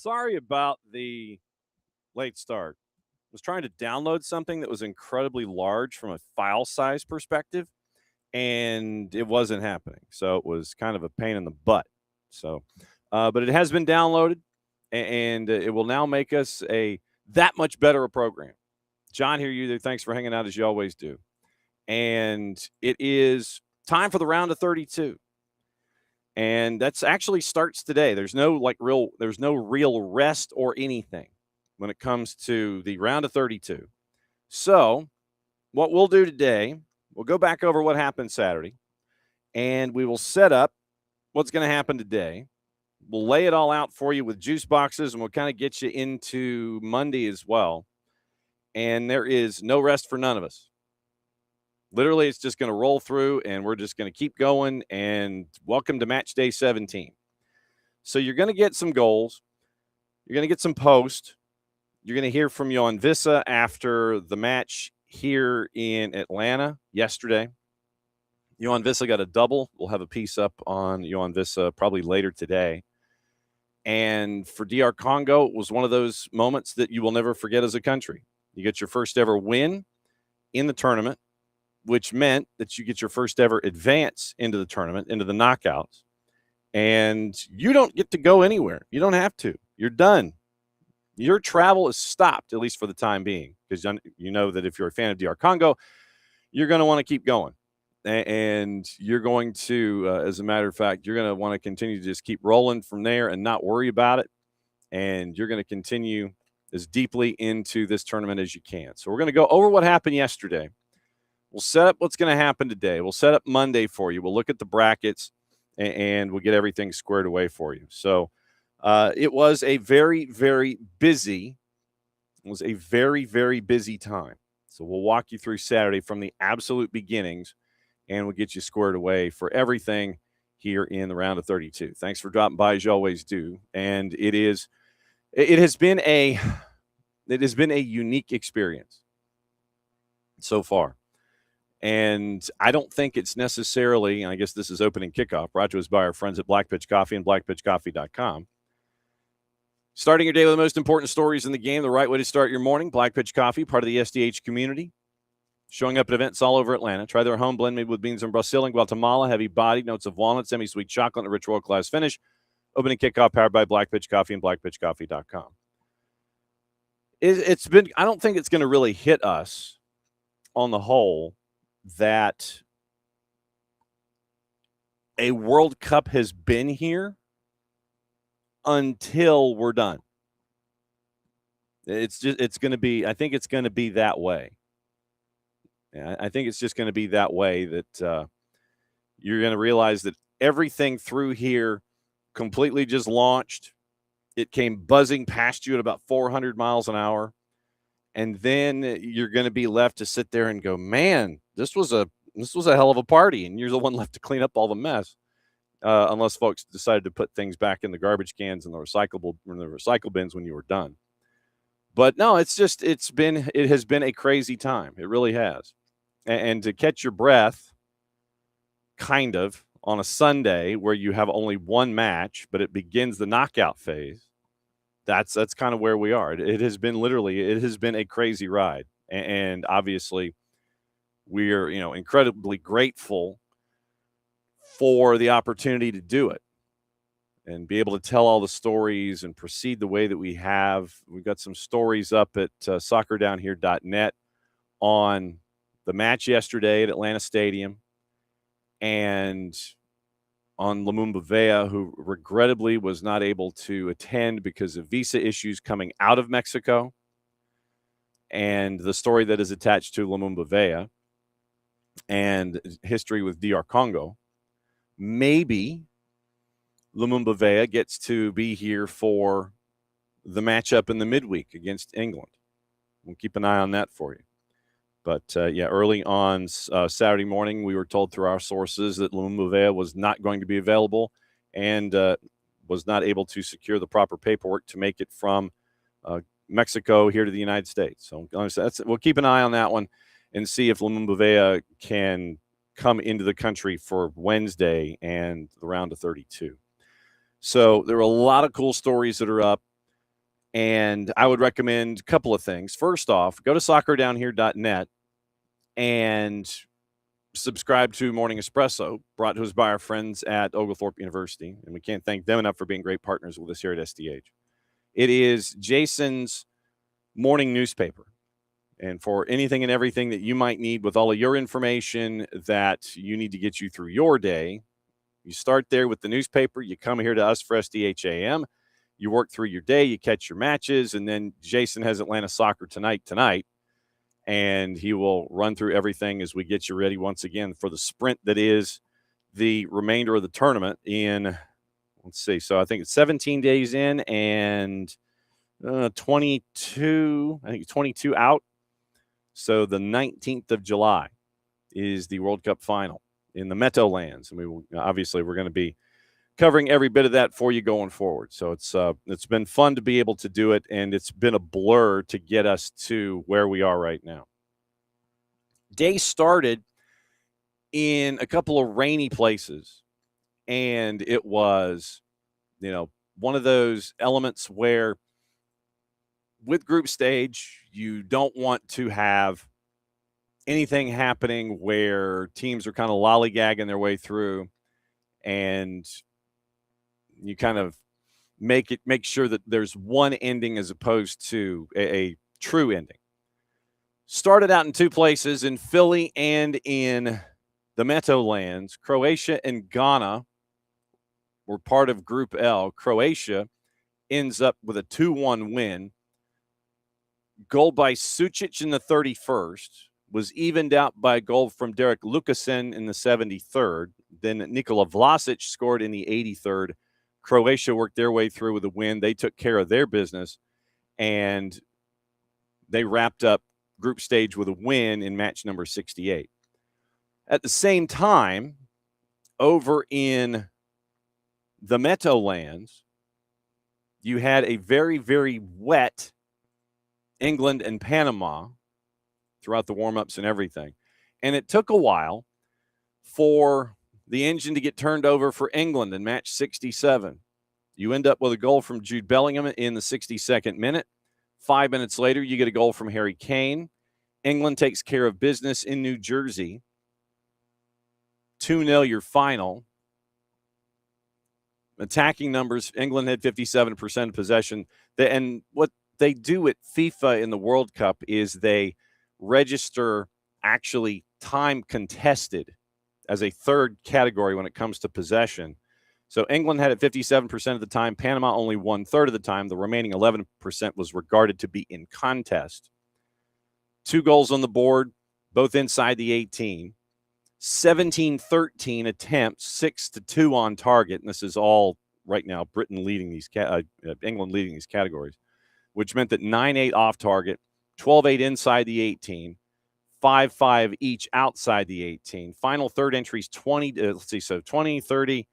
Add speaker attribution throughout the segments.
Speaker 1: Sorry about the late start. I was trying to download something that was incredibly large from a file size perspective, and it wasn't happening. So it was kind of a pain in the butt. But it has been downloaded, and it will now make us a that much better a program. John here, you there. Thanks for hanging out as you always do. And it is time for the round of 32. And that's actually starts today. There's no real rest or anything when it comes to the round of 32. So, what we'll do today, we'll go back over what happened Saturday, and we will set up what's going to happen today. We'll lay it all out for you with juice boxes, and we'll kind of get you into Monday as well. And there is no rest for none of us. Literally, it's just going to roll through, and we're just going to keep going, and welcome to match day 17. So you're going to get some goals. You're going to get some posts. You're going to hear from Yohan Vissa after the match here in Atlanta yesterday. Yohan Vissa got a double. We'll have a piece up on Yohan Vissa probably later today. And for DR Congo, it was one of those moments that you will never forget as a country. You get your first ever win in the tournament, which meant that you get your first ever advance into the tournament, into the knockouts. And you don't get to go anywhere. You don't have to. You're done. Your travel is stopped, at least for the time being, because you know that if you're a fan of DR Congo, you're going to want to keep going. And you're going to, as a matter of fact, you're going to want to continue to just keep rolling from there and not worry about it. And you're going to continue as deeply into this tournament as you can. So we're going to go over what happened yesterday. We'll set up what's going to happen today. We'll set up Monday for you. We'll look at the brackets, and we'll get everything squared away for you. So it was a very, very busy time. So we'll walk you through Saturday from the absolute beginnings, and we'll get you squared away for everything here in the round of 32. Thanks for dropping by as you always do. And it has been a unique experience so far. And I don't think it's necessarily, and I guess this is opening kickoff, brought to us by our friends at Black Pitch Coffee and blackpitchcoffee.com. Starting your day with the most important stories in the game, the right way to start your morning. Black Pitch Coffee, part of the SDH community, showing up at events all over Atlanta. Try their home blend made with beans from Brazil and Guatemala, heavy bodied, notes of walnut, semi-sweet chocolate, and a rich world-class finish. Opening kickoff powered by Black Pitch Coffee and blackpitchcoffee.com. I don't think it's going to really hit us on the whole that a World Cup has been here until we're done. I think it's going to be that way. I think it's just going to be that way that you're going to realize that everything through here completely just launched. It came buzzing past you at about 400 miles an hour. And then you're going to be left to sit there and go, man, this was a hell of a party. And you're the one left to clean up all the mess. Unless folks decided to put things back in the garbage cans and the recycle bins when you were done. But no, it has been a crazy time. It really has. And to catch your breath kind of on a Sunday where you have only one match, but it begins the knockout phase. That's kind of where we are. It has been a crazy ride. And obviously we are, incredibly grateful for the opportunity to do it and be able to tell all the stories and proceed the way that we have. We've got some stories up at soccerdownhere.net on the match yesterday at Atlanta Stadium and on Lumumba Vea, who regrettably was not able to attend because of visa issues coming out of Mexico, and the story that is attached to Lumumba Vea and history with DR Congo. Maybe Lumumba Vea gets to be here for the matchup in the midweek against England. We'll keep an eye on that for you. But, early on Saturday morning, we were told through our sources that Lumumba Vea was not going to be available and was not able to secure the proper paperwork to make it from Mexico here to the United States. So we'll keep an eye on that one and see if Lumumba Vea can come into the country for Wednesday and the round of 32. So there are a lot of cool stories that are up. And I would recommend a couple of things. First off, go to soccerdownhere.net and subscribe to Morning Espresso, brought to us by our friends at Oglethorpe University. And we can't thank them enough for being great partners with us here at SDH. It is Jason's morning newspaper. And for anything and everything that you might need with all of your information that you need to get you through your day, you start there with the newspaper. You come here to us for SDH AM. You work through your day. You catch your matches. And then Jason has Atlanta Soccer tonight. And he will run through everything as we get you ready once again for the sprint that is the remainder of the tournament in, let's see, so I think it's 17 days in and 22, I think 22 out. So the 19th of July is the World Cup final in the Meadowlands. And we're going to be covering every bit of that for you going forward. So it's been fun to be able to do it, and it's been a blur to get us to where we are right now. Day started in a couple of rainy places, and it was, one of those elements where with group stage, you don't want to have anything happening where teams are kind of lollygagging their way through, and you kind of make sure that there's one ending as opposed to a true ending. Started out in two places, in Philly and in the Meadowlands. Croatia and Ghana were part of Group L. Croatia ends up with a 2-1 win. Goal by Sucic in the 31st was evened out by a goal from Derek Lukasen in the 73rd. Then Nikola Vlasic scored in the 83rd. Croatia worked their way through with a win. They took care of their business, and they wrapped up group stage with a win in match number 68. At the same time, over in the Meadowlands, you had a very, very wet England and Panama throughout the warm-ups and everything. And it took a while for the engine to get turned over for England in match 67. You end up with a goal from Jude Bellingham in the 62nd minute. 5 minutes later, you get a goal from Harry Kane. England takes care of business in New Jersey. 2-0 your final. Attacking numbers, England had 57% of possession. And what they do at FIFA in the World Cup is they register actually time contested as a third category when it comes to possession. So England had it 57% of the time, Panama only 1/3 of the time. The remaining 11% was regarded to be in contest. 2 goals on the board, both inside the 18. 17-13 attempts, 6-2 on target. And this is all right now England leading these categories, which meant that 9-8 off target, 12-8 inside the 18. 5-5 each outside the 18. Final third entries 20. Let's see, so 20, 30.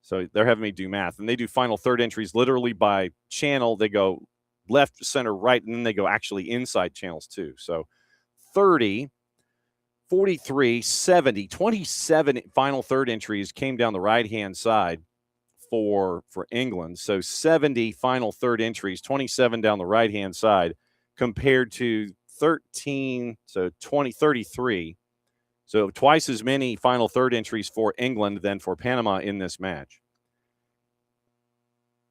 Speaker 1: So they're having me do math, and they do final third entries literally by channel. They go left, center, right, and then they go actually inside channels too. So 30, 43, 70, 27 final third entries came down the right-hand side for England. So 70 final third entries, 27 down the right-hand side compared to 13, so 33. So twice as many final third entries for England than for Panama in this match.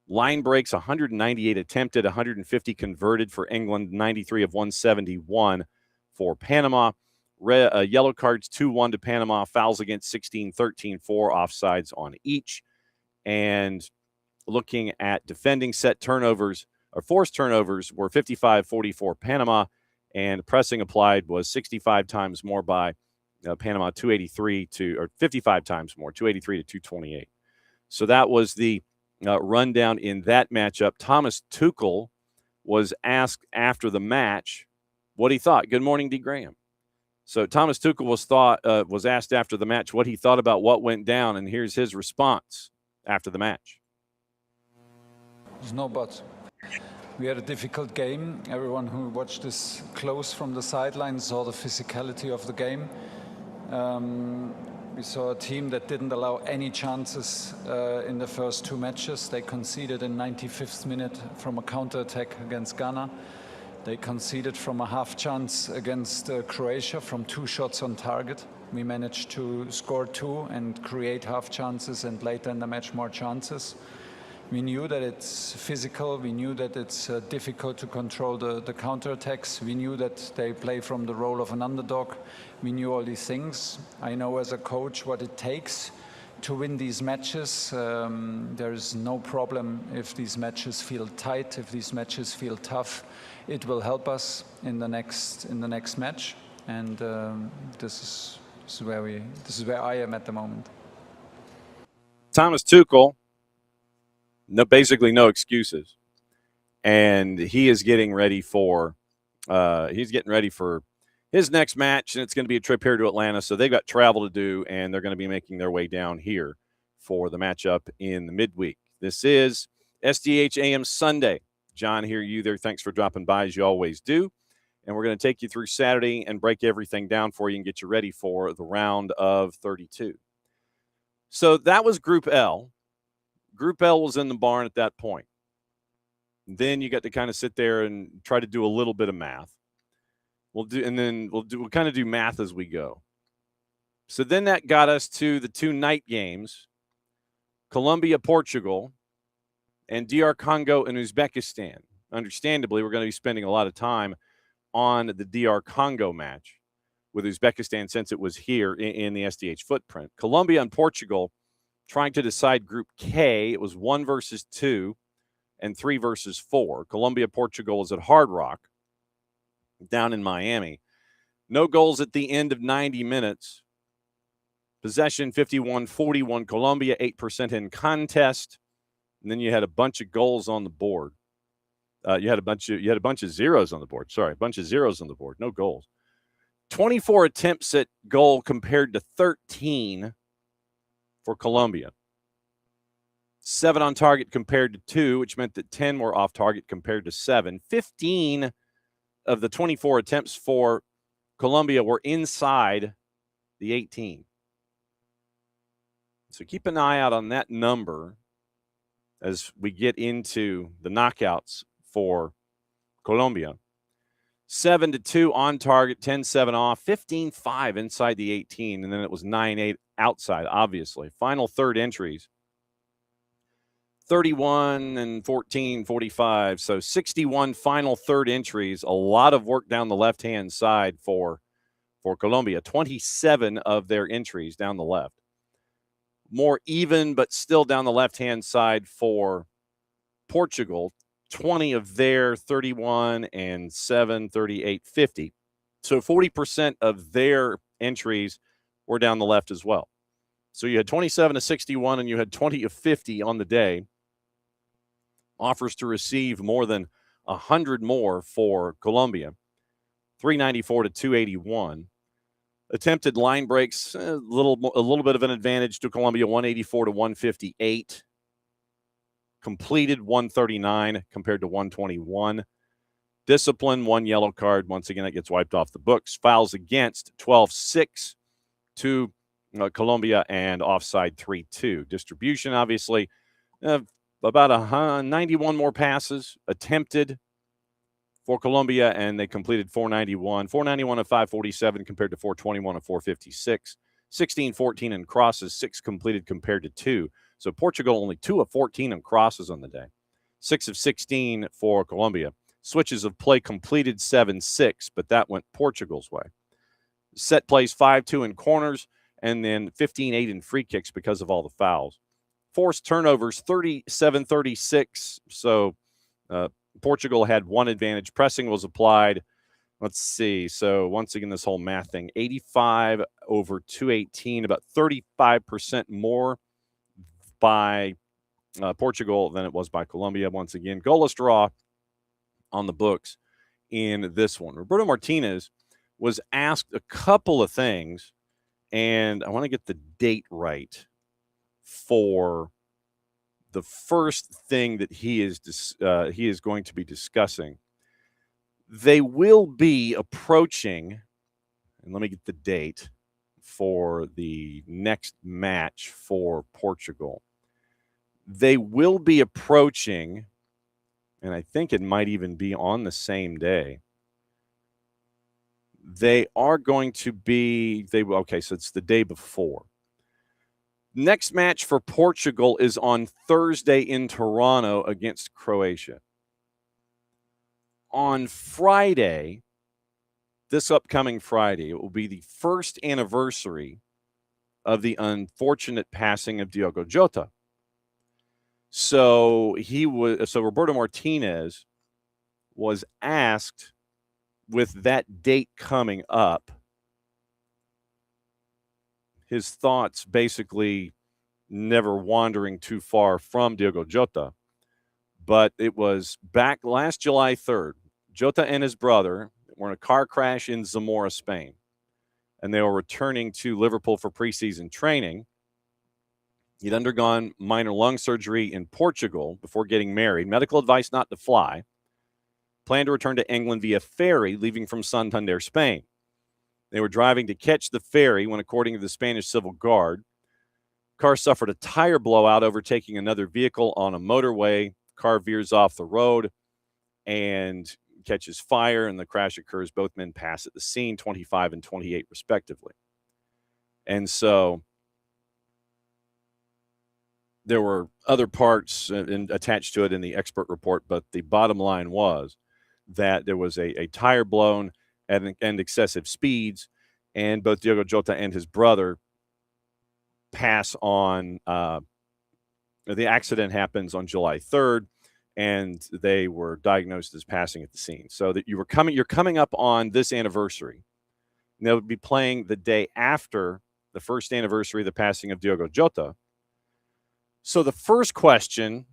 Speaker 1: Line breaks, 198 attempted, 150 converted for England, 93 of 171 for Panama. Yellow cards, 2-1 to Panama, fouls against 16, 13, 4 offsides on each. And looking at defending set turnovers, or forced turnovers, were 55-44 Panama, and pressing applied was 65 times more by Panama, 55 times more, 283 to 228. So that was the rundown in that matchup. Thomas Tuchel was asked after the match what he thought. Good morning, D. Graham. So Thomas Tuchel was asked after the match what he thought about what went down, and here's his response after the match.
Speaker 2: There's no buts. We had a difficult game. Everyone who watched this close from the sidelines saw the physicality of the game. We saw a team that didn't allow any chances in the first two matches. They conceded in 95th minute from a counterattack against Ghana. They conceded from a half chance against Croatia from 2 shots on target. We managed to score 2 and create half chances, and later in the match more chances. We knew that it's physical. We knew that it's difficult to control the counterattacks. We knew that they play from the role of an underdog. We knew all these things. I know as a coach what it takes to win these matches. There is no problem if these matches feel tight, if these matches feel tough. It will help us in the next match, and this is where I am at the moment.
Speaker 1: Thomas Tuchel, basically no excuses, and he is getting ready for his next match, and it's going to be a trip here to Atlanta. So they've got travel to do, and they're going to be making their way down here for the matchup in the midweek. This is SDH AM Sunday. John here, you there. Thanks for dropping by as you always do. And we're going to take you through Saturday and break everything down for you and get you ready for the round of 32. So that was Group L. Group L was in the barn at that point. Then you got to kind of sit there and try to do a little bit of math. We'll kind of do math as we go. So then that got us to the 2 night games, Colombia, Portugal, and DR Congo and Uzbekistan. Understandably, we're going to be spending a lot of time on the DR Congo match with Uzbekistan since it was here in the SDH footprint. Colombia and Portugal trying to decide Group K. It was 1 versus 2 and 3 versus 4. Colombia, Portugal is at Hard Rock down in Miami. No goals at the end of 90 minutes. Possession 51-41 Colombia, 8% in contest. And then you had a bunch of goals on the board. You had a bunch of zeros on the board. Sorry, a bunch of zeros on the board. No goals. 24 attempts at goal compared to 13 for Colombia. 7 on target compared to 2, which meant that 10 were off target compared to 7. 15 of the 24 attempts for Colombia were inside the 18. So keep an eye out on that number as we get into the knockouts for Colombia. 7-2 on target, 10-7 off, 15-5 inside the 18, and then it was 9-8 outside, obviously. Final third entries, 31 and 14, 45. So 61 final third entries, a lot of work down the left-hand side for Colombia. 27 of their entries down the left. More even, but still down the left-hand side for Portugal. 20 of their 31 and 7, 38, 50. So 40% of their entries were down the left as well. So you had 27 of 61 and you had 20 of 50 on the day. Offers to receive more than 100 more for Colombia. 394 to 281. Attempted line breaks, a little bit of an advantage to Colombia, 184 to 158. Completed 139 compared to 121. Discipline, 1 yellow card. Once again, it gets wiped off the books. Fouls against, 12-6 to Colombia, and offside 3-2. Distribution, obviously, about 91 more passes attempted for Colombia, and they completed 491. 491 of 547 compared to 421 of 456. 16-14 in crosses, 6 completed compared to 2. So Portugal only 2 of 14 in crosses on the day. 6 of 16 for Colombia. Switches of play completed 7-6, but that went Portugal's way. Set plays 5-2 in corners, and then 15-8 in free kicks because of all the fouls. Forced turnovers 37-36. So Portugal had one advantage. Pressing was applied. Let's see. So once again, this whole math thing, 85 over 218, about 35% more by Portugal than it was by Colombia. Once again, goalless draw on the books in this one. Roberto Martinez was asked a couple of things, and I want to get the date right for the first thing that he is going to be discussing. They will be approaching, and let me get the date for the next match for Portugal. They will be approaching, and I think it might even be on the same day. They are going to be, okay, so it's the day before. Next match for Portugal is on Thursday in Toronto against Croatia. On Friday, this upcoming Friday, it will be the first anniversary of the unfortunate passing of Diogo Jota. So Roberto Martinez was asked, with that date coming up, his thoughts basically never wandering too far from Diogo Jota. But it was back last July 3rd. Jota and his brother were in a car crash in Zamora, Spain, and they were returning to Liverpool for preseason training. He'd undergone minor lung surgery in Portugal before getting married. Medical advice not to fly. Planned to return to England via ferry, leaving from Santander, Spain. They were driving to catch the ferry when, according to the Spanish Civil Guard, car suffered a tire blowout, overtaking another vehicle on a motorway. Car veers off the road and catches fire, and the crash occurs. Both men pass at the scene, 25 and 28 respectively. And so there were other parts attached to it in the expert report, but the bottom line was that there was a tire blown and excessive speeds, and both Diogo Jota and his brother pass on. The accident happens on July 3rd, and they were diagnosed as passing at the scene. So that you're coming up on this anniversary. And they'll be playing the day after the first anniversary of the passing of Diogo Jota. So the first question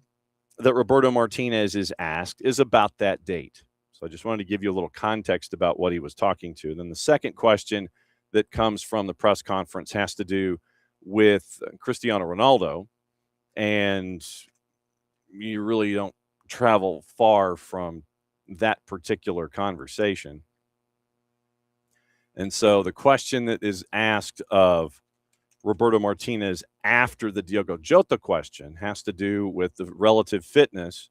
Speaker 1: that Roberto Martinez is asked is about that date. So I just wanted to give you a little context about what he was talking to. And then the second question that comes from the press conference has to do with Cristiano Ronaldo. And you really don't travel far from that particular conversation. And so the question that is asked of Roberto Martinez after the Diogo Jota question has to do with the relative fitness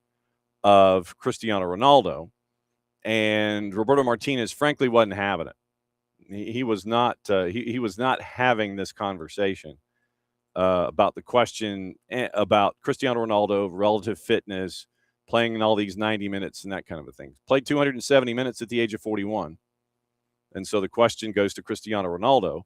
Speaker 1: of Cristiano Ronaldo. And Roberto Martinez, frankly, wasn't having it. He was not. He was not having this conversation about the question about Cristiano Ronaldo, relative fitness, playing in all these 90 minutes and that kind of a thing. Played 270 minutes at the age of 41. And so the question goes to Cristiano Ronaldo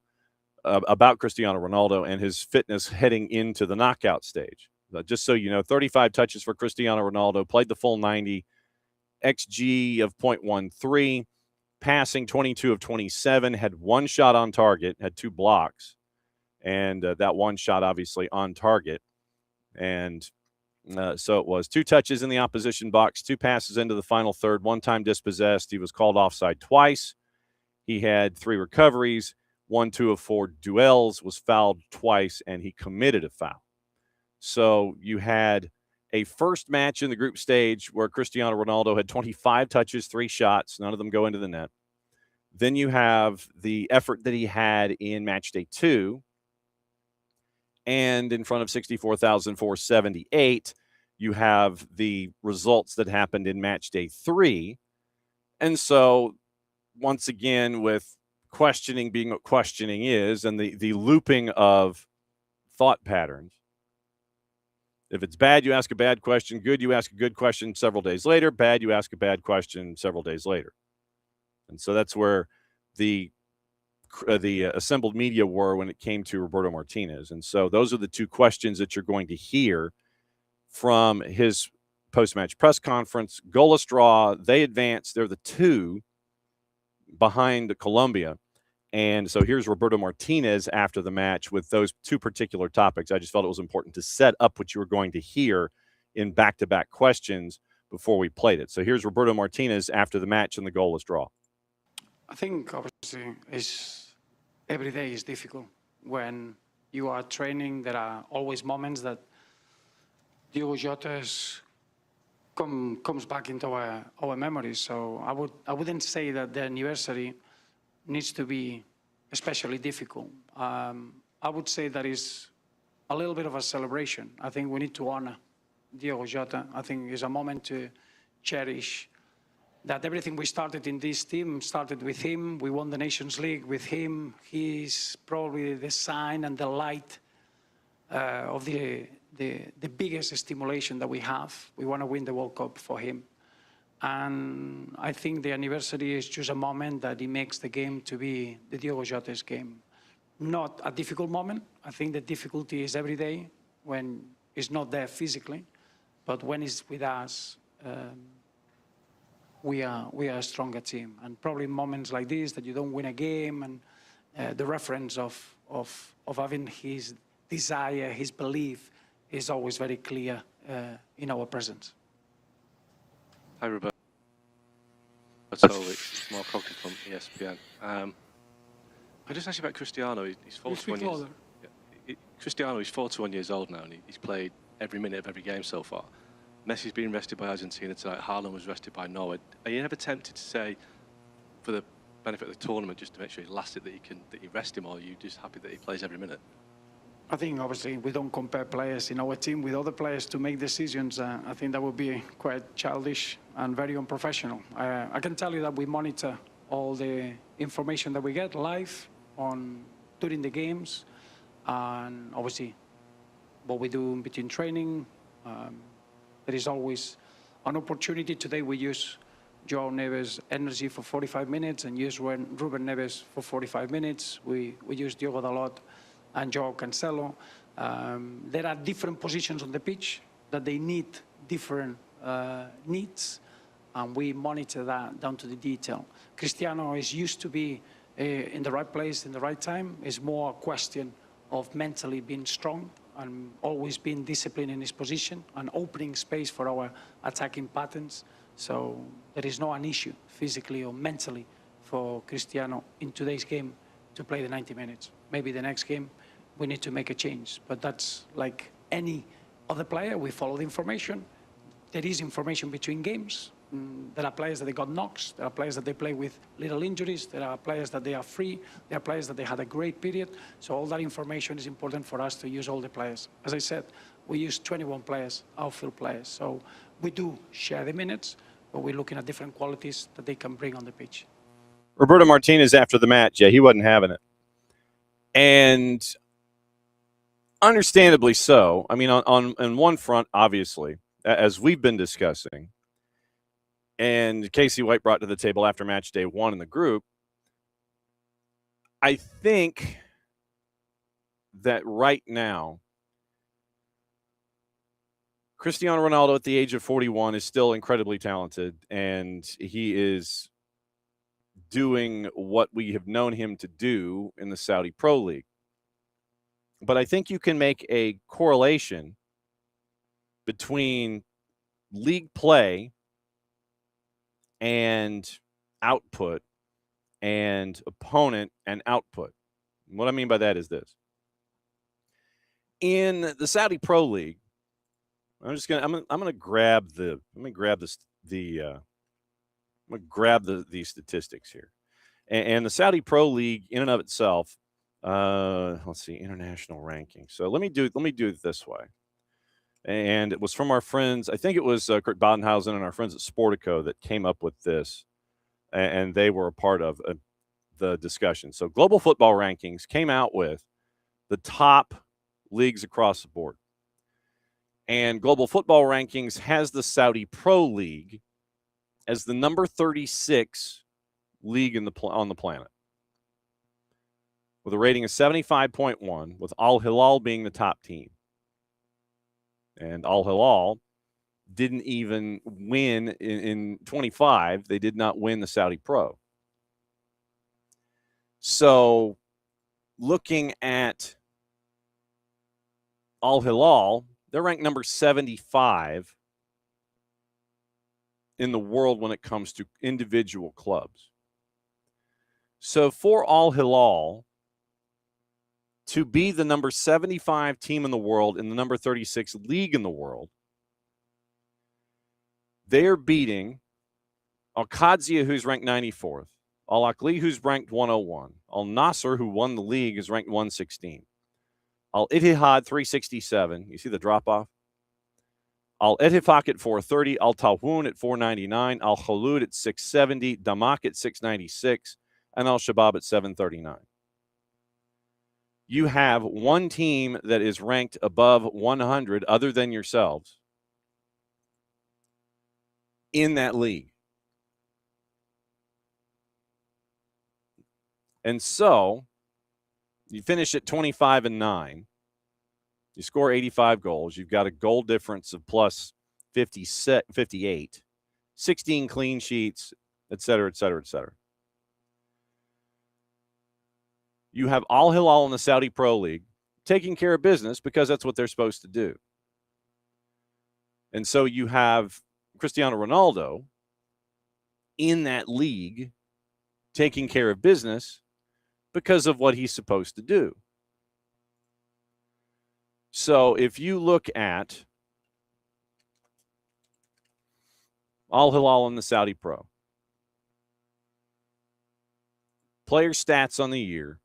Speaker 1: about Cristiano Ronaldo and his fitness heading into the knockout stage. Just so you know, 35 touches for Cristiano Ronaldo, played the full 90, XG of 0.13, passing 22 of 27, had one shot on target, had two blocks. And that one shot, obviously, on target. And so it was two touches in the opposition box, two passes into the final third, one time dispossessed. He was called offside twice. He had three recoveries, 1-2 of 4 duels, was fouled twice, and he committed a foul. So you had a first match in the group stage where Cristiano Ronaldo had 25 touches, 3 shots, none of them go into the net. Then you have the effort that he had in match day 2, and in front of 64,478, you have the results that happened in match day 3. And so, once again, with questioning being what questioning is, and the looping of thought patterns, if it's bad, you ask a bad question. Good, you ask a good question several days later. Bad, you ask a bad question several days later. And so that's where the assembled media were when it came to Roberto Martinez. And so those are the two questions that you're going to hear from his post-match press conference. Goalless draw, they advance. They're the 2 behind Colombia. And so here's Roberto Martinez after the match with those 2 particular topics. I just felt it was important to set up what you were going to hear in back-to-back questions before we played it. So here's Roberto Martinez after the match and the goalless draw.
Speaker 3: I think obviously every day is difficult. When you are training, there are always moments that Diogo Jota comes back into our memories. So I wouldn't say that the anniversary needs to be especially difficult. I would say that is a little bit of a celebration. I think we need to honor Diogo Jota. I think it's a moment to cherish that everything we started in this team started with him. We won the Nations League with him. He's probably the sign and the light of the biggest stimulation that we have. We want to win the World Cup for him. And I think the anniversary is just a moment that it makes the game to be the Diogo Jota's game. Not a difficult moment. I think the difficulty is every day when he's not there physically, but when he's with us, we are a stronger team. And probably moments like this that you don't win a game, and the reference of having his desire, his belief, is always very clear in our presence.
Speaker 4: Hi, Roberto. It's Mark Coughlin from ESPN. I just asked you about Cristiano. He's 41 years. Cristiano is 41 years old now, and he's played every minute of every game so far. Messi's been rested by Argentina tonight. Haaland was rested by Norway. Are you never tempted to say, for the benefit of the tournament, just to make sure he lasts it, that you rest him, or are you just happy that he plays every minute?
Speaker 3: I think obviously we don't compare players in our team with other players to make decisions. I think that would be quite childish and very unprofessional. I can tell you that we monitor all the information that we get live during the games, and obviously what we do in between training. There is always an opportunity. Today we use João Neves' energy for 45 minutes and use Ruben Neves for 45 minutes. We use Diogo Dalot and João Cancelo. There are different positions on the pitch that they need different needs, and we monitor that down to the detail. Cristiano is used to be in the right place, in the right time. It's more a question of mentally being strong and always being disciplined in his position and opening space for our attacking patterns. So there is no an issue physically or mentally for Cristiano in today's game to play the 90 minutes. Maybe the next game we need to make a change, but that's like any other player. We follow the information. There is information between games. There are players that they got knocks. There are players that they play with little injuries. There are players that they are free. There are players that they had a great period. So all that information is important for us to use all the players. As I said, we use 21 players, outfield players. So we do share the minutes, but we're looking at different qualities that they can bring on the pitch.
Speaker 1: Roberto Martinez after the match, yeah, he wasn't having it. And understandably so. I mean, on one front, obviously, as we've been discussing, and Casey White brought to the table after match day 1 in the group, I think that right now, Cristiano Ronaldo at the age of 41 is still incredibly talented, and he is doing what we have known him to do in the Saudi Pro League. But I think you can make a correlation between league play and output and opponent and output. What I mean by that is this. In the Saudi Pro League, I'm gonna grab the statistics here. And the Saudi Pro League in and of itself, let's see, international ranking. So let me do it this way. And it was from our friends, I think it was Kurt Badenhausen and our friends at Sportico that came up with this, and they were a part of the discussion. So Global Football Rankings came out with the top leagues across the board. And Global Football Rankings has the Saudi Pro League as the number 36 league on the planet, with a rating of 75.1, with Al Hilal being the top team. And Al Hilal didn't even win in 25. They did not win the Saudi Pro. So looking at Al Hilal, they're ranked number 75 in the world when it comes to individual clubs. So for Al Hilal to be the number 75 team in the world in the number 36 league in the world, they're beating Al-Qadsiya, who's ranked 94th, Al-Aqli, who's ranked 101, Al Nasser, who won the league, is ranked 116. Al Ittihad 367. You see the drop off? Al Ettifaq at 430, Al Tawun at 499, Al Khulud at 670, Damak at 696, and Al Shabab at 739. You have one team that is ranked above 100 other than yourselves in that league. And so you finish at 25-9. You score 85 goals. You've got a goal difference of plus 58, 16 clean sheets, et cetera, et cetera, et cetera. You have Al Hilal in the Saudi Pro League taking care of business because that's what they're supposed to do. And so you have Cristiano Ronaldo in that league taking care of business because of what he's supposed to do. So if you look at Al Hilal in the Saudi Pro, player stats on the year,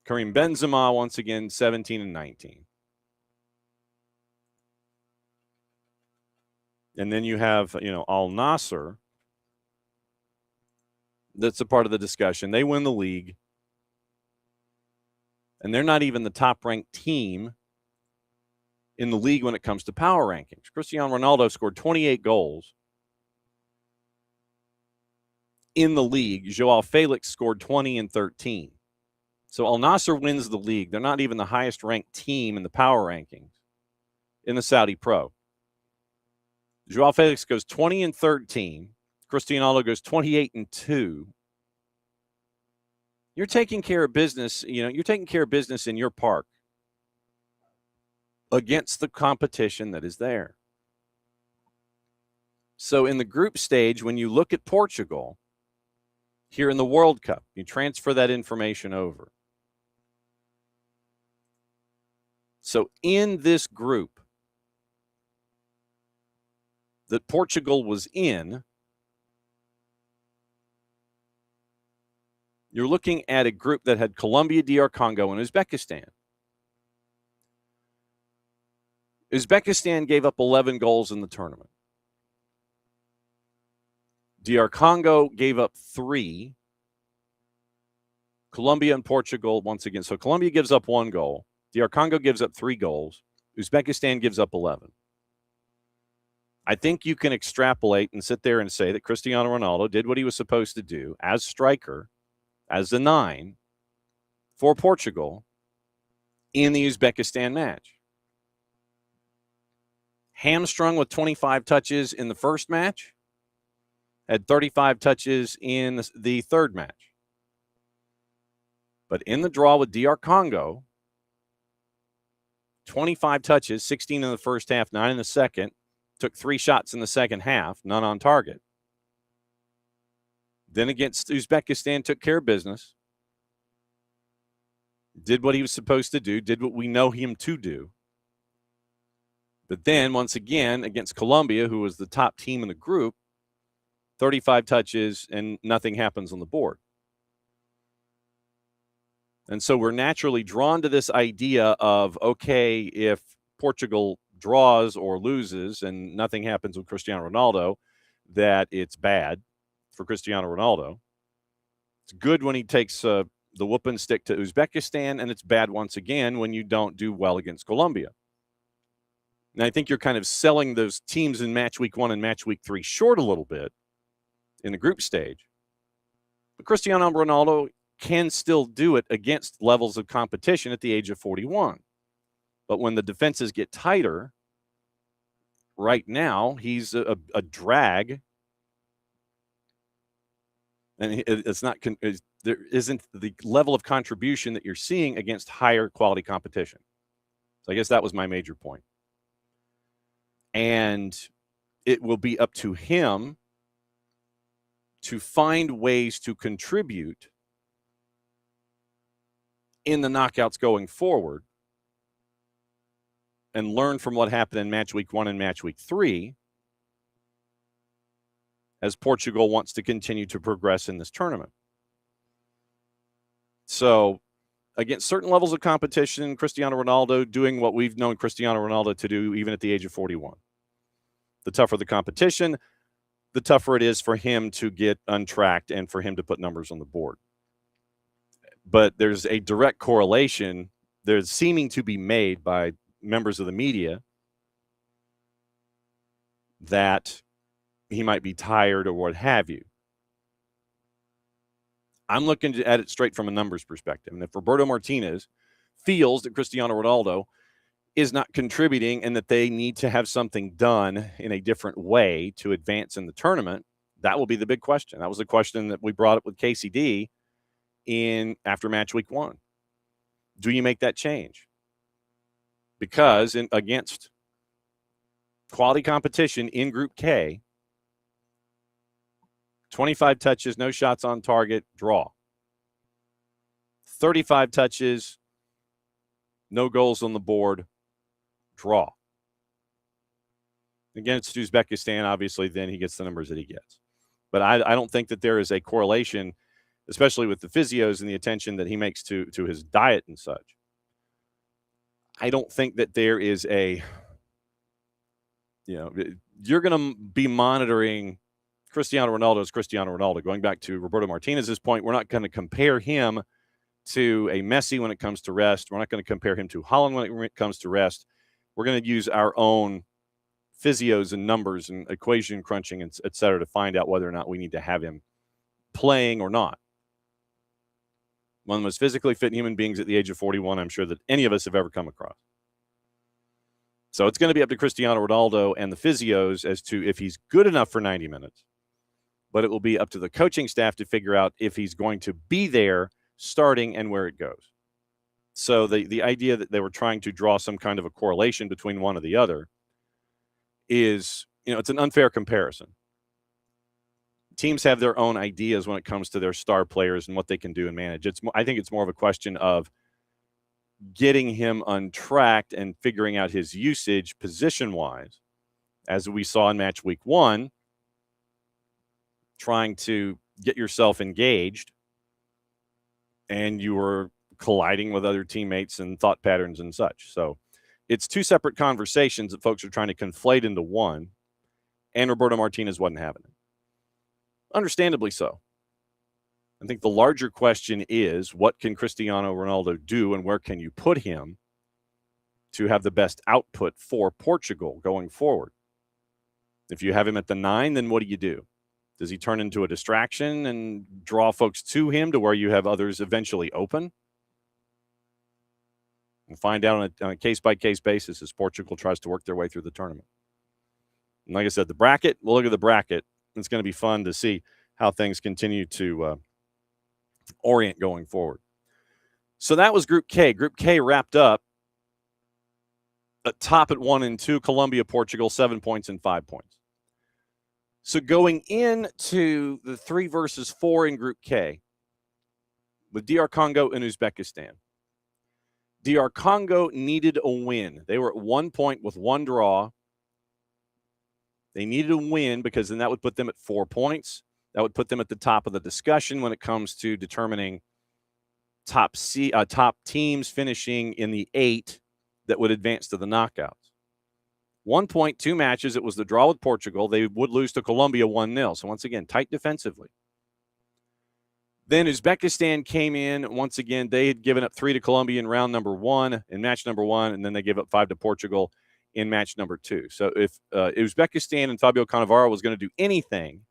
Speaker 1: Karim Benzema, once again, 17 and 19. And then you have, Al Nasser. That's a part of the discussion. They win the league. And they're not even the top-ranked team in the league when it comes to power rankings. Cristiano Ronaldo scored 28 goals in the league. Joao Felix scored 20 and 13. So Al Nasser wins the league. They're not even the highest-ranked team in the power rankings in the Saudi Pro. Joao Felix goes 20 and 13. Cristiano Ronaldo goes 28 and 2. You're taking care of business, you're taking care of business in your park against the competition that is there. So in the group stage, when you look at Portugal here in the World Cup, you transfer that information over. So in this group that Portugal was in, you're looking at a group that had Colombia, DR Congo, and Uzbekistan. Uzbekistan gave up 11 goals in the tournament. DR Congo gave up 3. Colombia and Portugal, once again. So Colombia gives up 1 goal. DR Congo gives up 3 goals. Uzbekistan gives up 11. I think you can extrapolate and sit there and say that Cristiano Ronaldo did what he was supposed to do as striker, as the 9 for Portugal in the Uzbekistan match. Hamstrung with 25 touches in the first match, had 35 touches in the third match. But in the draw with DR Congo, 25 touches, 16 in the first half, 9 in the second, took 3 shots in the second half, none on target. Then against Uzbekistan, took care of business, did what he was supposed to do, did what we know him to do. But then, once again, against Colombia, who was the top team in the group, 35 touches and nothing happens on the board. And so we're naturally drawn to this idea of, okay, if Portugal draws or loses and nothing happens with Cristiano Ronaldo, that it's bad for Cristiano Ronaldo. It's good when he takes the whooping stick to Uzbekistan, and it's bad once again when you don't do well against Colombia. And I think you're kind of selling those teams in match week 1 and match week 3 short a little bit in the group stage. But Cristiano Ronaldo can still do it against levels of competition at the age of 41. But when the defenses get tighter, right now, he's a drag. And it's not there isn't the level of contribution that you're seeing against higher quality competition. So I guess that was my major point. And it will be up to him to find ways to contribute in the knockouts going forward and learn from what happened in match week 1 and match week 3 as Portugal wants to continue to progress in this tournament. So, against certain levels of competition, Cristiano Ronaldo doing what we've known Cristiano Ronaldo to do even at the age of 41. The tougher the competition, the tougher it is for him to get untracked and for him to put numbers on the board. But there's a direct correlation there's seeming to be made by members of the media that he might be tired or what have you. I'm looking at it straight from a numbers perspective. And if Roberto Martinez feels that Cristiano Ronaldo is not contributing and that they need to have something done in a different way to advance in the tournament, that will be the big question. That was the question that we brought up with KCD after match week 1. Do you make that change? Because against quality competition in Group K, 25 touches, no shots on target, draw. 35 touches, no goals on the board, draw. Against Uzbekistan, obviously, then he gets the numbers that he gets. But I don't think that there is a correlation, especially with the physios and the attention that he makes to his diet and such. I don't think that there is you're going to be monitoring Cristiano Ronaldo as Cristiano Ronaldo. Going back to Roberto Martinez's point, we're not going to compare him to a Messi when it comes to rest. We're not going to compare him to Haaland when it comes to rest. We're going to use our own physios and numbers and equation crunching, and et cetera, to find out whether or not we need to have him playing or not. One of the most physically fit human beings at the age of 41, I'm sure that any of us have ever come across. So it's going to be up to Cristiano Ronaldo and the physios as to if he's good enough for 90 minutes. But it will be up to the coaching staff to figure out if he's going to be there starting and where it goes. So the idea that they were trying to draw some kind of a correlation between one or the other is, it's an unfair comparison. Teams have their own ideas when it comes to their star players and what they can do and manage. I think it's more of a question of getting him untracked and figuring out his usage position-wise, as we saw in match week 1, trying to get yourself engaged, and you were colliding with other teammates and thought patterns and such. So it's two separate conversations that folks are trying to conflate into one, and Roberto Martinez wasn't having it. Understandably so. I think the larger question is, what can Cristiano Ronaldo do and where can you put him to have the best output for Portugal going forward? If you have him at the 9, then what do? Does he turn into a distraction and draw folks to him to where you have others eventually open? We'll find out on a case-by-case basis as Portugal tries to work their way through the tournament. And like I said, we'll look at the bracket. It's going to be fun to see how things continue to orient going forward. So that was Group K. Group K wrapped up at top at 1 and 2, Colombia, Portugal, 7 points and 5 points. So going into the 3 versus 4 in Group K with DR Congo and Uzbekistan. DR Congo needed a win. They were at 1 point with 1 draw. They needed a win because then that would put them at 4 points. That would put them at the top of the discussion when it comes to determining top teams finishing in the 8 that would advance to the knockouts. 1 point, 2 matches. It was the draw with Portugal. They would lose to Colombia 1-0. So once again, tight defensively. Then Uzbekistan came in. Once again, they had given up 3 to Colombia in round number 1, in match number 1, and then they gave up 5 to Portugal in match number 2. So if Uzbekistan and Fabio Cannavaro was going to do anything,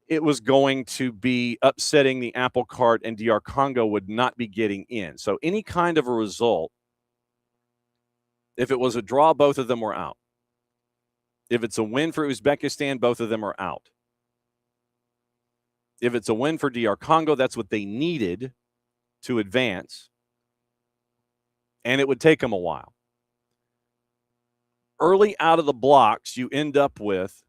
Speaker 1: it was going to be upsetting the apple cart, and DR Congo would not be getting in. So any kind of a result, if it was a draw, both of them were out. If it's a win for Uzbekistan, both of them are out. If it's a win for DR Congo, that's what they needed to advance, and it would take them a while. Early out of the blocks, you end up with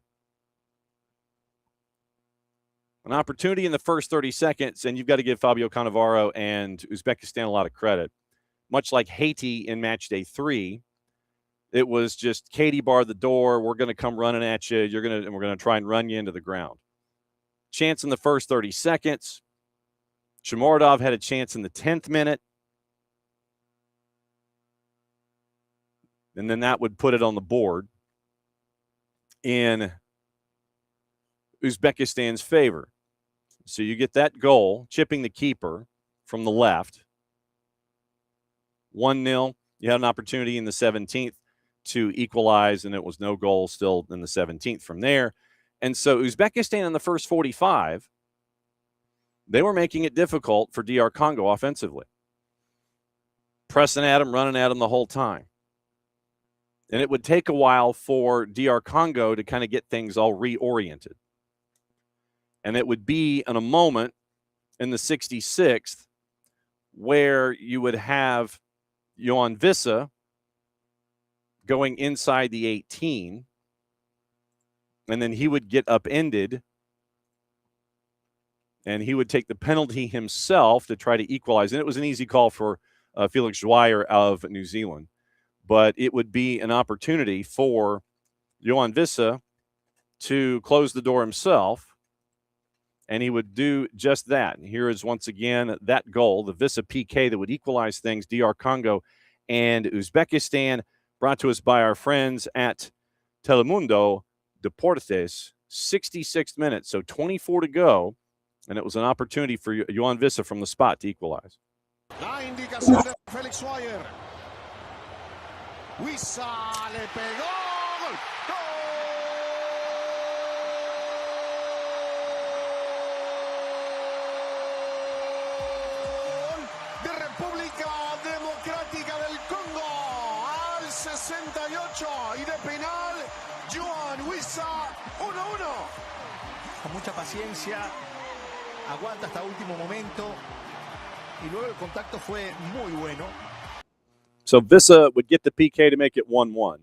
Speaker 1: an opportunity in the first 30 seconds, and you've got to give Fabio Cannavaro and Uzbekistan a lot of credit. Much like Haiti in match day 3, It was just Katie bar the door. We're going to come running at you. And we're going to try and run you into the ground. Chance in the first 30 seconds. Shomurodov had a chance in the 10th minute. And then that would put it on the board in Uzbekistan's favor. So you get that goal, chipping the keeper from the left. 1-0. You had an opportunity in the 17th to equalize, and it was no goal still in the 17th from there. And so Uzbekistan in the first 45, they were making it difficult for DR Congo offensively. Pressing at them, running at them the whole time. And it would take a while for DR Congo to kind of get things all reoriented. And it would be in a moment in the 66th where you would have Johan Vissa going inside the 18, and then he would get upended, and he would take the penalty himself to try to equalize. And it was an easy call for Felix Dwyer of New Zealand. But it would be an opportunity for Johan Vissa to close the door himself, and he would do just that. And here is once again that goal, the Vissa PK that would equalize things, DR Congo and Uzbekistan, brought to us by our friends at Telemundo Deportes. 66th minute, so 24 to go, and it was an opportunity for Johan Vissa from the spot to equalize.
Speaker 5: La indicación de Felix Dwyer. Wissa le pegó. ¡Gol! De República Democrática del Congo al 68 y de penal Johan Wissa 1-1.
Speaker 6: Con mucha paciencia, aguanta hasta último momento y luego el contacto fue muy bueno.
Speaker 1: So Vissa would get the PK to make it 1-1.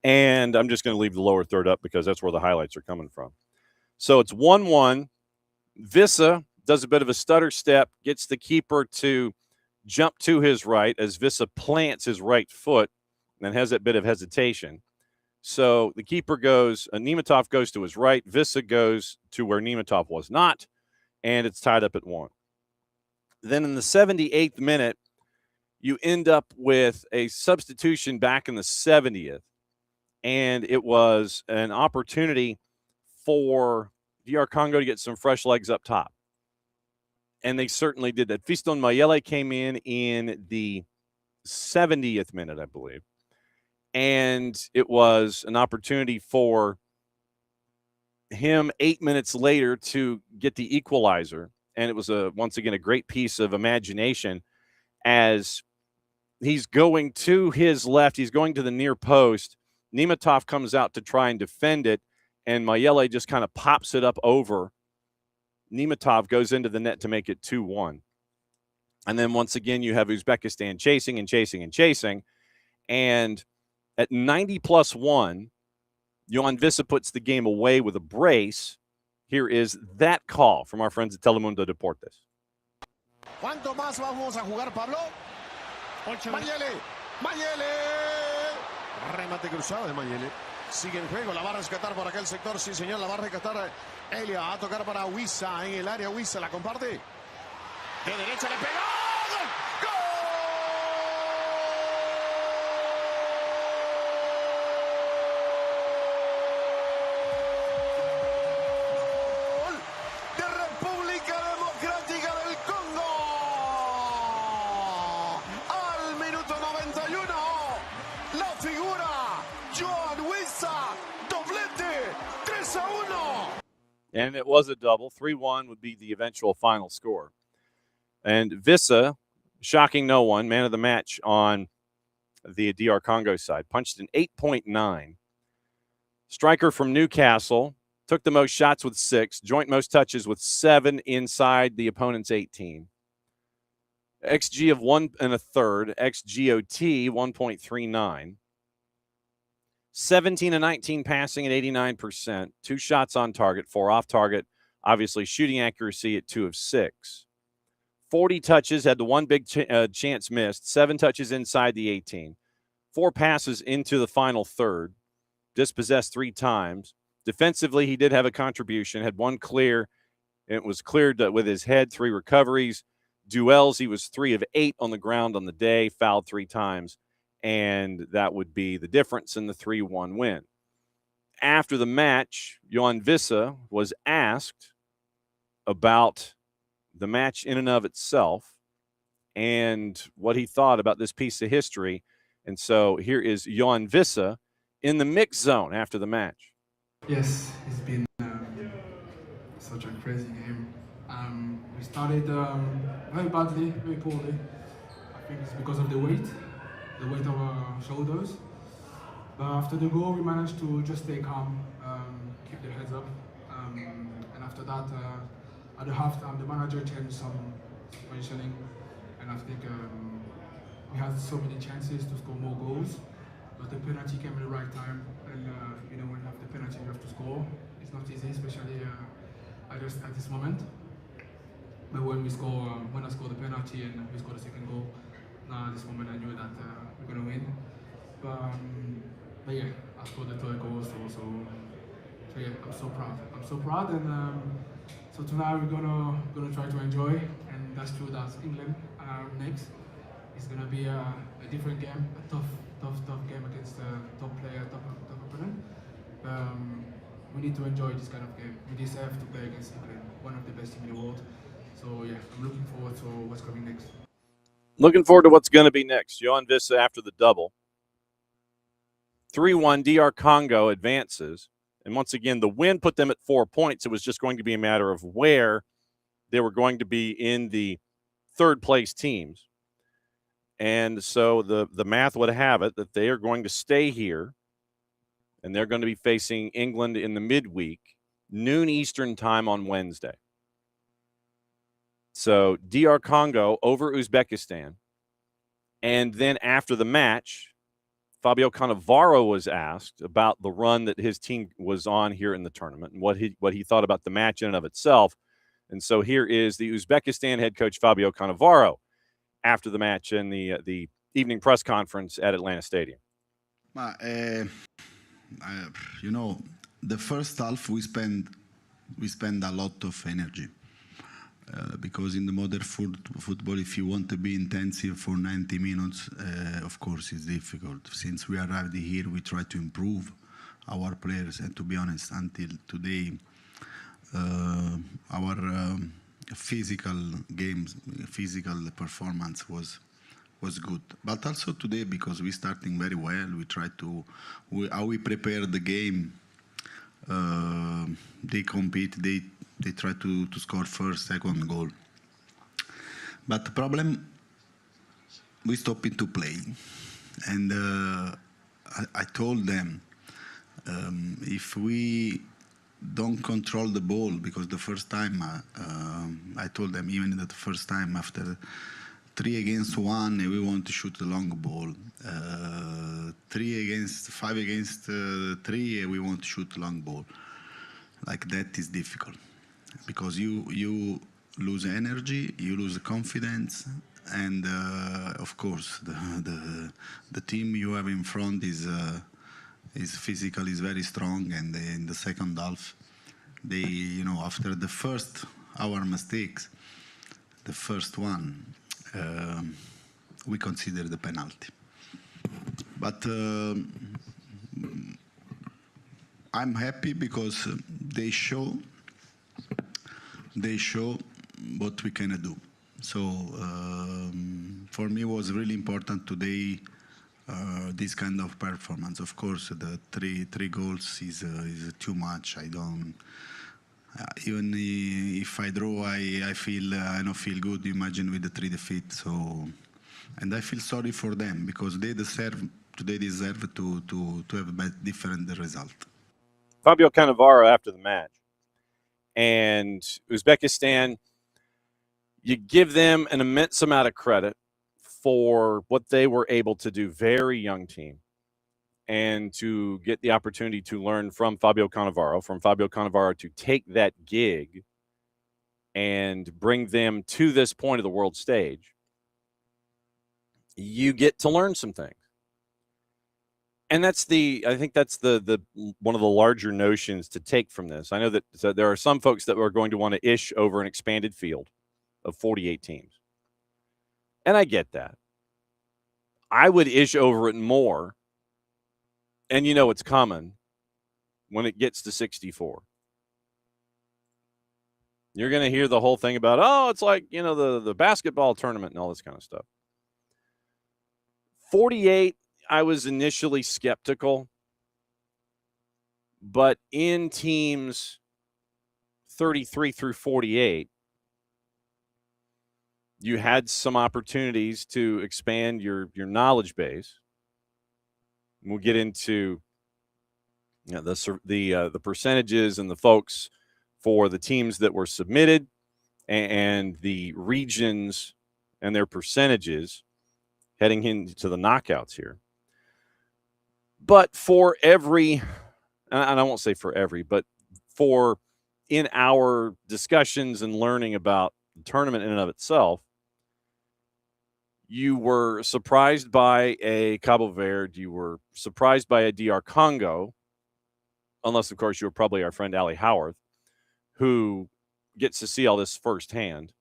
Speaker 1: And I'm just going to leave the lower third up because that's where the highlights are coming from. So it's 1-1. Vissa does a bit of a stutter step, gets the keeper to jump to his right as Vissa plants his right foot and has that bit of hesitation. So the keeper goes, Nemitov goes to his right, Vissa goes to where Nemitov was not, and it's tied up at 1. Then in the 78th minute, you end up with a substitution back in the 70th, and it was an opportunity for DR Congo to get some fresh legs up top. And they certainly did that. Fiston Mayele came in the 70th minute, I believe. And it was an opportunity for him 8 minutes later to get the equalizer. And it was, once again, a great piece of imagination as he's going to his left. He's going to the near post. Nemitov comes out to try and defend it, and Mayele just kind of pops it up over. Nemitov goes into the net to make it 2-1. And then once again, you have Uzbekistan chasing and chasing and chasing. And at 90+1, Johan Vissa puts the game away with a brace. Here is that call from our friends at Telemundo Deportes.
Speaker 5: ¿Cuánto más vamos a jugar, Pablo? Mayele. Remate cruzado de Mayele. Sigue en juego, la va a rescatar por aquel sector. Sí, señor, la va a rescatar Elia. A tocar para Wissa en el área. Wissa la comparte. De derecha le pegó. ¡Gol! ¡Gol! De República Democrática del Congo. Al minuto 91. La figura. Johan Wissa. Doblete. 3-1.
Speaker 1: And it was a double. 3-1 would be the eventual final score. And Vissa, shocking no one, man of the match on the DR Congo side, punched an 8.9. Striker from Newcastle, took the most shots with 6, joint most touches with 7 inside the opponent's 18. XG of 1 1/3, XGOT 1.39. 17-19 passing at 89%, 2 shots on target, 4 off target, obviously shooting accuracy at 2 of 6. 40 touches, had the 1 big chance missed, 7 touches inside the 18. 4 passes into the final third, dispossessed 3 times. Defensively, he did have a contribution, had 1 clear. It was cleared with his head, 3 recoveries. Duels, he was 3 of 8 on the ground on the day, fouled 3 times, and that would be the difference in the 3-1 win. After the match, Johan Vissa was asked about the match in and of itself and what he thought about this piece of history. And so here is Johan Vissa in the mix zone after the match.
Speaker 7: Yes, it's been such a crazy game. We started very badly, very poorly. I think it's because of the weight of our shoulders. But after the goal, we managed to just stay calm, keep the heads up. And after that, at the halftime, the manager changed some positioning. And I think we had so many chances to score more goals. But the penalty came at the right time. And when you have the penalty, you have to score. It's not easy, especially at this moment. But when I scored the penalty and we scored the second goal, now at this moment I knew that we're gonna win. But yeah, I scored the third goal, so yeah, I'm so proud. I'm so proud, and so tonight we're gonna try to enjoy, and that's true. That's England next. It's gonna be a different game, a tough game against a top player, top opponent. We need to enjoy this kind of game. We deserve to play against England, one of the best teams in the world. So yeah, I'm looking forward to what's coming next.
Speaker 1: Looking forward to what's going to be next. Johan Vissa after the double. 3-1, DR Congo advances. And once again, the win put them at 4 points. It was just going to be a matter of where they were going to be in the third-place teams. And so the math would have it that they are going to stay here, and they're going to be facing England in the midweek, noon Eastern time on Wednesday. So DR Congo over Uzbekistan. And then after the match, Fabio Cannavaro was asked about the run that his team was on here in the tournament and what he thought about the match in and of itself. And so here is the Uzbekistan head coach Fabio Cannavaro after the match in the evening press conference at Atlanta Stadium.
Speaker 8: The first half we spend a lot of energy. Because in the modern football, if you want to be intensive for 90 minutes, of course it's difficult. Since we arrived here, we try to improve our players, and to be honest, until today, our physical performance was good. But also today, because we're starting very well, how we prepare the game. They compete, they try to score first, second goal. But the problem, we stopped to play. And I told them, if we don't control the ball, because the first time, I told them even that the first time after 3 against 1, we want to shoot the long ball. 5 against 3, we want to shoot long ball. Like that is difficult, because you lose energy, you lose confidence, and of course the team you have in front is physical, is very strong, and in the second half, they after the first our mistakes, the first one, we consider the penalty. But I'm happy because they show what we can do. So for me, it was really important today, this kind of performance. Of course, the three goals is too much. I don't. Even if I draw, I don't feel good. Imagine with the 3 defeats. So, and I feel sorry for them, because they deserve to have a different result.
Speaker 1: Fabio Cannavaro after the match. And Uzbekistan, you give them an immense amount of credit for what they were able to do. Very young team. And to get the opportunity to learn from Fabio Cannavaro to take that gig and bring them to this point of the world stage, you get to learn some things. And I think that's the one of the larger notions to take from this. I know that there are some folks that are going to want to ish over an expanded field of 48 teams. And I get that. I would ish over it more, and it's coming when it gets to 64. You're going to hear the whole thing about, oh, it's like, the basketball tournament and all this kind of stuff. 48, I was initially skeptical, but in teams 33 through 48, you had some opportunities to expand your knowledge base. We'll get into the percentages and the folks for the teams that were submitted and the regions and their percentages heading into the knockouts here. But for every, and I won't say for every, but for in our discussions and learning about the tournament in and of itself, you were surprised by a Cabo Verde, you were surprised by a DR Congo, unless, of course, you were probably our friend Allie Howarth, who gets to see all this firsthand.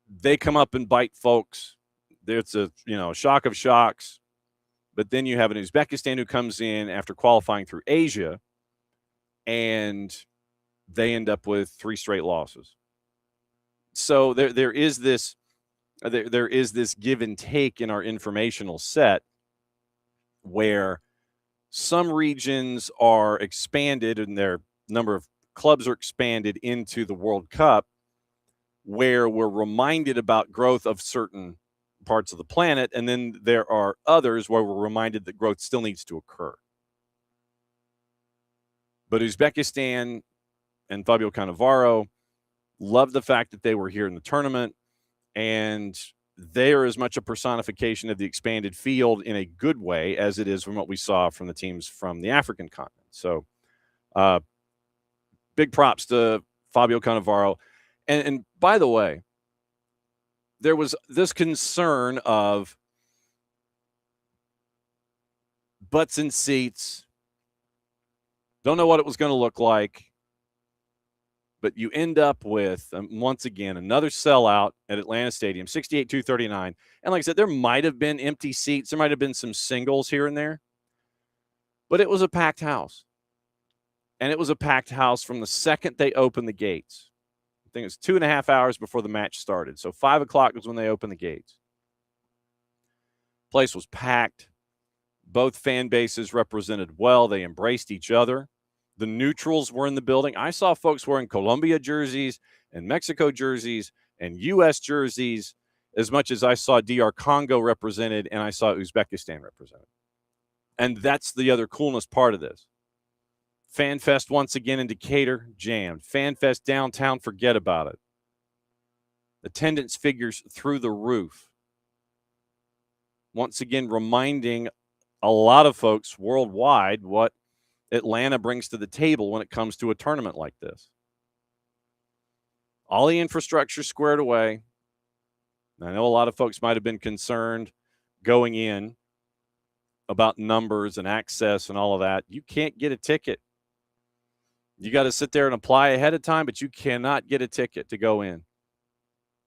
Speaker 1: They come up and bite folks. It's a shock of shocks. But then you have an Uzbekistan who comes in after qualifying through Asia, and they end up with 3 straight losses. So there is this give and take in our informational set where some regions are expanded and their number of clubs are expanded into the World Cup, where we're reminded about growth of certain parts of the planet, and then there are others where we're reminded that growth still needs to occur. But Uzbekistan and Fabio Cannavaro love the fact that they were here in the tournament, and they are as much a personification of the expanded field in a good way as it is from what we saw from the teams from the African continent. So big props to Fabio Cannavaro. And by the way, there was this concern of butts in seats. Don't know what it was going to look like. But you end up with, once again, another sellout at Atlanta Stadium, 68-239. And like I said, there might have been empty seats. There might have been some singles here and there. But it was a packed house. And it was a packed house from the second they opened the gates. I think it was 2.5 hours before the match started. So 5 o'clock was when they opened the gates. Place was packed. Both fan bases represented well. They embraced each other. The neutrals were in the building. I saw folks wearing Colombia jerseys and Mexico jerseys and U.S. jerseys as much as I saw DR Congo represented and I saw Uzbekistan represented. And that's the other coolness part of this. FanFest once again in Decatur, jammed. FanFest downtown, forget about it. Attendance figures through the roof. Once again, reminding a lot of folks worldwide what Atlanta brings to the table when it comes to a tournament like this. All the infrastructure squared away. I know a lot of folks might have been concerned going in about numbers and access and all of that. You can't get a ticket. You got to sit there and apply ahead of time, but you cannot get a ticket to go in.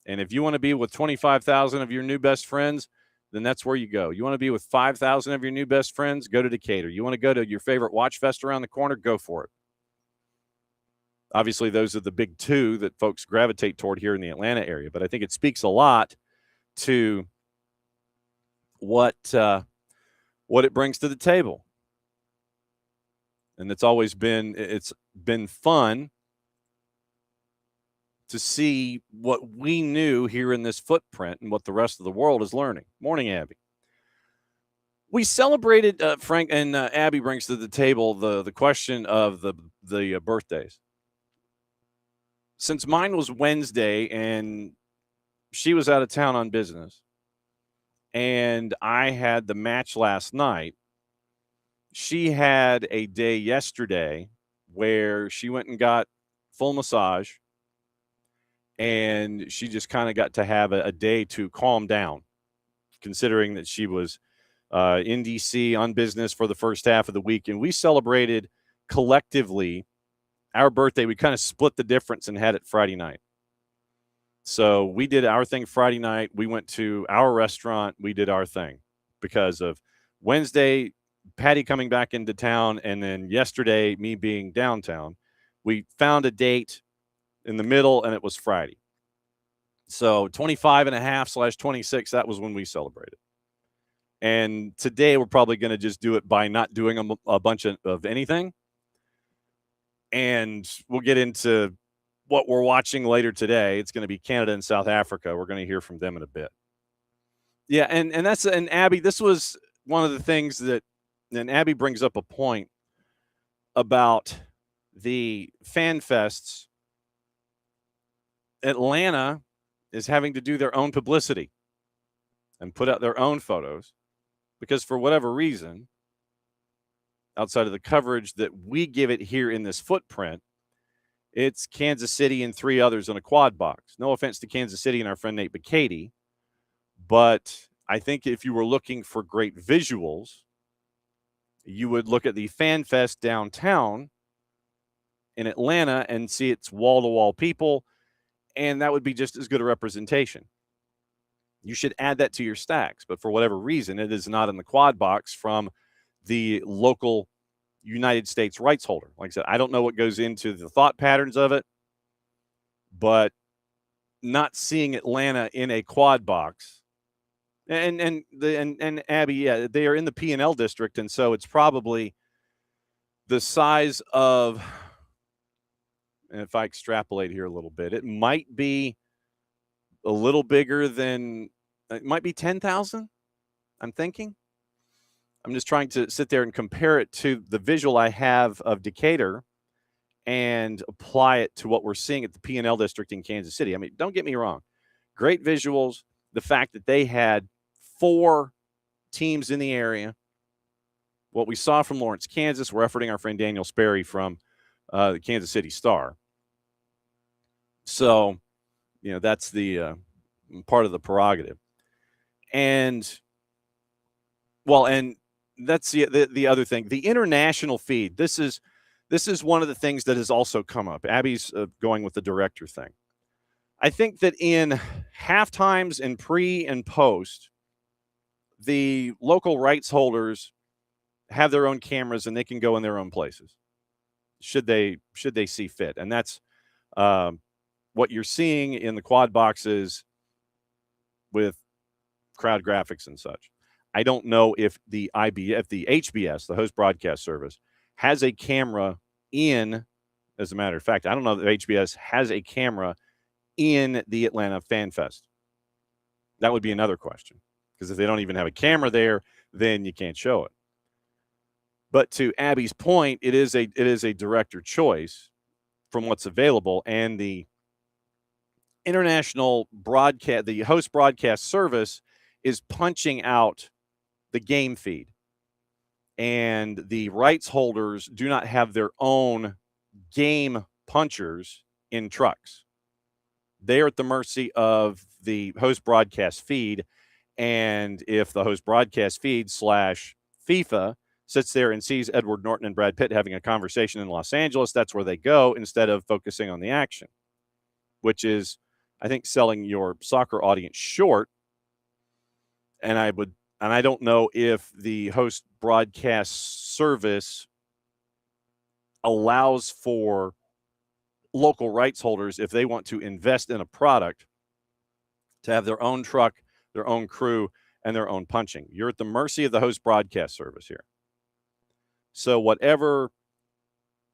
Speaker 1: And if you want to be with 25,000 of your new best friends, then that's where you go. You want to be with 5,000 of your new best friends, go to Decatur. You want to go to your favorite watch fest around the corner, go for it. Obviously, those are the big two that folks gravitate toward here in the Atlanta area. But I think it speaks a lot to what it brings to the table. And it's been fun to see what we knew here in this footprint and what the rest of the world is learning. Morning, Abby. We celebrated, Frank, and Abby brings to the table the question of the birthdays. Since mine was Wednesday and she was out of town on business, and I had the match last night, she had a day yesterday where she went and got full massage, and she just kind of got to have a day to calm down, considering that she was in DC on business for the first half of the week, and we celebrated collectively our birthday. We kind of split the difference and had it Friday night. So we did our thing Friday night. We went to our restaurant. We did our thing because of Wednesday, Patty coming back into town, and then yesterday, me being downtown. We found a date in the middle, and it was Friday. So 25.5/26, that was when we celebrated. And today we're probably going to just do it by not doing a bunch of anything. And we'll get into what we're watching later today. It's going to be Canada and South Africa. We're going to hear from them in a bit. Yeah, and Abby, this was one of the things that, and Abby brings up a point about the fan fests. Atlanta is having to do their own publicity and put out their own photos because for whatever reason, outside of the coverage that we give it here in this footprint, it's Kansas City and 3 others on a quad box. No offense to Kansas City and our friend Nate Bacady, but I think if you were looking for great visuals, you would look at the Fan Fest downtown in Atlanta and see it's wall-to-wall people, and that would be just as good a representation. You should add that to your stacks, but for whatever reason, it is not in the quad box from the local United States rights holder. Like I said, I don't know what goes into the thought patterns of it, but not seeing Atlanta in a quad box, and Abby, yeah, they are in the P&L district, and so it's probably the size of, and if I extrapolate here a little bit, it might be a little bigger than, it might be 10,000, I'm thinking. I'm just trying to sit there and compare it to the visual I have of Decatur and apply it to what we're seeing at the P&L district in Kansas City. I mean, don't get me wrong. Great visuals. The fact that they had 4 teams in the area. What we saw from Lawrence, Kansas, we're referencing our friend Daniel Sperry from the Kansas City Star. So, you know, that's the part of the prerogative. And, well, and that's the other thing. The international feed, this is one of the things that has also come up. Abby's going with the director thing. I think that in halftimes and pre and post, the local rights holders have their own cameras and they can go in their own places should they see fit. And that's what you're seeing in the quad boxes with crowd graphics and such. I don't know if the HBS, the host broadcast service, has a camera in, as a matter of fact, I don't know that HBS has a camera in the Atlanta Fan Fest. That would be another question, because if they don't even have a camera there, then you can't show it. But to Abby's point, it is a director choice from what's available, and the international broadcast, the host broadcast service is punching out the game feed, and the rights holders do not have their own game punchers in trucks. They are at the mercy of the host broadcast feed, and if the host broadcast feed / FIFA sits there and sees Edward Norton and Brad Pitt having a conversation in Los Angeles, that's where they go instead of focusing on the action, which is, I think, selling your soccer audience short. And I don't know if the host broadcast service allows for local rights holders, if they want to invest in a product, to have their own truck, their own crew, and their own punching. You're at the mercy of the host broadcast service here. So whatever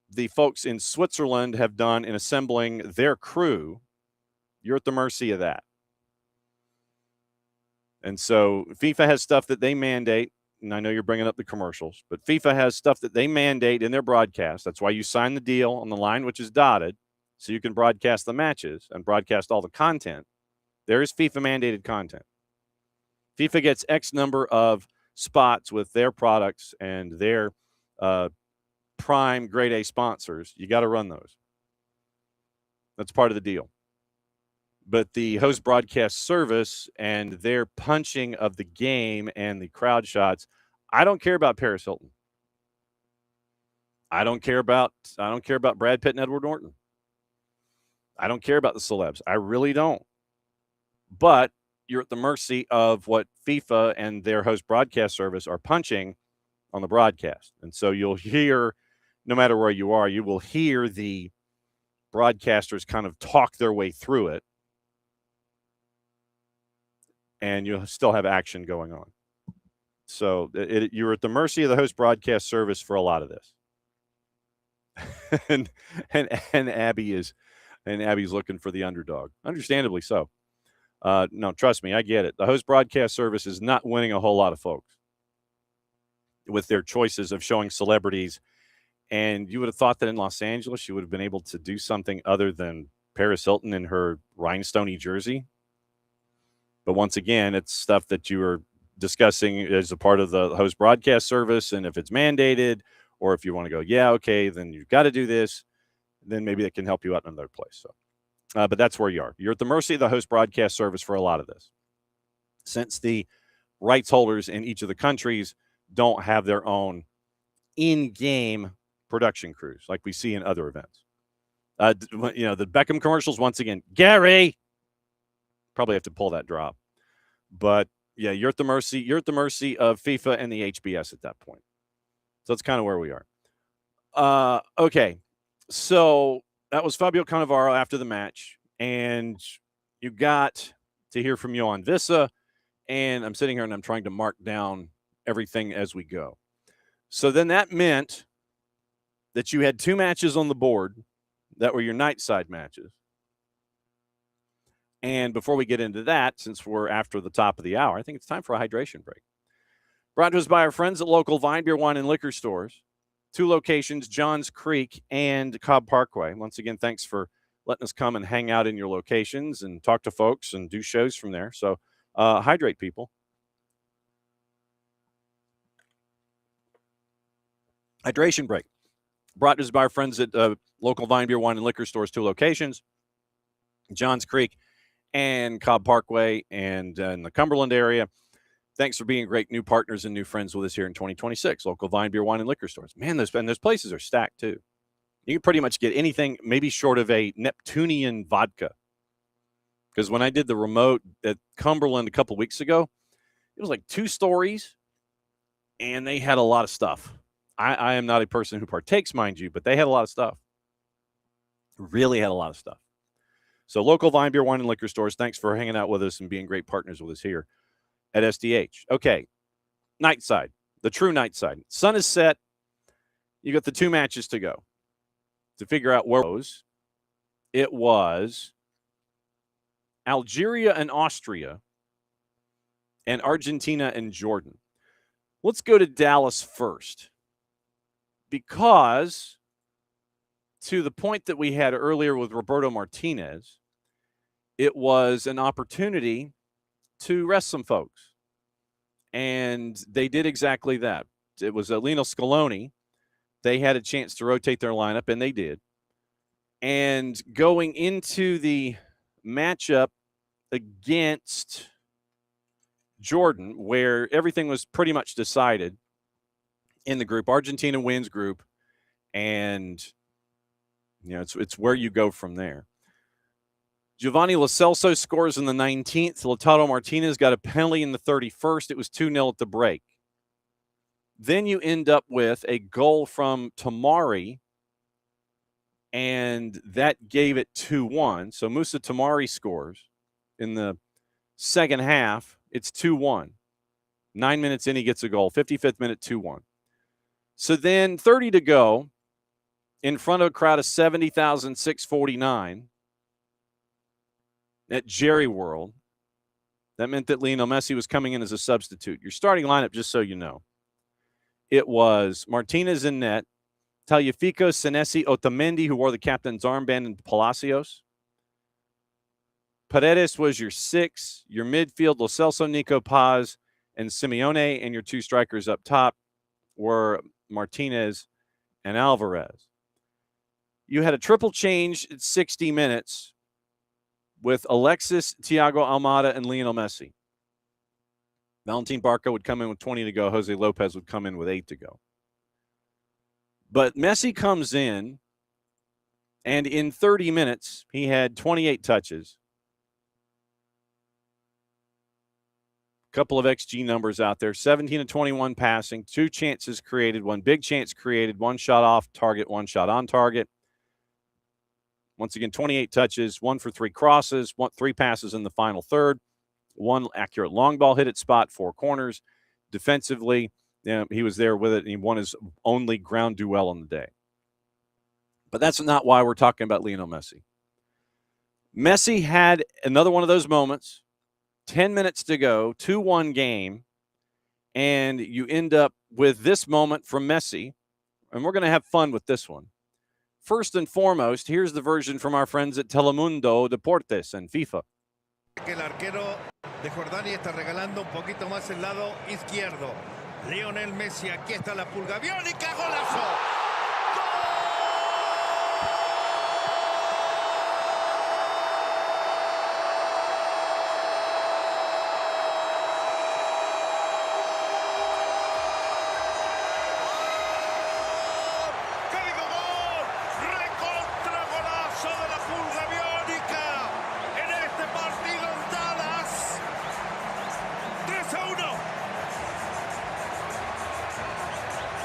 Speaker 1: the folks in Switzerland have done in assembling their crew, you're at the mercy of that. And so FIFA has stuff that they mandate, and I know you're bringing up the commercials, but FIFA has stuff that they mandate in their broadcast. That's why you sign the deal on the line, which is dotted, so you can broadcast the matches and broadcast all the content. There is FIFA mandated content. FIFA gets X number of spots with their products and their prime grade A sponsors. You got to run those. That's part of the deal. But the host broadcast service and their punching of the game and the crowd shots, I don't care about Paris Hilton. I don't care about Brad Pitt and Edward Norton. I don't care about the celebs. I really don't. But you're at the mercy of what FIFA and their host broadcast service are punching on the broadcast. And so you'll hear, no matter where you are, you will hear the broadcasters kind of talk their way through it. And you'll still have action going on. So you're at the mercy of the host broadcast service for a lot of this. and Abby's looking for the underdog, understandably so. No, trust me, I get it. The host broadcast service is not winning a whole lot of folks with their choices of showing celebrities. And you would have thought that in Los Angeles, you would have been able to do something other than Paris Hilton in her rhinestone jersey. But once again, it's stuff that you were discussing as a part of the host broadcast service. And if it's mandated, or if you want to go, yeah, okay, then you've got to do this, then maybe that can help you out in another place. So, but that's where you are. You're at the mercy of the host broadcast service for a lot of this. Since the rights holders in each of the countries don't have their own in-game production crews like we see in other events. The Beckham commercials, once again, Gary, probably have to pull that drop. But yeah, you're at the mercy of FIFA and the HBS at that point. So that's kind of where we are. Okay. So that was Fabio Cannavaro after the match, and you got to hear from Johan Vissa, and I'm sitting here and I'm trying to mark down everything as we go. So then that meant that you had 2 matches on the board that were your night side matches. And before we get into that, since we're after the top of the hour, I think it's time for a hydration break. Brought to us by our friends at local Vine Beer, Wine, and Liquor stores. 2 locations, Johns Creek and Cobb Parkway. Once again, thanks for letting us come and hang out in your locations and talk to folks and do shows from there. So hydrate, people. Hydration break. Brought to us by our friends at local Vine Beer, Wine, and Liquor stores, 2 locations, Johns Creek and Cobb Parkway, and in the Cumberland area. Thanks for being great new partners and new friends with us here in 2026. Local Vine Beer, Wine, and Liquor stores. Man, those places are stacked, too. You can pretty much get anything, maybe short of a Neptunian vodka. Because when I did the remote at Cumberland a couple weeks ago, it was like 2 stories, and they had a lot of stuff. I am not a person who partakes, mind you, but they had a lot of stuff. Really had a lot of stuff. So local Vine Beer, Wine, and Liquor stores, thanks for hanging out with us and being great partners with us here at SDH. Okay, night side, the true night side. Sun is set. You got the 2 matches to go. To figure out where it was Algeria and Austria and Argentina and Jordan. Let's go to Dallas first, because to the point that we had earlier with Roberto Martinez, it was an opportunity to rest some folks. And they did exactly that. It was Lionel Scaloni. They had a chance to rotate their lineup, and they did. And going into the matchup against Jordan, where everything was pretty much decided in the group, Argentina wins group, and it's where you go from there. Giovanni Lo Celso scores in the 19th. Lautaro Martinez got a penalty in the 31st. It was 2-0 at the break. Then you end up with a goal from Tamari, and that gave it 2-1. So Musa Tamari scores in the second half. It's 2-1. 9 minutes in, he gets a goal. 55th minute, 2-1. So then 30 to go, in front of a crowd of 70,649 at Jerry World. That meant that Lionel Messi was coming in as a substitute. Your starting lineup, just so you know, it was Martinez in net, Tagliafico, Senesi, Otamendi, who wore the captain's armband, and Palacios. Paredes was your 6. Your midfield, Lo Celso, Nico Paz, and Simeone. And your 2 strikers up top were Martinez and Alvarez. You had a triple change at 60 minutes with Alexis, Thiago Almada, and Lionel Messi. Valentin Barco would come in with 20 to go. Jose Lopez would come in with 8 to go. But Messi comes in, and in 30 minutes, he had 28 touches. Couple of XG numbers out there, 17 to 21 passing, 2 chances created, 1 big chance created, 1 shot off target, 1 shot on target. Once again, 28 touches, 1 for 3 crosses, 3 passes in the final third, 1 accurate long ball hit at spot, 4 corners. Defensively, he was there with it, and he won his only ground duel on the day. But that's not why we're talking about Lionel Messi. Messi had another one of those moments. 10 minutes to go, 2-1 game, and you end up with this moment from Messi, and we're going to have fun with this one. First and foremost, here's the version from our friends at Telemundo Deportes and FIFA.
Speaker 6: El arquero de Jordania está regalando un poquito más el lado izquierdo. Lionel Messi, aquí está la pulga biónica, golazo.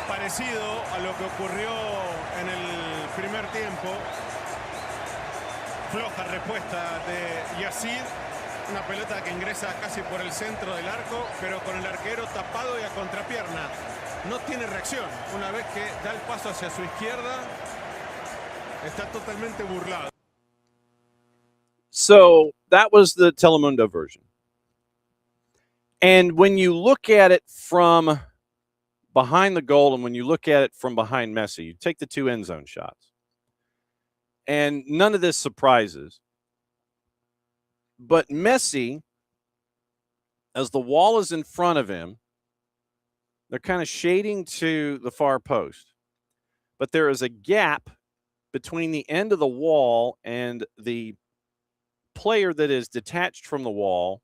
Speaker 5: Parecido a lo que ocurrió en el primer tiempo. Floja respuesta de Yacir. Una pelota que ingresa casi por el centro del arco, pero con el arquero tapado y a contrapierna. No tiene reacción. Una vez que da el paso hacia su izquierda, está totalmente burlado.
Speaker 1: So that was the Telemundo version. And when you look at it from behind the goal, and when you look at it from behind Messi, you take the 2 end zone shots. And none of this surprises. But Messi, as the wall is in front of him, they're kind of shading to the far post. But there is a gap between the end of the wall and the player that is detached from the wall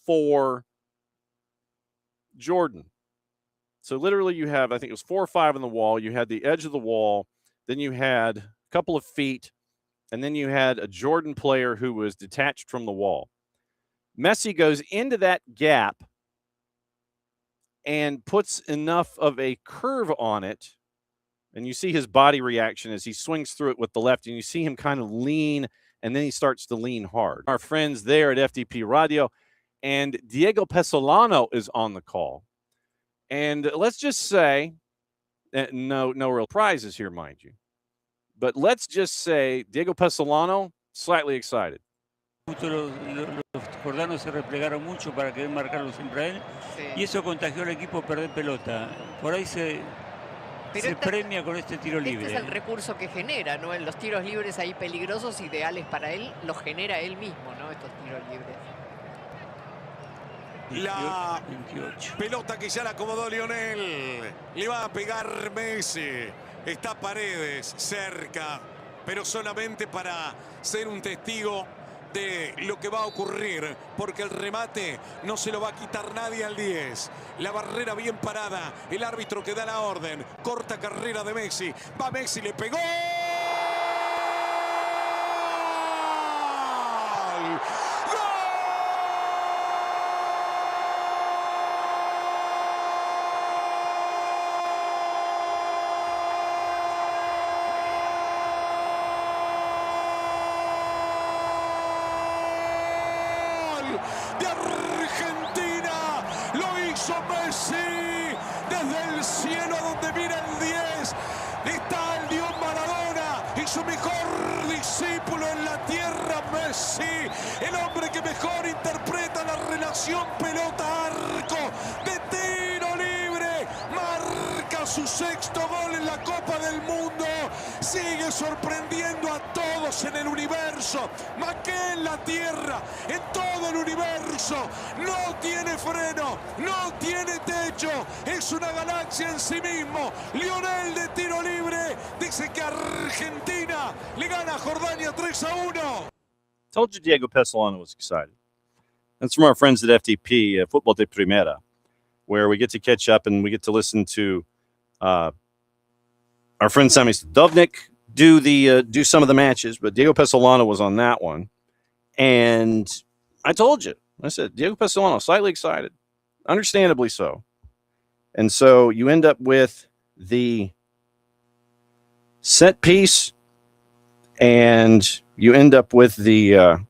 Speaker 1: for Jordan. So literally you have, I think it was 4 or 5 on the wall. You had the edge of the wall. Then you had a couple of feet. And then you had a Jordan player who was detached from the wall. Messi goes into that gap and puts enough of a curve on it. And you see his body reaction as he swings through it with the left. And you see him kind of lean, and then he starts to lean hard. Our friends there at FTP Radio, and Diego Pesolano is on the call. And let's just say, no real prizes here, mind you. But let's just say Diego Pesolano, slightly excited.
Speaker 9: Los jordanos se replegaron mucho para querer marcarlo siempre a él, y eso contagió al equipo a perder pelota. Por ahí se premia con este tiro libre.
Speaker 10: Este es el recurso que genera, ¿no? En los tiros libres ahí peligrosos, ideales para él, los genera él mismo, ¿no? Estos tiros libres.
Speaker 5: La
Speaker 9: 28.
Speaker 5: pelota que ya la acomodó Lionel. Le va a pegar Messi. Está Paredes cerca, pero solamente para ser un testigo de lo que va a ocurrir, porque el remate no se lo va a quitar nadie al 10. La barrera bien parada, el árbitro que da la orden, corta carrera de Messi. Va Messi, le pegó. De Argentina, lo hizo Messi desde el cielo donde mira el 10. Está el Dios Maradona y su mejor discípulo en la tierra, Messi, el hombre que mejor interpreta la relación pelota-arco de tiro libre. Marca su 6º gol en la Copa del Mundo. Sigue sorprendiendo a todos en el universo, más que en la tierra, en todo el universo. No tiene freno, no tiene techo, es una galaxia en sí mismo. Lionel de tiro libre dice que Argentina le gana a Jordania 3-1.
Speaker 1: told you Diego Pesolano was excited. That's from our friends at FTP, Football de Primera, where we get to catch up and we get to listen to our friend Sami Dovnik do some of the matches. But Diego Pesolano was on that one. And I told you, I said, Diego Pesolano, slightly excited, understandably so. And so you end up with the set piece, and you end up with the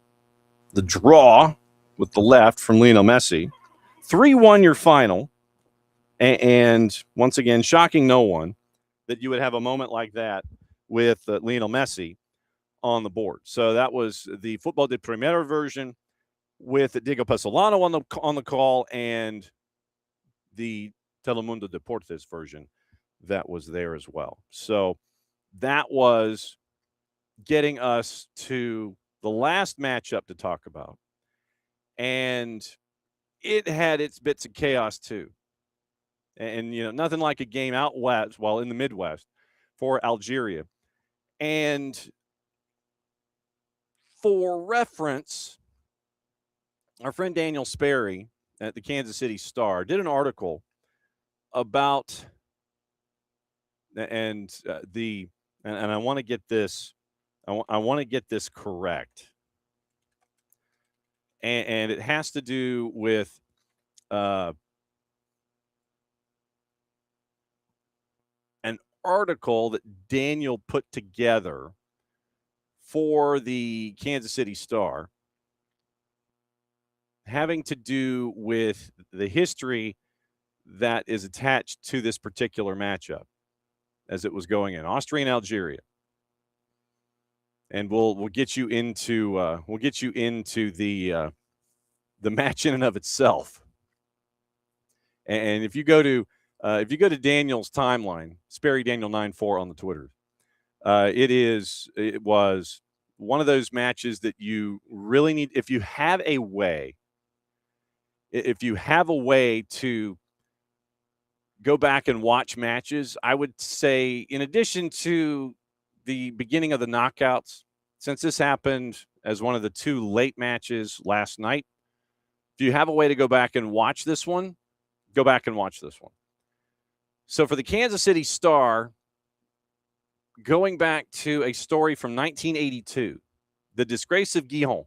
Speaker 1: draw with the left from Lionel Messi. 3-1 your final. And once again, shocking no one that you would have a moment like that with Lionel Messi on the board. So that was the Football de Primera version with Diego Pesolano on the call, and the Telemundo Deportes version that was there as well. So that was getting us to the last matchup to talk about. And it had its bits of chaos too. And nothing like a game out west, well, in the Midwest for Algeria. And for reference, our friend Daniel Sperry at the Kansas City Star did an article about and I want to get this I want to get this correct, and it has to do with an article that Daniel put together for the Kansas City Star, having to do with the history that is attached to this particular matchup as it was going in Austria and Algeria. And we'll get you into the match in and of itself. And if you go to Daniel's timeline, Sperry Daniel 94 on the Twitter, it was one of those matches that you really need. If you have a way to go back and watch matches, I would say, in addition to the beginning of the knockouts, since this happened as one of the two late matches last night, if you have a way to go back and watch this one, go back and watch this one. So for the Kansas City Star, going back to a story from 1982, the disgrace of Gijón,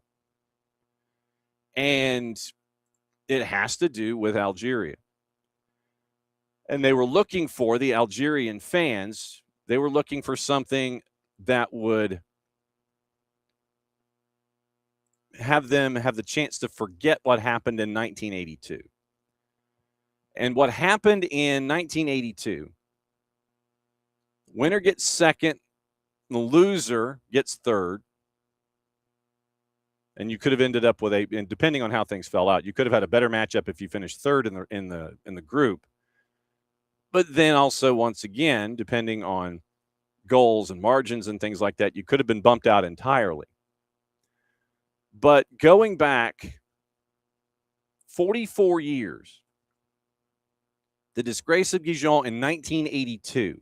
Speaker 1: and it has to do with Algeria. And they were looking for, the Algerian fans, they were looking for something that would have them have the chance to forget what happened in 1982. And what happened in 1982, winner gets second, the loser gets third. And you could have ended up with and depending on how things fell out, you could have had a better matchup if you finished third in the group. But then also, once again, depending on goals and margins and things like that, you could have been bumped out entirely. But going back 44 years, the disgrace of Gijón in 1982.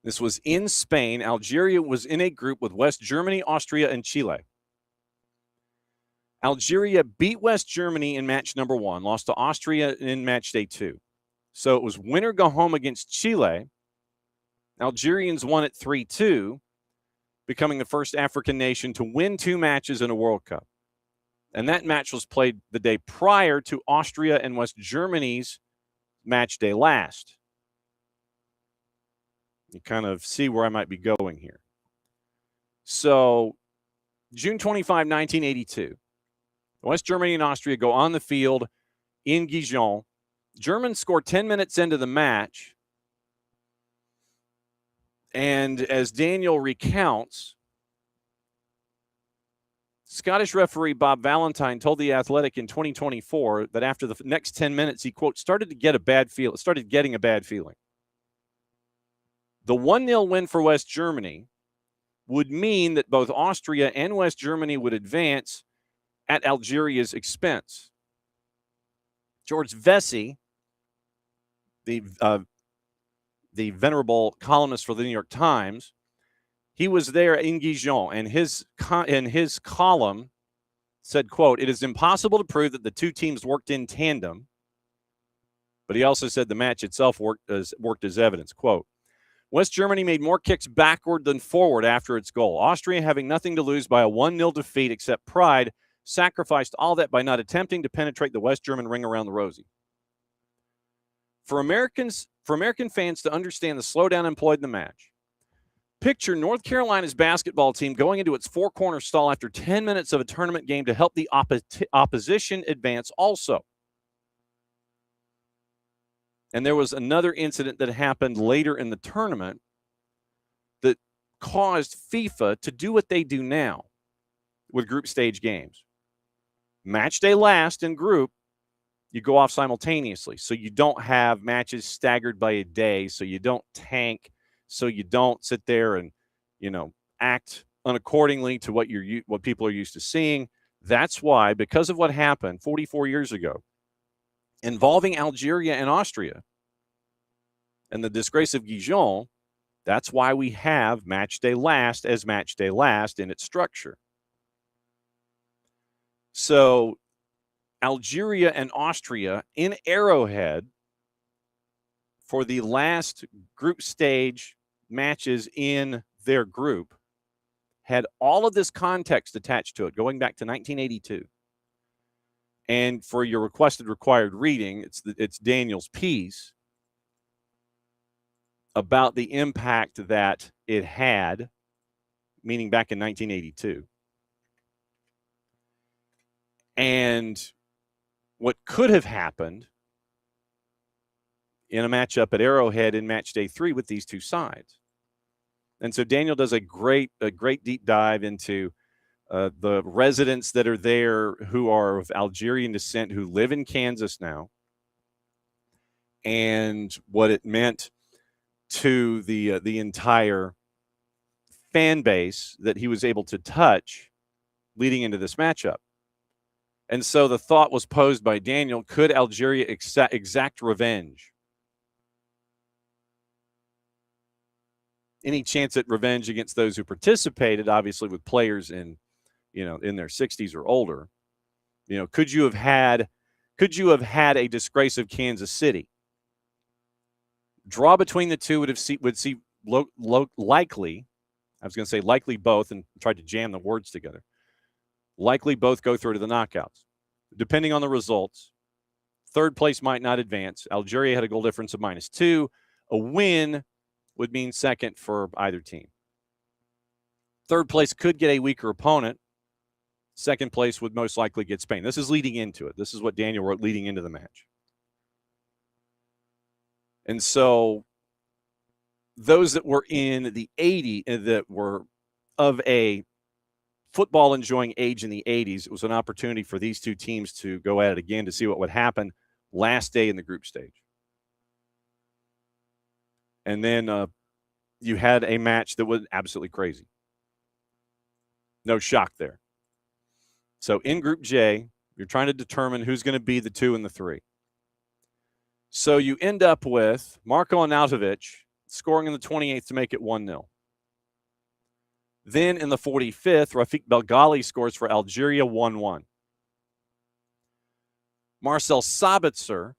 Speaker 1: This was in Spain. Algeria was in a group with West Germany, Austria, and Chile. Algeria beat West Germany in match number 1, lost to Austria in match day 2. So it was winner go home against Chile. Algerians won it 3-2, becoming the first African nation to win 2 matches in a World Cup. And that match was played the day prior to Austria and West Germany's match day last. You kind of see where I might be going here. So June 25, 1982, West Germany and Austria go on the field in Gijón. Germans score 10 minutes into the match. And as Daniel recounts, Scottish referee Bob Valentine told The Athletic in 2024 that after the next 10 minutes, he, quote, started getting a bad feeling. The 1-0 win for West Germany would mean that both Austria and West Germany would advance at Algeria's expense. George Vesey, the venerable columnist for the New York Times, He was there in Gijon, and his column said, quote, "It is impossible to prove that the two teams worked in tandem," but he also said the match itself worked as evidence. Quote, "West Germany made more kicks backward than forward after its goal. Austria, having nothing to lose by a 1-0 defeat except pride, sacrificed all that by not attempting to penetrate the West German ring around the rosy." For American fans to understand the slowdown employed in the match, picture North Carolina's basketball team going into its four-corner stall after 10 minutes of a tournament game to help the opposition advance also. And there was another incident that happened later in the tournament that caused FIFA to do what they do now with group stage games. Match day last in group, you go off simultaneously. So you don't have matches staggered by a day, so you don't tank, so you don't sit there and, act unaccordingly to what people are used to seeing. That's why, because of what happened 44 years ago, involving Algeria and Austria and the disgrace of Gijon, that's why we have match day last as match day last in its structure. So Algeria and Austria in Arrowhead for the last group stage matches in their group had all of this context attached to it going back to 1982. And for your required reading, it's Daniel's piece about the impact that it had, meaning back in 1982. And what could have happened in a matchup at Arrowhead in match day 3 with these two sides. And so Daniel does a great deep dive into the residents that are there who are of Algerian descent who live in Kansas now, and what it meant to the entire fan base that he was able to touch leading into this matchup. And so the thought was posed by Daniel, could Algeria exact revenge? Any chance at revenge against those who participated, obviously with players in their 60s or older? Could you have had a disgrace of Kansas City? Draw between the two would see likely. I was going to say likely both, and tried to jam the words together. Likely both go through to the knockouts. Depending on the results, third place might not advance. Algeria had a goal difference of -2. A win would mean second for either team. Third place could get a weaker opponent. Second place would most likely get Spain. This is leading into it. This is what Daniel wrote leading into the match. And so those that were in the 80s, that were of a football enjoying age in the 80s, it was an opportunity for these two teams to go at it again to see what would happen last day in the group stage. And then you had a match that was absolutely crazy. No shock there. So in Group J, you're trying to determine who's going to be the 2 and the 3. So you end up with Marko Arnautovic scoring in the 28th to make it 1-0. Then in the 45th, Rafik Belgali scores for Algeria 1-1. Marcel Sabitzer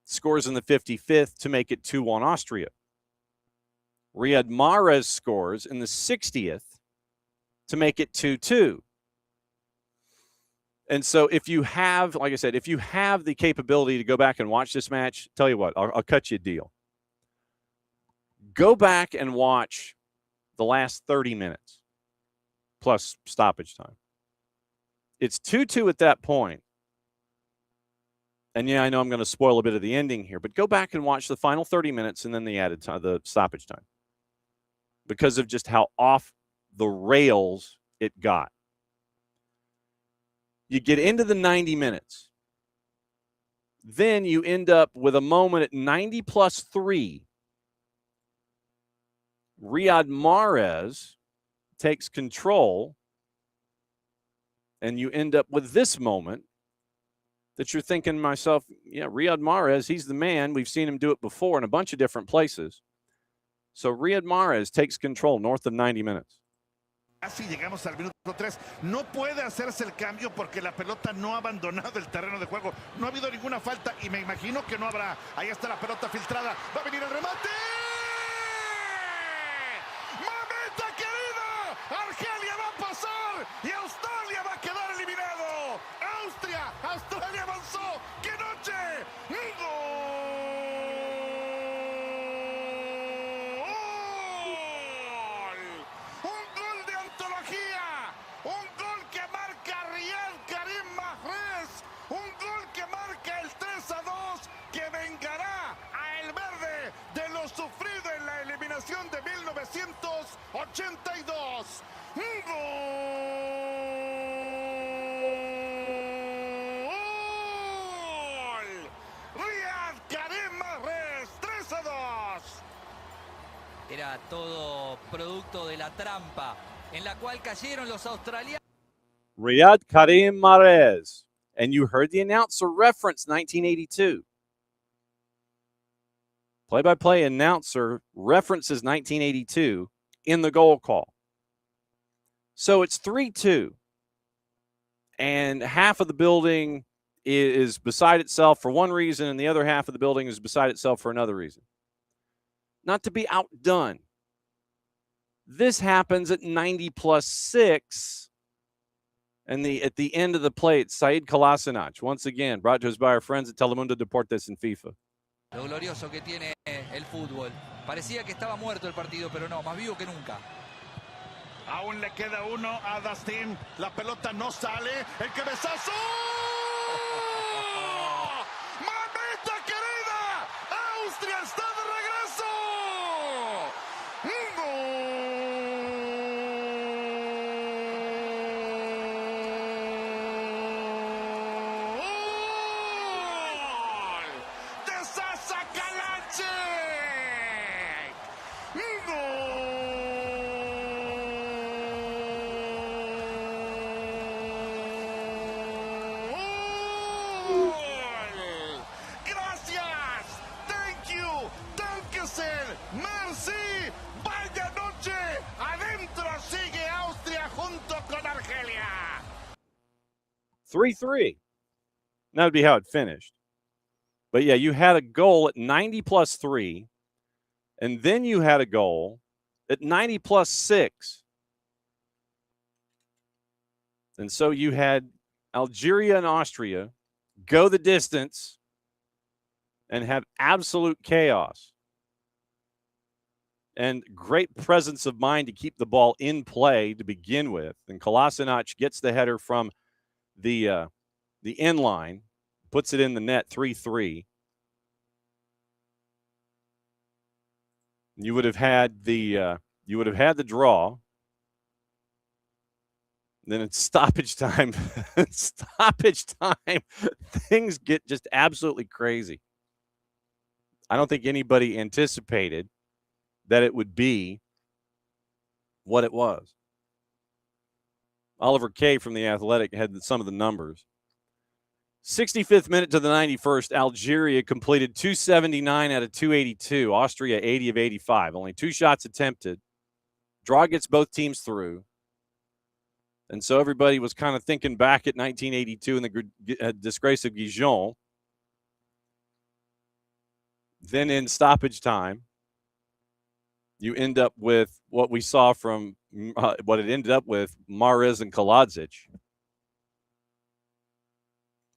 Speaker 1: scores in the 55th to make it 2-1 Austria. Riyad Mahrez scores in the 60th to make it 2-2. And so if you have, like I said, if you have the capability to go back and watch this match, tell you what, I'll cut you a deal. Go back and watch the last 30 minutes plus stoppage time. It's 2-2 at that point. And yeah, I know I'm going to spoil a bit of the ending here, but go back and watch the final 30 minutes and then the added time, the stoppage time, because of just how off the rails it got. You get into the 90 minutes. Then you end up with a moment at 90 plus 3. Riyad Mahrez takes control, and you end up with this moment that you're thinking to myself, yeah, Riyad Mahrez, he's the man. We've seen him do it before in a bunch of different places. So Riyad Mahrez takes control north of 90 minutes.
Speaker 6: Así llegamos al minuto 3. No puede hacerse el cambio porque la pelota no ha abandonado el terreno de juego. No ha habido ninguna falta y me imagino que no habrá. Ahí está la pelota filtrada. Va a venir el remate. ¡Mamita querida! Argelia va a pasar y Australia va a quedar eliminado. Australia avanzó. ¡Qué noche! Un gol que marca Riyad Mahrez, un gol que marca el 3-2 que vengará a el verde de lo sufrido en la eliminación de 1982. ¡Un gol! Riyad Mahrez, 3-2.
Speaker 11: Era todo producto de la trampa en la cual cayeron los australianos.
Speaker 1: Riyad Mahrez. And you heard the announcer reference 1982. Play-by-play announcer references 1982 in the goal call. So it's 3-2. And half of the building is beside itself for one reason, and the other half of the building is beside itself for another reason. Not to be outdone. This happens at 90+6. And at the end of the play, it's Said Kolasinac, once again, brought to us by our friends at Telemundo Deportes and FIFA.
Speaker 11: Lo glorioso que tiene el fútbol. Parecía que estaba muerto el partido, pero no, más vivo que nunca.
Speaker 6: Aún le queda uno a Dustin. La pelota no sale. El cabezazo. ¡Mamita querida! ¡Austria está de regreso! ¡Un gol! ¡De Sasa Kalajdzic! ¡Un gol! ¡Gracias! ¡Thank you! ¡Dankeschön! ¡Merci! ¡Vaya noche! ¡Adentro sigue Austria junto con Argelia!
Speaker 1: 3-3. That would be how it finished. But yeah, you had a goal at 90+3, and then you had a goal at 90+6. And so you had Algeria and Austria go the distance and have absolute chaos and great presence of mind to keep the ball in play to begin with. And Kolasinac gets the header from the end line, puts it in the net, 3-3. You would have had the draw. Then it's stoppage time. Stoppage time. Things get just absolutely crazy. I don't think anybody anticipated that it would be what it was. Oliver Kay from The Athletic had some of the numbers. 65th minute to the 91st, Algeria completed 279 out of 282. Austria, 80 of 85. Only 2 shots attempted. Draw gets both teams through. And so everybody was kind of thinking back at 1982 and the disgrace of Gijon. Then in stoppage time, you end up with what we saw from what it ended up with, Mahrez and Kalajdzic.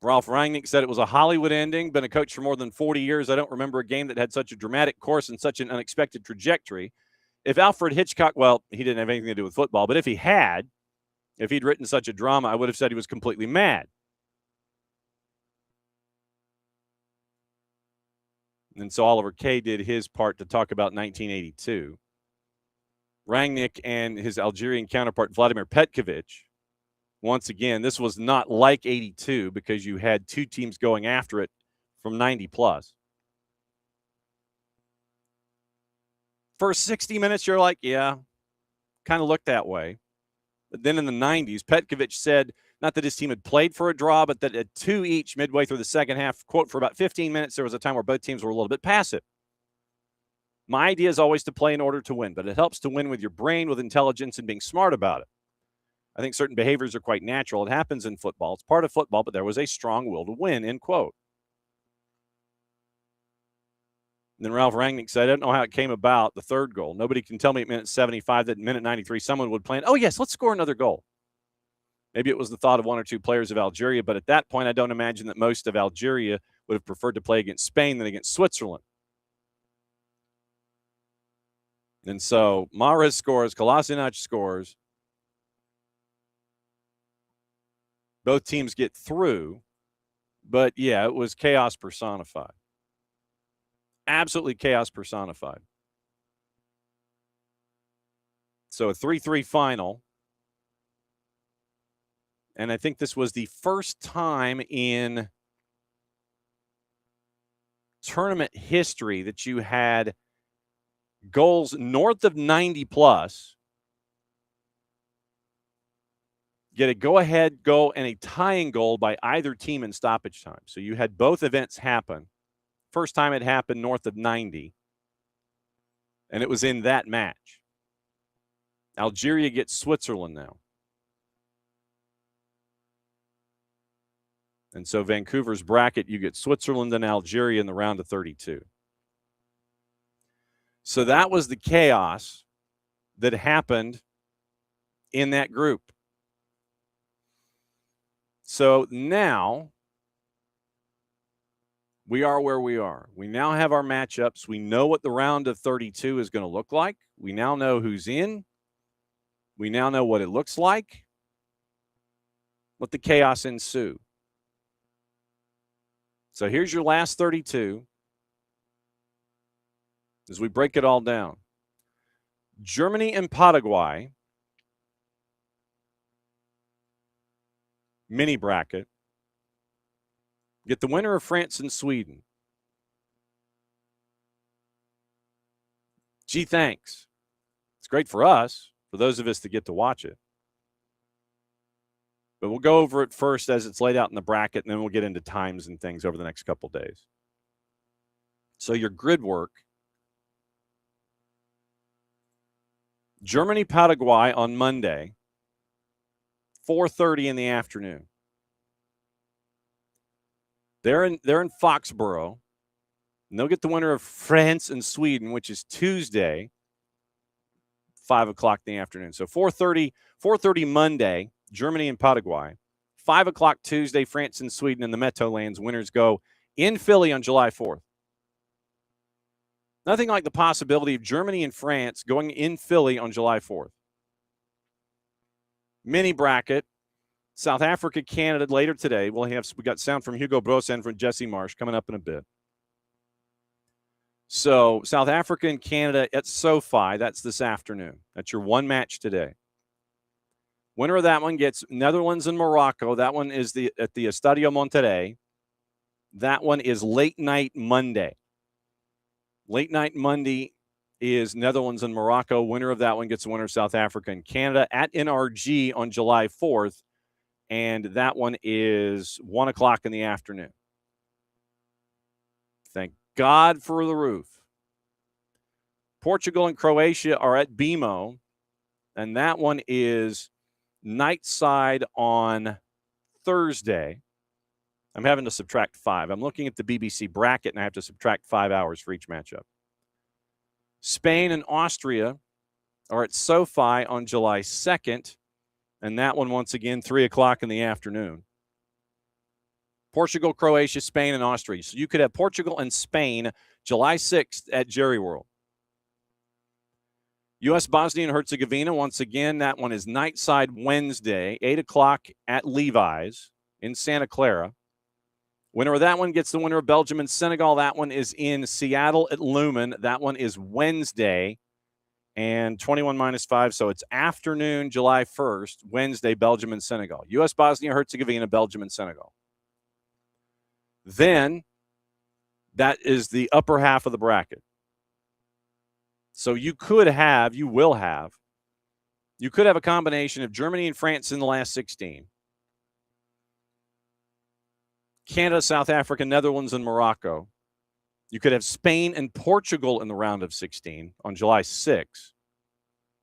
Speaker 1: Ralph Rangnick said it was a Hollywood ending. Been a coach for more than 40 years. I don't remember a game that had such a dramatic course and such an unexpected trajectory. If Alfred Hitchcock, well, he didn't have anything to do with football, but if he'd written such a drama, I would have said he was completely mad. And so Oliver Kay did his part to talk about 1982. Rangnick and his Algerian counterpart, Vladimir Petkovic, once again, this was not like 82 because you had 2 teams going after it from 90+. First 60 minutes, you're like, yeah, kind of looked that way. But then in the 90s, Petkovic said, not that his team had played for a draw, but that at 2 each midway through the second half, quote, for about 15 minutes, there was a time where both teams were a little bit passive. My idea is always to play in order to win, but it helps to win with your brain, with intelligence, and being smart about it. I think certain behaviors are quite natural. It happens in football. It's part of football, but there was a strong will to win, end quote. And then Ralph Rangnick said, I don't know how it came about, the third goal. Nobody can tell me at minute 75 that at minute 93 someone would plan, oh, yes, let's score another goal. Maybe it was the thought of one or two players of Algeria, but at that point, I don't imagine that most of Algeria would have preferred to play against Spain than against Switzerland. And so Mahrez scores, Kolasinac scores. Both teams get through, but yeah, it was chaos personified. Absolutely chaos personified. So a 3-3 final. And I think this was the first time in tournament history that you had goals north of 90 plus get a go-ahead goal and a tying goal by either team in stoppage time. So you had both events happen. First time it happened north of 90, and it was in that match. Algeria gets Switzerland now. And so Vancouver's bracket, you get Switzerland and Algeria in the round of 32. So that was the chaos that happened in that group. So now we are where we are. We now have our matchups. We know what the round of 32 is going to look like. We now know who's in. We now know what it looks like. Let the chaos ensue. So here's your last 32 as we break it all down. Germany and Paraguay, mini bracket. Get the winner of France and Sweden. Gee, thanks. It's great for us, for those of us that get to watch it. But we'll go over it first as it's laid out in the bracket, and then we'll get into times and things over the next couple days. So your grid work. Germany, Paraguay on Monday, 4:30 in the afternoon. They're in Foxborough, and they'll get the winner of France and Sweden, which is Tuesday, 5 o'clock in the afternoon. So 4:30 Monday, Germany and Paraguay. 5 o'clock Tuesday, France and Sweden in the Meadowlands. Winners go in Philly on July 4th. Nothing like the possibility of Germany and France going in Philly on July 4th. Mini bracket. South Africa, Canada later today. We got sound from Hugo Broos and from Jesse Marsh coming up in a bit. So South Africa and Canada at SoFi. That's this afternoon. That's your one match today. Winner of that one gets Netherlands and Morocco. That one is at the Estadio Monterrey. That one is late night Monday. Late night Monday is Netherlands and Morocco. Winner of that one gets the winner of South Africa and Canada at NRG on July 4th. And that one is 1 o'clock in the afternoon. Thank God for the roof. Portugal and Croatia are at BMO. And that one is night side on Thursday. I'm having to subtract 5. I'm looking at the BBC bracket, and I have to subtract 5 hours for each matchup. Spain and Austria are at SoFi on July 2nd, and that one, once again, 3 o'clock in the afternoon. Portugal, Croatia, Spain, and Austria. So you could have Portugal and Spain July 6th at Jerry World. U.S. Bosnia and Herzegovina, once again, that one is night side Wednesday, 8 o'clock at Levi's in Santa Clara. Winner of that one gets the winner of Belgium and Senegal. That one is in Seattle at Lumen. That one is Wednesday and 21 minus 5. So it's afternoon, July 1st, Wednesday, Belgium and Senegal. U.S. Bosnia and Herzegovina, Belgium and Senegal. Then that is the upper half of the bracket. So you could have a combination of Germany and France in the last 16. Canada, South Africa, Netherlands, and Morocco. You could have Spain and Portugal in the round of 16 on July 6th.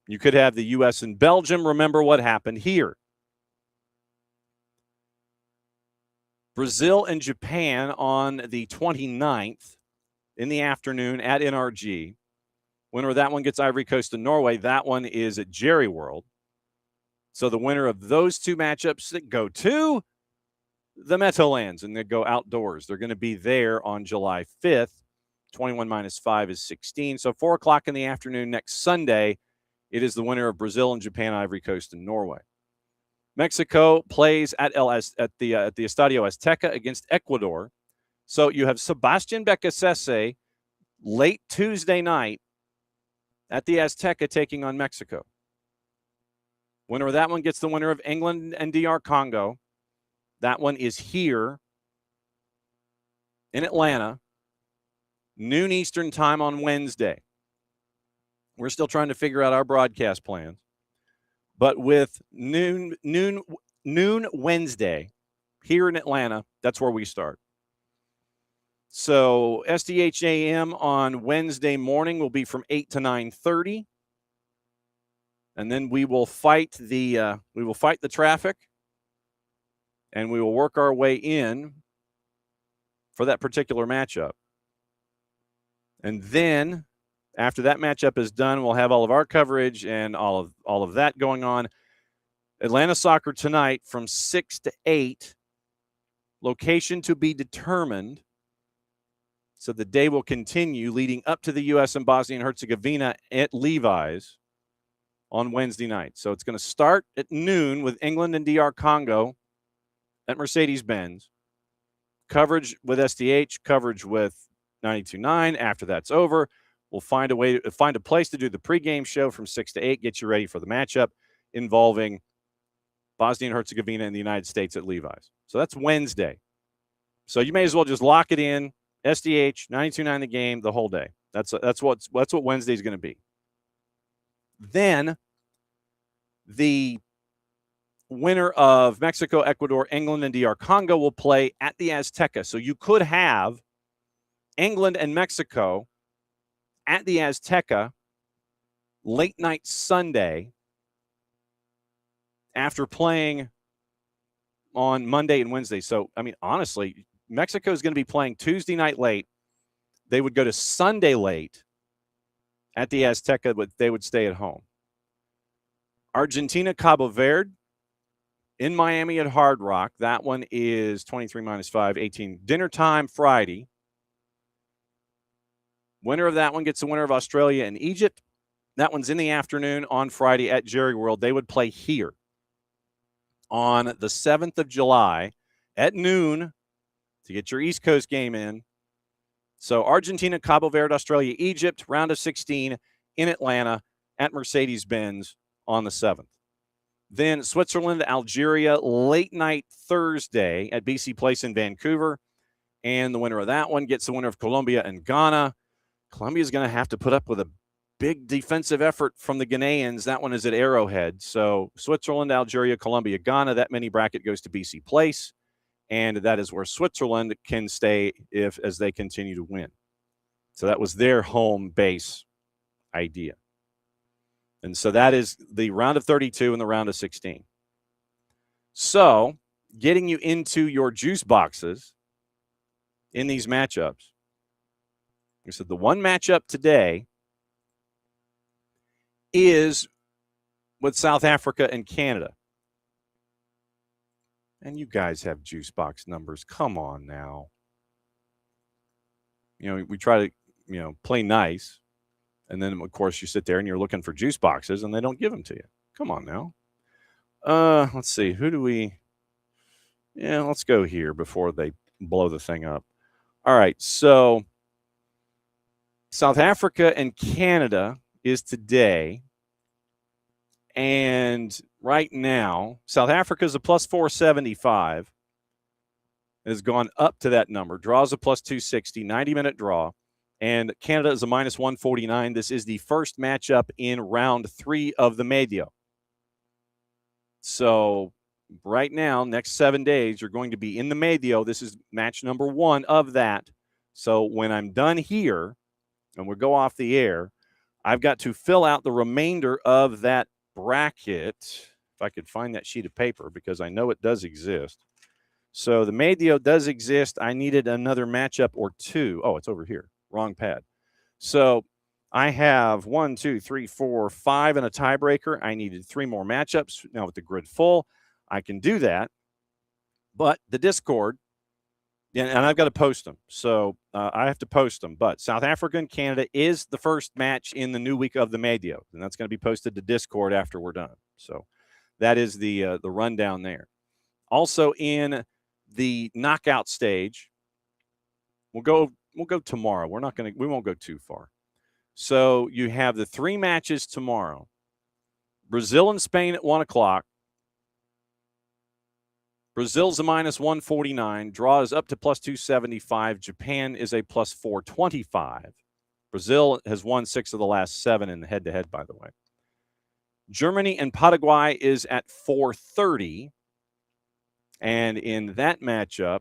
Speaker 1: You could have the U.S. and Belgium. Remember what happened here. Brazil and Japan on the 29th in the afternoon at NRG. Winner of that one gets Ivory Coast and Norway. That one is at Jerry World. So the winner of those two matchups that go to the Meadowlands and they go outdoors. They're going to be there on July 5th. 21 minus 5 is 16. So 4 o'clock in the afternoon next Sunday, it is the winner of Brazil and Japan, Ivory Coast, and Norway. Mexico plays at the Estadio Azteca against Ecuador. So you have Sebastian Becasese late Tuesday night at the Azteca taking on Mexico. Winner of that one gets the winner of England and DR Congo. That one is here in Atlanta, noon Eastern time on Wednesday. We're still trying to figure out our broadcast plans. But with noon Wednesday here in Atlanta, that's where we start. So SDH AM on Wednesday morning will be from 8 to 9:30. And then we will fight the traffic, and we will work our way in for that particular matchup. And then after that matchup is done, we'll have all of our coverage and all of that going on. Atlanta Soccer tonight from 6 to 8. Location to be determined. So the day will continue leading up to the U.S. and Bosnia and Herzegovina at Levi's on Wednesday night. So it's going to start at noon with England and DR Congo at Mercedes-Benz. Coverage with SDH, coverage with 92.9. After that's over, we'll find a place to do the pregame show from 6 to 8, get you ready for the matchup involving Bosnia and Herzegovina and the United States at Levi's. So that's Wednesday. So you may as well just lock it in, SDH, 92.9 the game, the whole day. That's what Wednesday's going to be. Then the winner of Mexico, Ecuador, England, and DR Congo will play at the Azteca. So you could have England and Mexico at the Azteca late night Sunday after playing on Monday and Wednesday. So, I mean, honestly, Mexico is going to be playing Tuesday night late. They would go to Sunday late at the Azteca, but they would stay at home. Argentina, Cabo Verde in Miami at Hard Rock. That one is 23 minus 5, 18. Dinner time Friday. Winner of that one gets the winner of Australia and Egypt. That one's in the afternoon on Friday at Jerry World. They would play here on the 7th of July at noon to get your East Coast game in. So Argentina, Cabo Verde, Australia, Egypt, round of 16 in Atlanta at Mercedes-Benz on the 7th. Then Switzerland, Algeria, late night Thursday at BC Place in Vancouver. And the winner of that one gets the winner of Colombia and Ghana. Colombia is going to have to put up with a big defensive effort from the Ghanaians. That one is at Arrowhead. So Switzerland, Algeria, Colombia, Ghana, that mini bracket goes to BC Place. And that is where Switzerland can stay as they continue to win. So that was their home base idea. And so that is the round of 32 and the round of 16. So getting you into your juice boxes in these matchups. I said the one matchup today is with South Africa and Canada. And you guys have juice box numbers. Come on now. You know, we try to, play nice. And then, of course, you sit there and you're looking for juice boxes and they don't give them to you. Come on now. Let's see. Let's go here before they blow the thing up. All right. So South Africa and Canada is today. And right now, South Africa is a plus 475. It has gone up to that number. Draws a plus 260, 90-minute draw. And Canada is a minus 149. This is the first matchup in round 3 of the Medio. So right now, next 7 days, you're going to be in the Medio. This is match number 1 of that. So when I'm done here and we go off the air, I've got to fill out the remainder of that bracket. If I could find that sheet of paper, because I know it does exist. So the Medio does exist. I needed another matchup or two. Oh, it's over here. Wrong pad. So I have 1, 2, 3, 4, 5 and a tiebreaker. I needed 3 more matchups. Now with the grid full, I can do that. But the Discord, and I've got to post them. So I have to post them. But South Africa and Canada is the first match in the new week of the Medio. And that's going to be posted to Discord after we're done. So that is the rundown there. Also in the knockout stage, we'll go tomorrow. We won't go too far. So you have the 3 matches tomorrow. Brazil and Spain at 1 o'clock. Brazil's a minus 149. Draw is up to plus 275. Japan is a plus 425. Brazil has won 6 of the last 7 in the head-to-head, by the way. Germany and Paraguay is at 430. And in that matchup,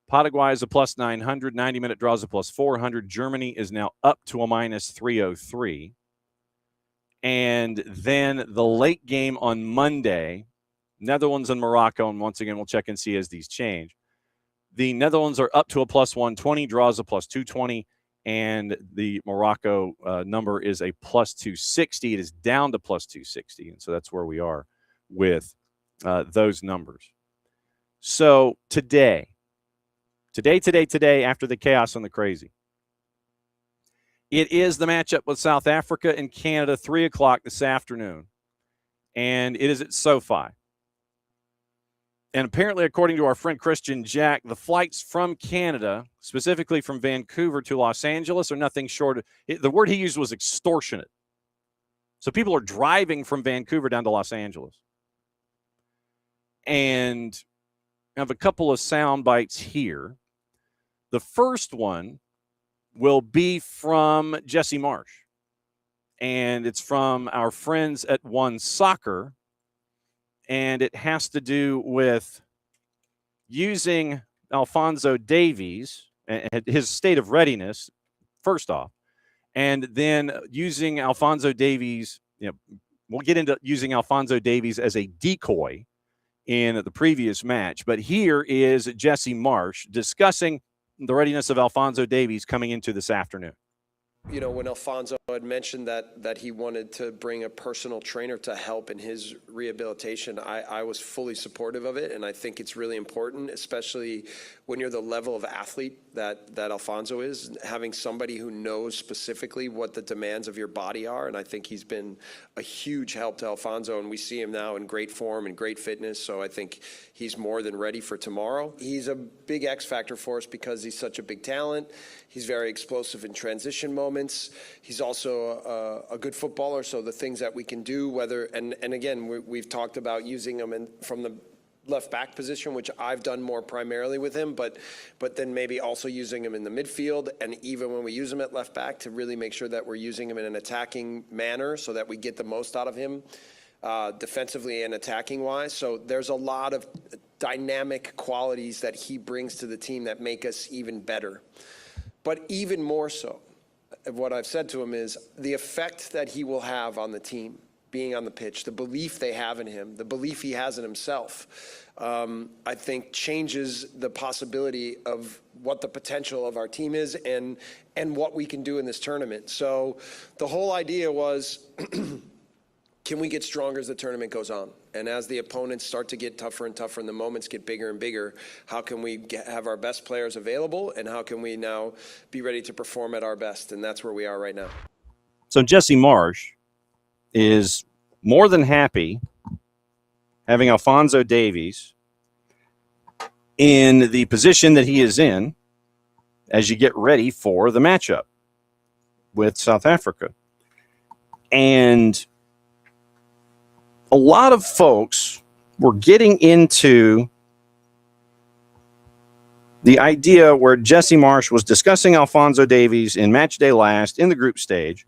Speaker 1: Paraguay is a plus 900. 90-minute draws a plus 400. Germany is now up to a minus 303. And then the late game on Monday, Netherlands and Morocco, and once again, we'll check and see as these change. The Netherlands are up to a plus 120, draws a plus 220, and the Morocco number is a plus 260. It is down to plus 260, and so that's where we are with those numbers. So today, after the chaos and the crazy, it is the matchup with South Africa and Canada, 3 o'clock this afternoon, and it is at SoFi. And apparently, according to our friend Christian Jack, the flights from Canada, specifically from Vancouver to Los Angeles, are nothing short of, the word he used was extortionate. So people are driving from Vancouver down to Los Angeles. And I have a couple of sound bites here. The first one will be from Jesse Marsh. And it's from our friends at One Soccer. And it has to do with using Alphonso Davies and his state of readiness, first off, and then using Alphonso Davies. We'll get into using Alphonso Davies as a decoy in the previous match. But here is Jesse Marsh discussing the readiness of Alphonso Davies coming into this afternoon.
Speaker 12: You know, when Alphonso had mentioned that he wanted to bring a personal trainer to help in his rehabilitation, I was fully supportive of it, and I think it's really important, especially when you're the level of athlete that Alphonso is, having somebody who knows specifically what the demands of your body are, and I think he's been a huge help to Alphonso, and we see him now in great form and great fitness, so I think he's more than ready for tomorrow. He's a big X factor for us because he's such a big talent. He's very explosive in transition moments. He's also a good footballer, so the things that we can do, whether, and again, we've talked about using him from the left back position, which I've done more primarily with him, but then maybe also using him in the midfield, and even when we use him at left back, to really make sure that we're using him in an attacking manner so that we get the most out of him defensively and attacking wise. So there's a lot of dynamic qualities that he brings to the team that make us even better. But even more so, what I've said to him is the effect that he will have on the team being on the pitch, the belief they have in him, the belief he has in himself, I think changes the possibility of what the potential of our team is and what we can do in this tournament. So the whole idea was, can we get stronger as the tournament goes on? And as the opponents start to get tougher and tougher and the moments get bigger and bigger, how can we have our best players available, and how can we now be ready to perform at our best? And that's where we are right now.
Speaker 1: So Jesse Marsh is more than happy having Alphonso Davies in the position that he is in as you get ready for the matchup with South Africa. And a lot of folks were getting into the idea where Jesse Marsh was discussing Alphonso Davies in match day last in the group stage,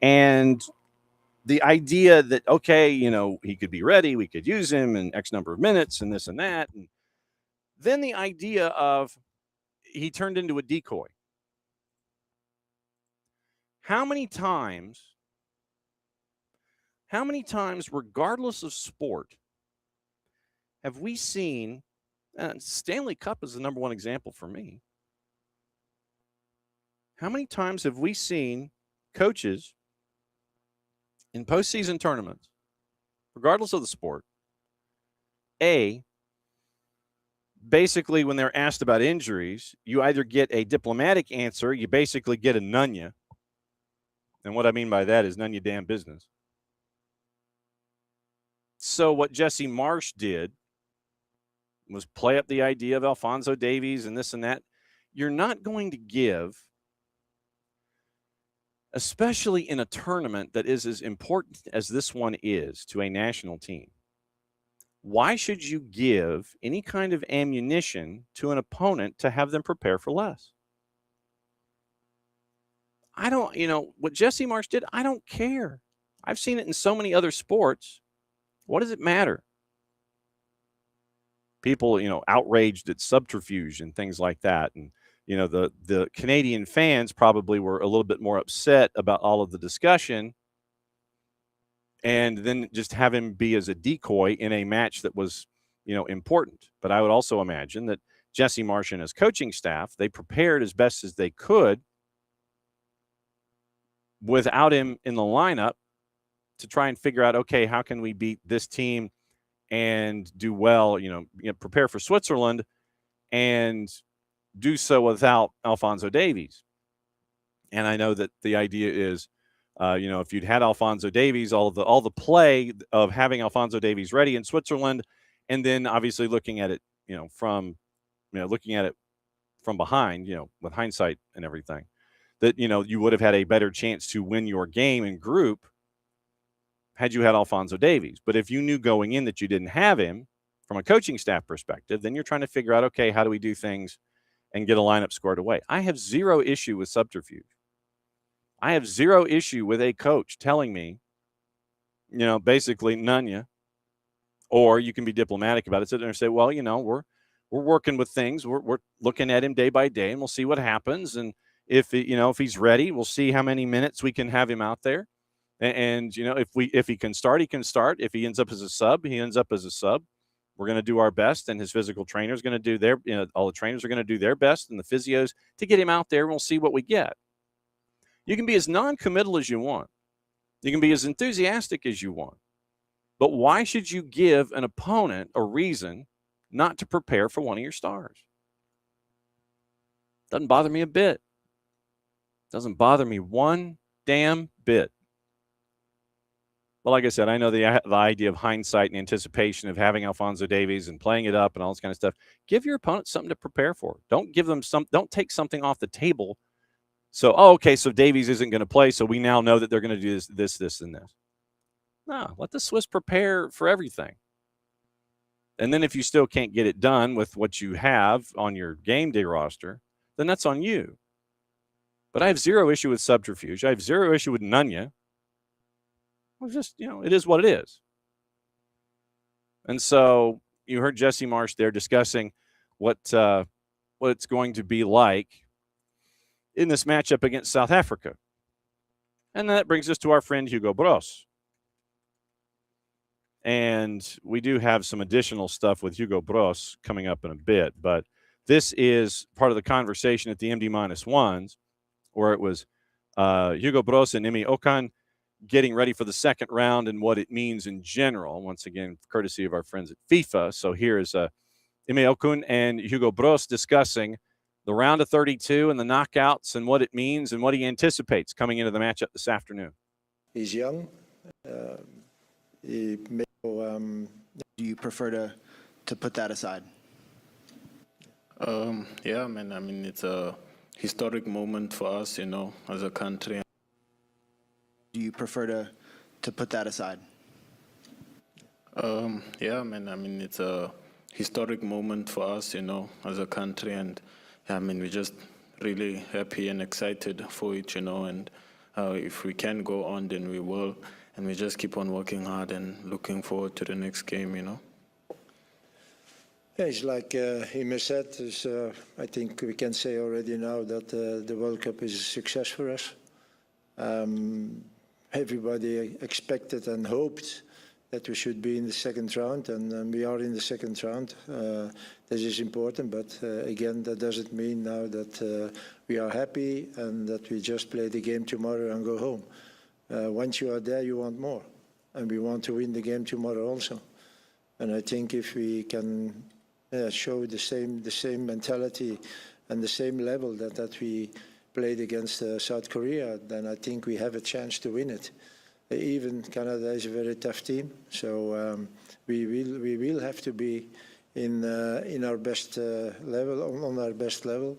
Speaker 1: and the idea that, okay, he could be ready, we could use him in X number of minutes and this and that. And then the idea of he turned into a decoy. How many times, regardless of sport, have we seen, Stanley Cup is the number one example for me. How many times have we seen coaches in postseason tournaments, regardless of the sport, basically when they're asked about injuries, you either get a diplomatic answer, you basically get a none ya. And what I mean by that is none your damn business. So what Jesse Marsh did was play up the idea of Alphonso Davies and this and that. You're not going to give, especially in a tournament that is as important as this one is to a national team, why should you give any kind of ammunition to an opponent to have them prepare for less? I don't, what Jesse Marsh did, I don't care. I've seen it in so many other sports. What does it matter? People, outraged at subterfuge and things like that. And, the Canadian fans probably were a little bit more upset about all of the discussion, and then just have him be as a decoy in a match that was, important. But I would also imagine that Jesse Marsh and his coaching staff, they prepared as best as they could without him in the lineup to try and figure out, okay, how can we beat this team and do well, prepare for Switzerland and do so without Alphonso Davies. And I know that the idea is, if you'd had Alphonso Davies, all the play of having Alphonso Davies ready in Switzerland, and then obviously looking at it, from behind, with hindsight and everything, that, you would have had a better chance to win your game in group had you had Alphonso Davies. But if you knew going in that you didn't have him from a coaching staff perspective, then you're trying to figure out, okay, how do we do things and get a lineup squared away? I have zero issue with subterfuge. I have zero issue with a coach telling me, basically none ya, or you can be diplomatic about it. Sit there and say, well, we're working with things. We're looking at him day by day, and we'll see what happens. And if he's ready, we'll see how many minutes we can have him out there. And if he can start, he can start. If he ends up as a sub, he ends up as a sub. We're going to do our best, and his physical trainer is going to do their, all the trainers are going to do their best, and the physios to get him out there, and we'll see what we get. You can be as non-committal as you want. You can be as enthusiastic as you want. But why should you give an opponent a reason not to prepare for one of your stars? Doesn't bother me a bit. Doesn't bother me one damn bit. Well, like I said, I know the idea of hindsight and anticipation of having Alphonso Davies and playing it up and all this kind of stuff. Give your opponent something to prepare for. Don't give them don't take something off the table. So, okay, so Davies isn't going to play, so we now know that they're going to do this, and this. No, let the Swiss prepare for everything. And then if you still can't get it done with what you have on your game day roster, then that's on you. But I have zero issue with subterfuge. I have zero issue with Nunya. Well, just, it is what it is. And so you heard Jesse Marsh there discussing what it's going to be like in this matchup against South Africa. And that brings us to our friend Hugo Broos. And we do have some additional stuff with Hugo Broos coming up in a bit, but this is part of the conversation at the MD-1s, where it was Hugo Broos and Emi Okan getting ready for the second round and what it means in general, once again, courtesy of our friends at FIFA. So here is Emi Okan and Hugo Broos discussing the round of 32 and the knockouts and what it means and what he anticipates coming into the matchup this afternoon.
Speaker 13: He's young. Do you prefer to put that aside?
Speaker 14: Yeah, man. I mean, it's a historic moment for us, as a country.
Speaker 13: Do you prefer to put that aside?
Speaker 14: Yeah, man. I mean, it's a historic moment for us, as a country, and we're just really happy and excited for it, and if we can go on, then we will, and we just keep on working hard and looking forward to the next game,
Speaker 13: Yeah, it's like Hime said, I think we can say already now that the World Cup is a success for us.
Speaker 15: Everybody expected and hoped that we should be in the second round, and we are in the second round. This is important, but again, that doesn't mean now that we are happy and that we just play the game tomorrow and go home. Once you are there, you want more, and we want to win the game tomorrow also. And I think if we can show the same mentality and the same level that we played against South Korea, then I think we have a chance to win it. Even Canada is a very tough team, so we will have to be in our best level, on our best level.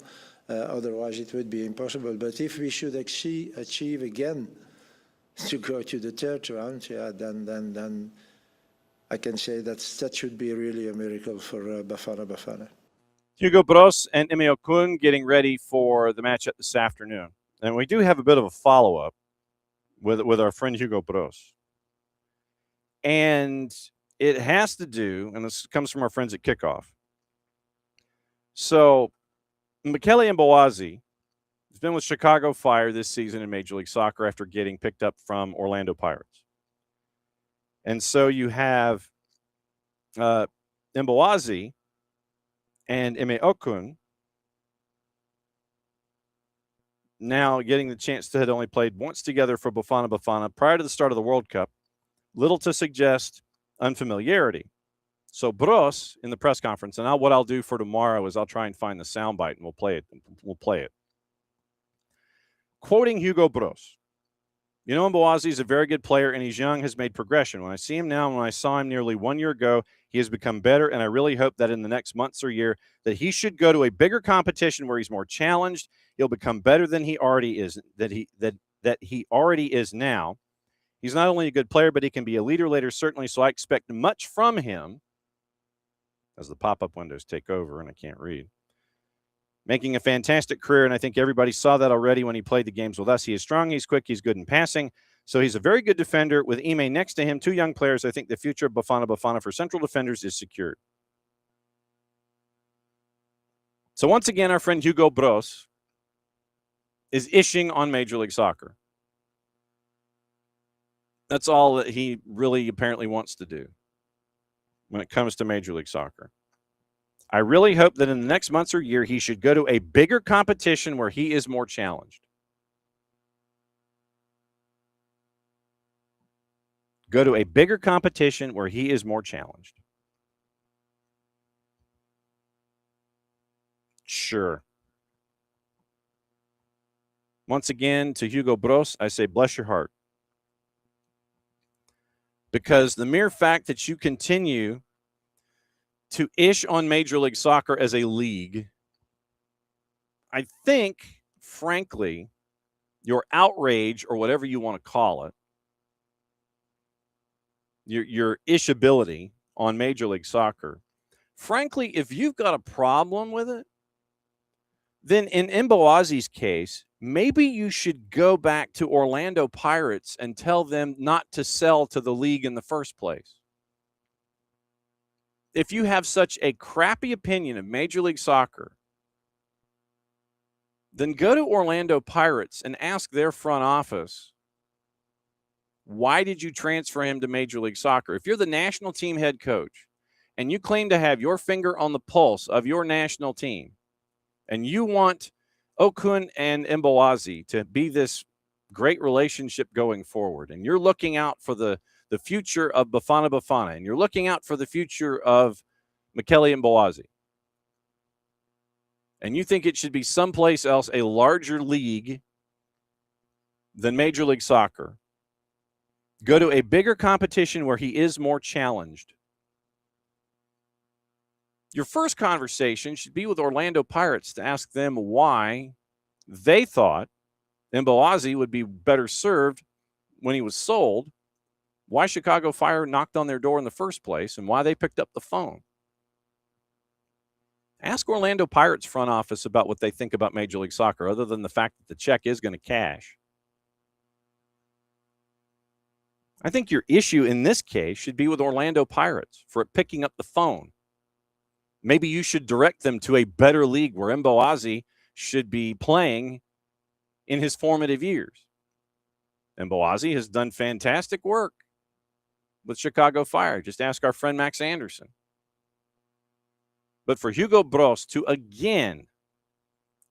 Speaker 15: Otherwise, it would be impossible. But if we should achieve again to go to the third round, yeah, then I can say that should be really a miracle for Bafana Bafana.
Speaker 1: Hugo Bros and Ime Okun getting ready for the matchup this afternoon, and we do have a bit of a follow-up with our friend Hugo Bros. And it has to do, and this comes from our friends at Kickoff. So, Michele Mbowazi has been with Chicago Fire this season in Major League Soccer after getting picked up from Orlando Pirates. And so you have Mbowazi and Ime Okun now getting the chance to had only played once together for Bafana Bafana prior to the start of the World Cup. Little to suggest unfamiliarity. So Bros in the press conference, and what I'll do for tomorrow is I'll try and find the soundbite and we'll play it. Quoting Hugo Bros, you know, Mbowazi is a very good player and he's young, has made progression. When I see him now and when I saw him nearly 1 year ago, he has become better, and I really hope that in the next months or year that he should go to a bigger competition where he's more challenged. He'll become better than he already is, that he already is now. He's not only a good player, but he can be a leader later, certainly, so I expect much from him as the pop-up windows take over and I can't read. Making a fantastic career, and I think everybody saw that already when he played the games with us. He is strong, he's quick, he's good in passing. So he's a very good defender. With Ime next to him, two young players, I think the future of Bafana Bafana for central defenders is secured. So once again, our friend Hugo Bros is ishing on Major League Soccer. That's all that he really apparently wants to do when it comes to Major League Soccer. I really hope that in the next months or year, he should go to a bigger competition where he is more challenged. Go to a bigger competition where he is more challenged. Sure. Once again, to Hugo Bros, I say, bless your heart. Because the mere fact that you continue to ish on Major League Soccer as a league, I think, frankly, your outrage, or whatever you want to call it, your ishability on Major League Soccer, frankly, if you've got a problem with it, then in Mbowazi's case, maybe you should go back to Orlando Pirates and tell them not to sell to the league in the first place. If you have such a crappy opinion of Major League Soccer, then go to Orlando Pirates and ask their front office, why did you transfer him to Major League Soccer? If you're the national team head coach and you claim to have your finger on the pulse of your national team, and you want Okun and Mbowazi to be this great relationship going forward, and you're looking out for the future of Bafana Bafana, and you're looking out for the future of Michele Mbowazi, and you think it should be someplace else, a larger league than Major League Soccer, go to a bigger competition where he is more challenged. Your first conversation should be with Orlando Pirates to ask them why they thought Mbowazi would be better served when he was sold, why Chicago Fire knocked on their door in the first place, and why they picked up the phone. Ask Orlando Pirates front office about what they think about Major League Soccer, other than the fact that the check is going to cash. I think your issue in this case should be with Orlando Pirates for picking up the phone. Maybe you should direct them to a better league where Mbowazi should be playing in his formative years. And Mbawazi has done fantastic work with Chicago Fire. Just ask our friend Max Anderson. But for Hugo Broos to again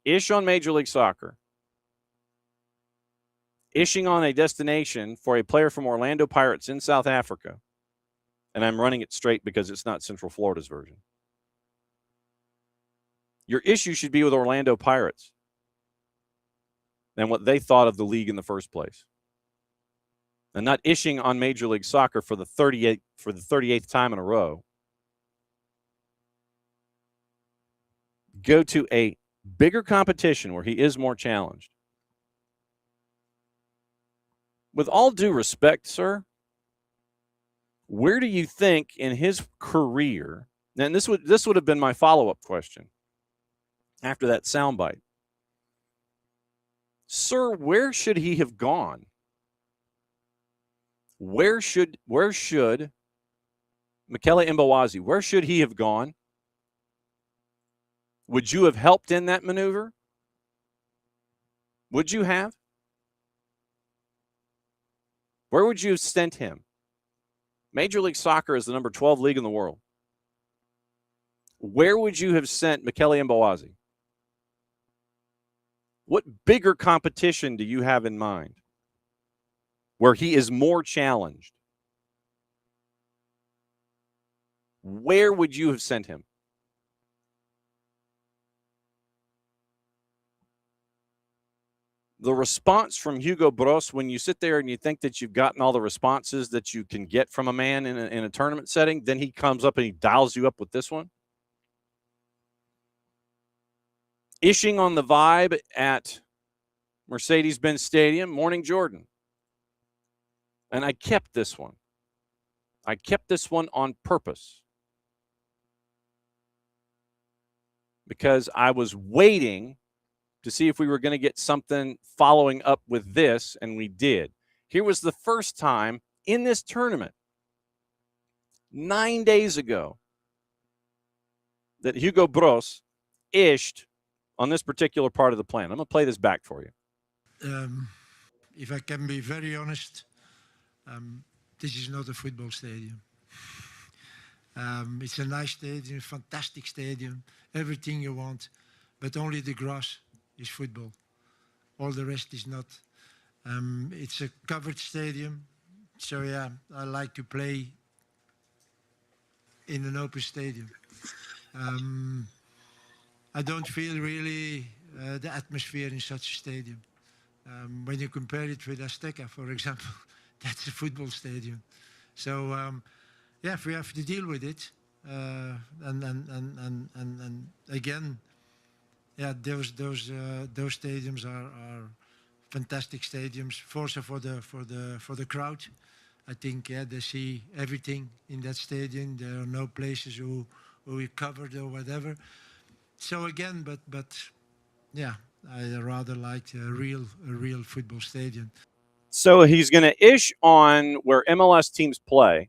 Speaker 1: ish on Major League Soccer, ishing on a destination for a player from Orlando Pirates in South Africa, and I'm running it straight because it's not Central Florida's version. Your issue should be with Orlando Pirates and what they thought of the league in the first place, and not ishing on Major League Soccer for the 38th time in a row. Go to a bigger competition where he is more challenged. With all due respect, sir, where do you think in his career, and this would have been my follow-up question after that soundbite, sir, where should he have gone? Where should Michele Mbawazi, where should he have gone? Would you have helped in that maneuver? Would you have? Where would you have sent him? Major League Soccer is the number 12 league in the world. Where would you have sent Michele Mbawazi? What bigger competition do you have in mind where he is more challenged? Where would you have sent him? The response from Hugo Broos, when you sit there and you think that you've gotten all the responses that you can get from a man in a tournament setting, then he comes up and he dials you up with this one. Ishing on the vibe at Mercedes-Benz Stadium, Morning Jordan. And I kept this one. I kept this one on purpose because I was waiting to see if we were going to get something following up with this, and we did. Here was the first time in this tournament, 9 days ago, that Hugo Broos ished on this particular part of the plan. I'm going to play this back for you.
Speaker 15: If I can be very honest, this is not a football stadium. It's a nice stadium, fantastic stadium, everything you want, but only the grass is football. All the rest is not. It's a covered stadium, so yeah, I like to play in an open stadium. I don't feel really the atmosphere in such a stadium. When you compare it with Azteca, for example, that's a football stadium. So yeah, we have to deal with it. And again, yeah, those stadiums are fantastic stadiums. Also for the crowd, I think they see everything in that stadium. There are no places who we covered or whatever. So again, but yeah, I rather like a real football stadium.
Speaker 1: So he's going to ish on where MLS teams play.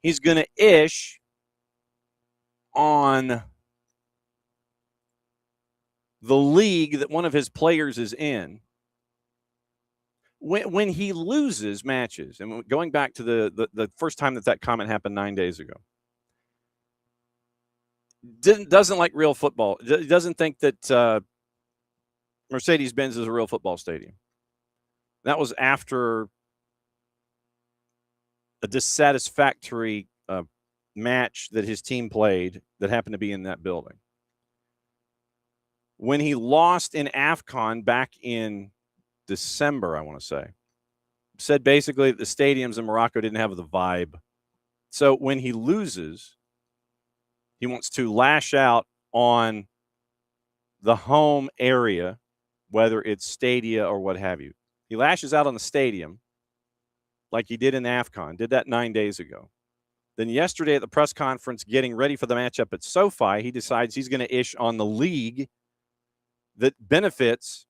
Speaker 1: He's going to ish on the league that one of his players is in. When he loses matches, and going back to the first time that comment happened 9 days ago, doesn't like real football. Doesn't think that Mercedes-Benz is a real football stadium. That was after a dissatisfactory match that his team played that happened to be in that building. When he lost in AFCON back in December, I want to say, said basically that the stadiums in Morocco didn't have the vibe. So when he loses, he wants to lash out on the home area, whether it's Stadia or what have you. He lashes out on the stadium like he did in AFCON, did that 9 days ago. Then yesterday at the press conference, getting ready for the matchup at SoFi, he decides he's going to ish on the league that benefits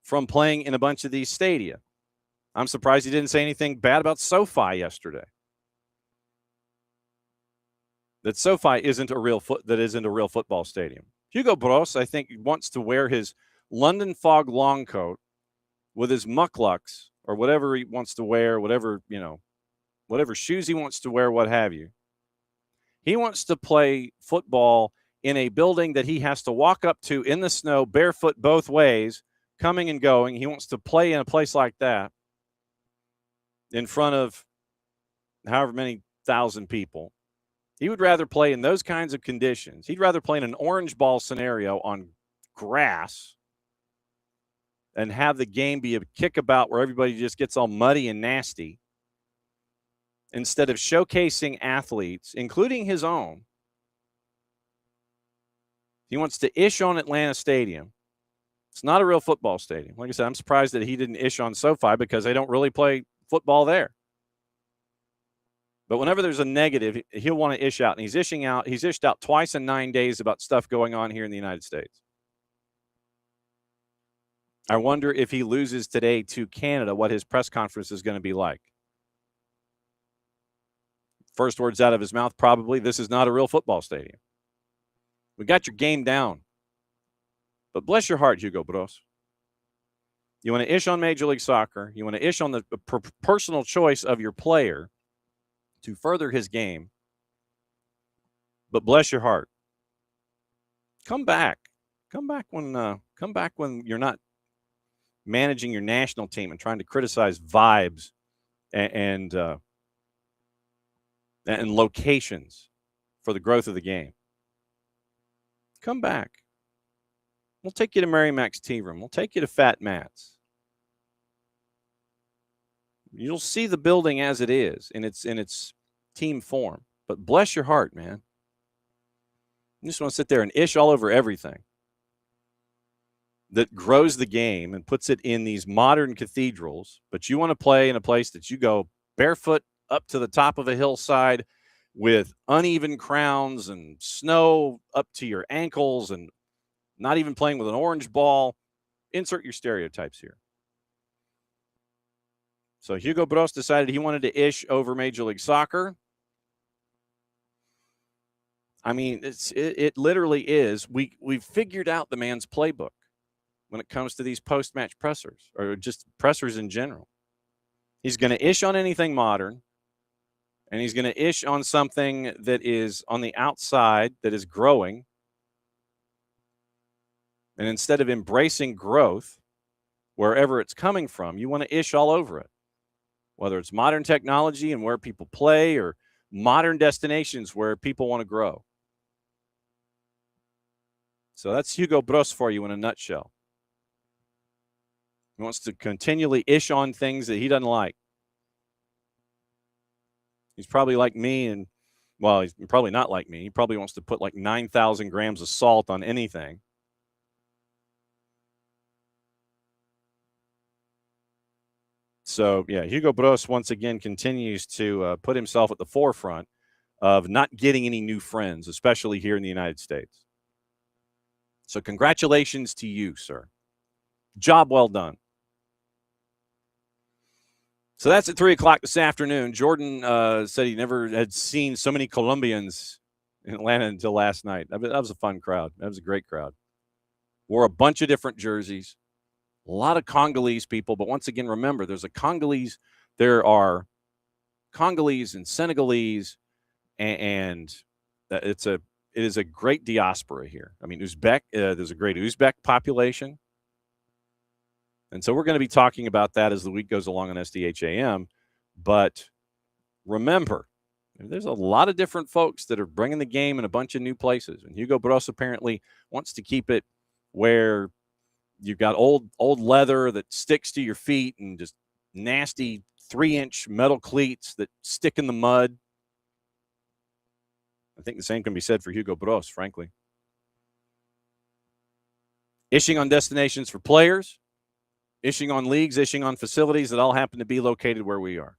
Speaker 1: from playing in a bunch of these stadia. I'm surprised he didn't say anything bad about SoFi yesterday. That SoFi isn't a real football stadium. Hugo Broos, I think, wants to wear his London Fog long coat with his mucklucks or whatever he wants to wear, whatever shoes he wants to wear, what have you. He wants to play football in a building that he has to walk up to in the snow, barefoot both ways, coming and going. He wants to play in a place like that in front of however many thousand people. He would rather play in those kinds of conditions. He'd rather play in an orange ball scenario on grass and have the game be a kickabout where everybody just gets all muddy and nasty instead of showcasing athletes, including his own. He wants to ish on Atlanta Stadium. It's not a real football stadium. Like I said, I'm surprised that he didn't ish on SoFi because they don't really play football there. But whenever there's a negative, he'll want to ish out. And he's ishing out. He's ished out twice in 9 days about stuff going on here in the United States. I wonder if he loses today to Canada, what his press conference is going to be like. First words out of his mouth, probably, this is not a real football stadium. We got your game down. But bless your heart, Hugo Bros. You want to ish on Major League Soccer. You want to ish on the personal choice of your player to further his game. But bless your heart. Come back. Come back when you're not managing your national team and trying to criticize vibes and locations for the growth of the game. Come back. We'll take you to Mary Mac's Tea Room. We'll take you to Fat Matt's. You'll see the building as it is in its team form. But bless your heart, man. You just want to sit there and ish all over everything that grows the game and puts it in these modern cathedrals. But you want to play in a place that you go barefoot up to the top of a hillside with uneven crowns and snow up to your ankles and not even playing with an orange ball. Insert your stereotypes here. So Hugo Bros decided he wanted to ish over Major League Soccer. I mean, it literally is. We've figured out the man's playbook when it comes to these post-match pressers or just pressers in general. He's going to ish on anything modern, and he's going to ish on something that is on the outside that is growing. And instead of embracing growth wherever it's coming from, you want to ish all over it, whether it's modern technology and where people play or modern destinations where people want to grow. So that's Hugo Bros for you in a nutshell. He wants to continually ish on things that he doesn't like. He's probably like me, and, well, he's probably not like me. He probably wants to put like 9,000 grams of salt on anything. So, yeah, Hugo Bros once again continues to put himself at the forefront of not getting any new friends, especially here in the United States. So congratulations to you, sir. Job well done. So that's at 3 o'clock this afternoon. Jordan said he never had seen so many Colombians in Atlanta until last night. That was a fun crowd. That was a great crowd. Wore a bunch of different jerseys. A lot of Congolese people. But once again, remember, there are Congolese and Senegalese, and it is a great diaspora here. I mean, Uzbek, there's a great Uzbek population. And so we're going to be talking about that as the week goes along on SDH AM. But remember, there's a lot of different folks that are bringing the game in a bunch of new places. And Hugo Bros apparently wants to keep it where you've got old leather that sticks to your feet and just nasty 3-inch metal cleats that stick in the mud. I think the same can be said for Hugo Bros, frankly. Ishing on destinations for players, ishing on leagues, ishing on facilities that all happen to be located where we are.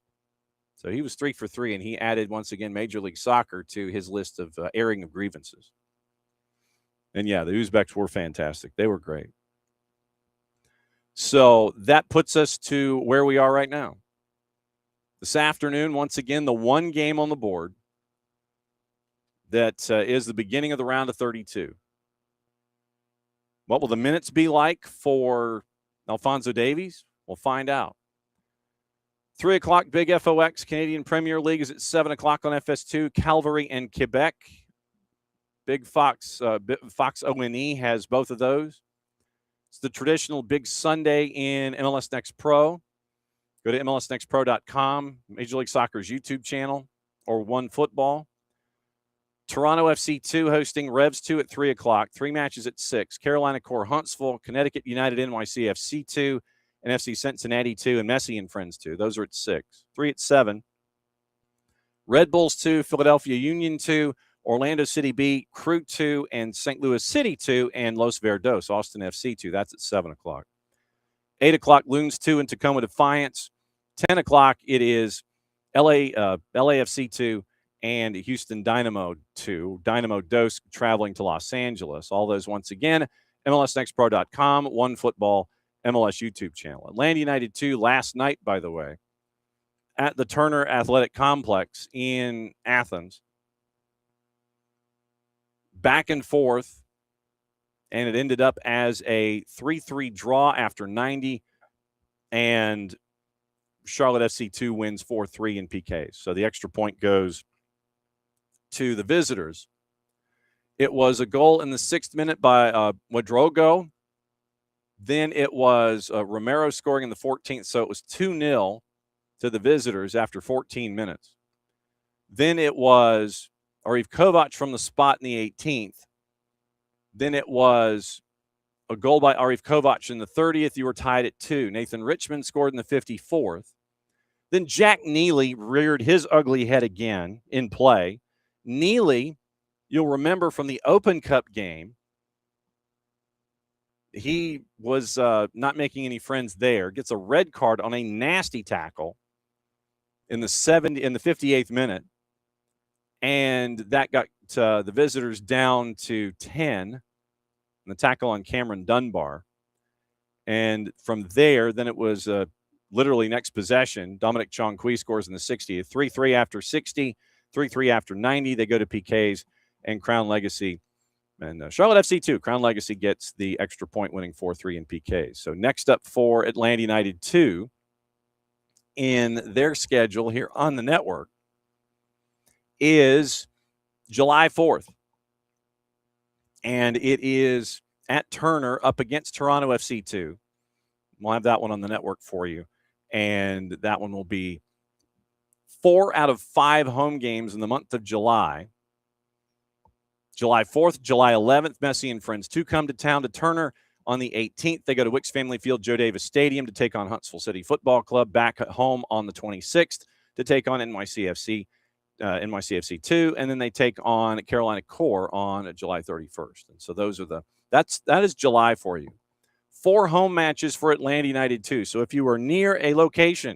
Speaker 1: So he was 3 for 3, and he added, once again, Major League Soccer to his list of airing of grievances. And, yeah, the Uzbeks were fantastic. They were great. So that puts us to where we are right now. This afternoon, once again, the one game on the board that is the beginning of the round of 32. What will the minutes be like for Alphonso Davies? We'll find out. 3 o'clock, Big FOX, Canadian Premier League is at 7 o'clock on FS2. Calgary and Quebec. Big Fox ONE has both of those. It's the traditional Big Sunday in MLS Next Pro. Go to MLSNextPro.com, Major League Soccer's YouTube channel, or One Football. Toronto FC2 hosting Revs 2 at 3 o'clock. 3 matches at 6. Carolina Core Huntsville, Connecticut United NYC FC 2, and FC Cincinnati 2, and Messi and Friends 2. Those are at 6. 3 at 7. Red Bulls 2, Philadelphia Union 2, Orlando City B, Crew 2, and St. Louis City 2, and Los Verdos, Austin FC 2. That's at 7 o'clock. 8 o'clock, Loons 2 and Tacoma Defiance. 10 o'clock, it is LAFC 2 and Houston Dynamo 2. Dynamo Dos traveling to Los Angeles. All those, once again, MLSNextPro.com, One Football, MLS YouTube channel. Atlanta United 2 last night, by the way, at the Turner Athletic Complex in Athens. Back and forth, and it ended up as a 3-3 draw after 90, and Charlotte FC2 wins 4-3 in PKs. So the extra point goes to the visitors. It was a goal in the 6th minute by Wadrogo. Then it was Romero scoring in the 14th, so it was 2-0 to the visitors after 14 minutes. Then it was Arif Kovac from the spot in the 18th. Then it was a goal by Arif Kovac in the 30th. You were tied at 2. Nathan Richmond scored in the 54th. Then Jack Neely reared his ugly head again in play. Neely, you'll remember from the Open Cup game, he was not making any friends there. Gets a red card on a nasty tackle in the 58th minute. And that got the visitors down to 10. And the tackle on Cameron Dunbar. And from there, then it was literally next possession. Dominic Chongqui scores in the 60th. 3-3 after 60, 3-3 after 90. They go to PKs, and Crown Legacy and Charlotte FC2. Crown Legacy gets the extra point, winning 4-3 in PKs. So next up for Atlanta United 2 in their schedule here on the network is July 4th. And it is at Turner up against Toronto FC2. We'll have that one on the network for you. And that one will be 4 out of 5 home games in the month of July. July 4th, July 11th, Messi and Friends 2 come to town to Turner. On the 18th, they go to Wicks Family Field, Joe Davis Stadium to take on Huntsville City Football Club. Back at home on the 26th to take on NYCFC 2, and then they take on Carolina Core on July 31st. And so those are that is July for you. 4 home matches for Atlanta United 2. So if you are near a location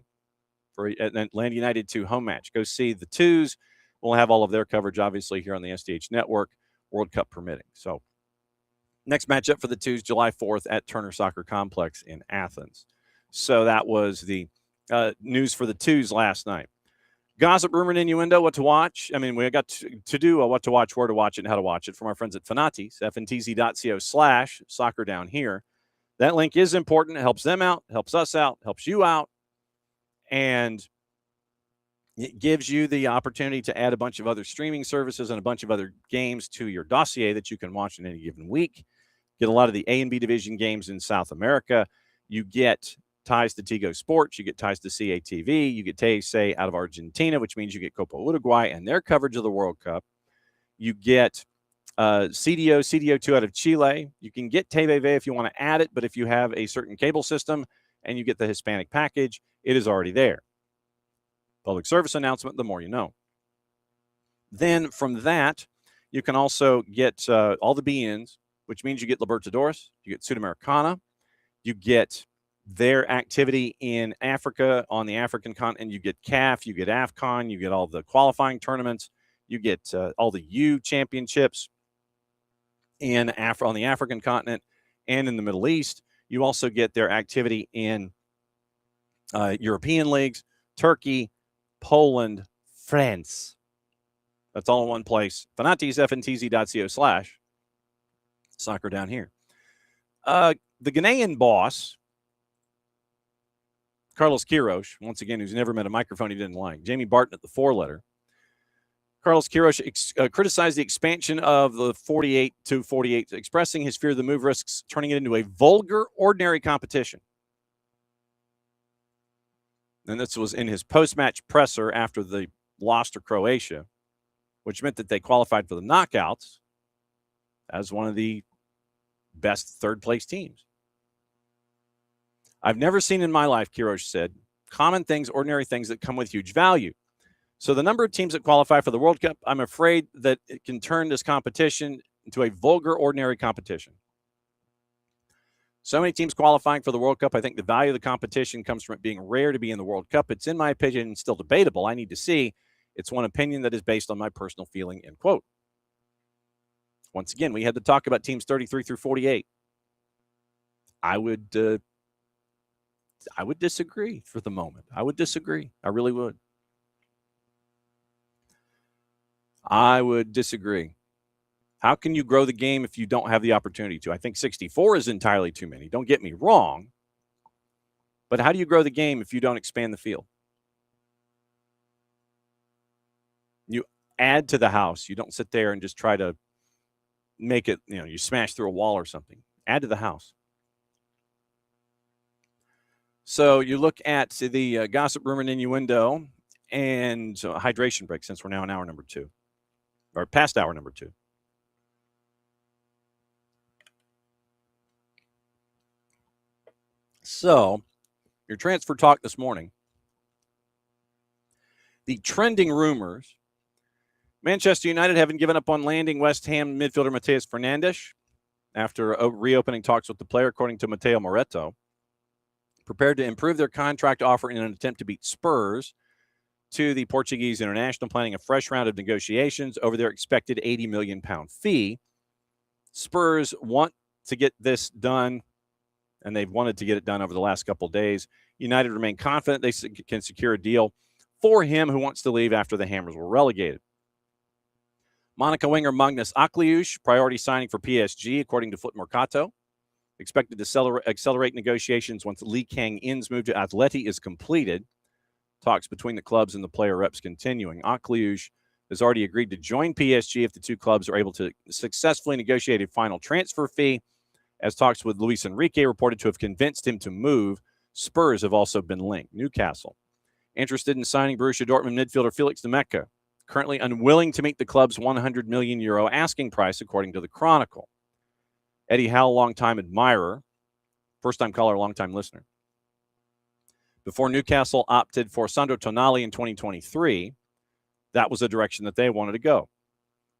Speaker 1: for an Atlanta United 2 home match, go see the Twos. We'll have all of their coverage, obviously, here on the SDH Network, World Cup permitting. So next matchup for the Twos, July 4th at Turner Soccer Complex in Athens. So that was the news for the Twos last night. Gossip, rumor, and innuendo, what to watch. I mean, we got to do a what to watch, where to watch it, and how to watch it from our friends at Fanatis, fntz.co/soccer down here. That link is important. It helps them out, helps us out, helps you out, and it gives you the opportunity to add a bunch of other streaming services and a bunch of other games to your dossier that you can watch in any given week. Get a lot of the A and B division games in South America. You get ties to Tigo Sports, you get ties to CATV, you get TSA out of Argentina, which means you get Copa Uruguay and their coverage of the World Cup. You get CDO2 out of Chile. You can get TVV if you want to add it, but if you have a certain cable system and you get the Hispanic package, it is already there. Public service announcement, the more you know. Then from that, you can also get all the BNs, which means you get Libertadores, you get Sudamericana, you get their activity in Africa on the African continent. You get CAF, you get AFCON, you get all the qualifying tournaments, you get all the U championships on the African continent and in the Middle East. You also get their activity in European leagues, Turkey, Poland, France. That's all in one place. Fanatis, fntz.co/soccer down here. The Ghanaian boss, Carlos Queiroz, once again, who's never met a microphone he didn't like. Jamie Barton at the 4-letter. Carlos Queiroz criticized the expansion of the 48 to 48, expressing his fear the move risks turning it into a vulgar, ordinary competition. And this was in his post-match presser after the loss to Croatia, which meant that they qualified for the knockouts as one of the best third-place teams. I've never seen in my life, Queiroz said, common things, ordinary things that come with huge value. So the number of teams that qualify for the World Cup, I'm afraid that it can turn this competition into a vulgar, ordinary competition. So many teams qualifying for the World Cup. I think the value of the competition comes from it being rare to be in the World Cup. It's, in my opinion, still debatable. I need to see. It's one opinion that is based on my personal feeling, end quote. Once again, we had to talk about teams 33 through 48. I would disagree for the moment. I would disagree. I really would. I would disagree. How can you grow the game if you don't have the opportunity to? I think 64 is entirely too many. Don't get me wrong. But how do you grow the game if you don't expand the field? You add to the house. You don't sit there and just try to make it, you smash through a wall or something. Add to the house. So you look at the gossip, rumor, and innuendo, and so a hydration break since we're now in hour number 2, or past hour number 2. So your transfer talk this morning, the trending rumors, Manchester United haven't given up on landing West Ham midfielder Mateus Fernandes after reopening talks with the player, according to Matteo Moretto. Prepared to improve their contract offer in an attempt to beat Spurs to the Portuguese international, planning a fresh round of negotiations over their expected £80 million fee. Spurs want to get this done, and they've wanted to get it done over the last couple of days. United remain confident they can secure a deal for him, who wants to leave after the Hammers were relegated. Monaco winger Magnus Akliush, priority signing for PSG, according to Foot Mercato. Expected to accelerate negotiations once Lee Kang-in's move to Atleti is completed. Talks between the clubs and the player reps continuing. Akliush has already agreed to join PSG if the two clubs are able to successfully negotiate a final transfer fee, as talks with Luis Enrique reported to have convinced him to move. Spurs have also been linked. Newcastle interested in signing Borussia Dortmund midfielder Felix Nemeka, currently unwilling to meet the club's €100 million asking price, according to the Chronicle. Eddie Howe, longtime admirer, first-time caller, longtime listener. Before Newcastle opted for Sandro Tonali in 2023, that was the direction that they wanted to go.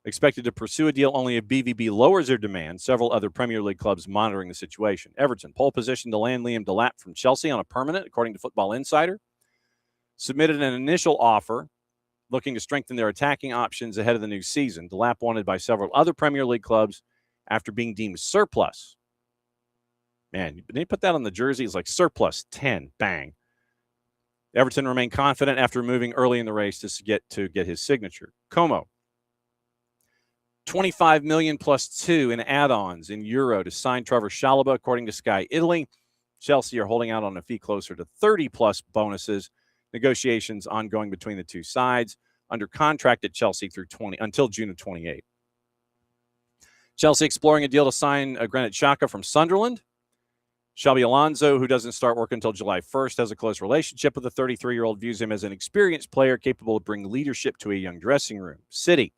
Speaker 1: Expected to pursue a deal only if BVB lowers their demand. Several other Premier League clubs monitoring the situation. Everton, pole position to land Liam Delap from Chelsea on a permanent, according to Football Insider. Submitted an initial offer looking to strengthen their attacking options ahead of the new season. Delap wanted by several other Premier League clubs after being deemed surplus. Man, they put that on the jersey. It's like surplus 10. Bang. Everton remain confident after moving early in the race to get his signature. Como, $25 million plus 2 in add-ons in euro to sign Trevor Chalobah, according to Sky Italy. Chelsea are holding out on a fee closer to 30 plus bonuses. Negotiations ongoing between the two sides. Under contract at Chelsea until June of 28. Chelsea exploring a deal to sign Granit Xhaka from Sunderland. Xabi Alonso, who doesn't start work until July 1st, has a close relationship with the 33-year-old, views him as an experienced player capable of bringing leadership to a young dressing room. City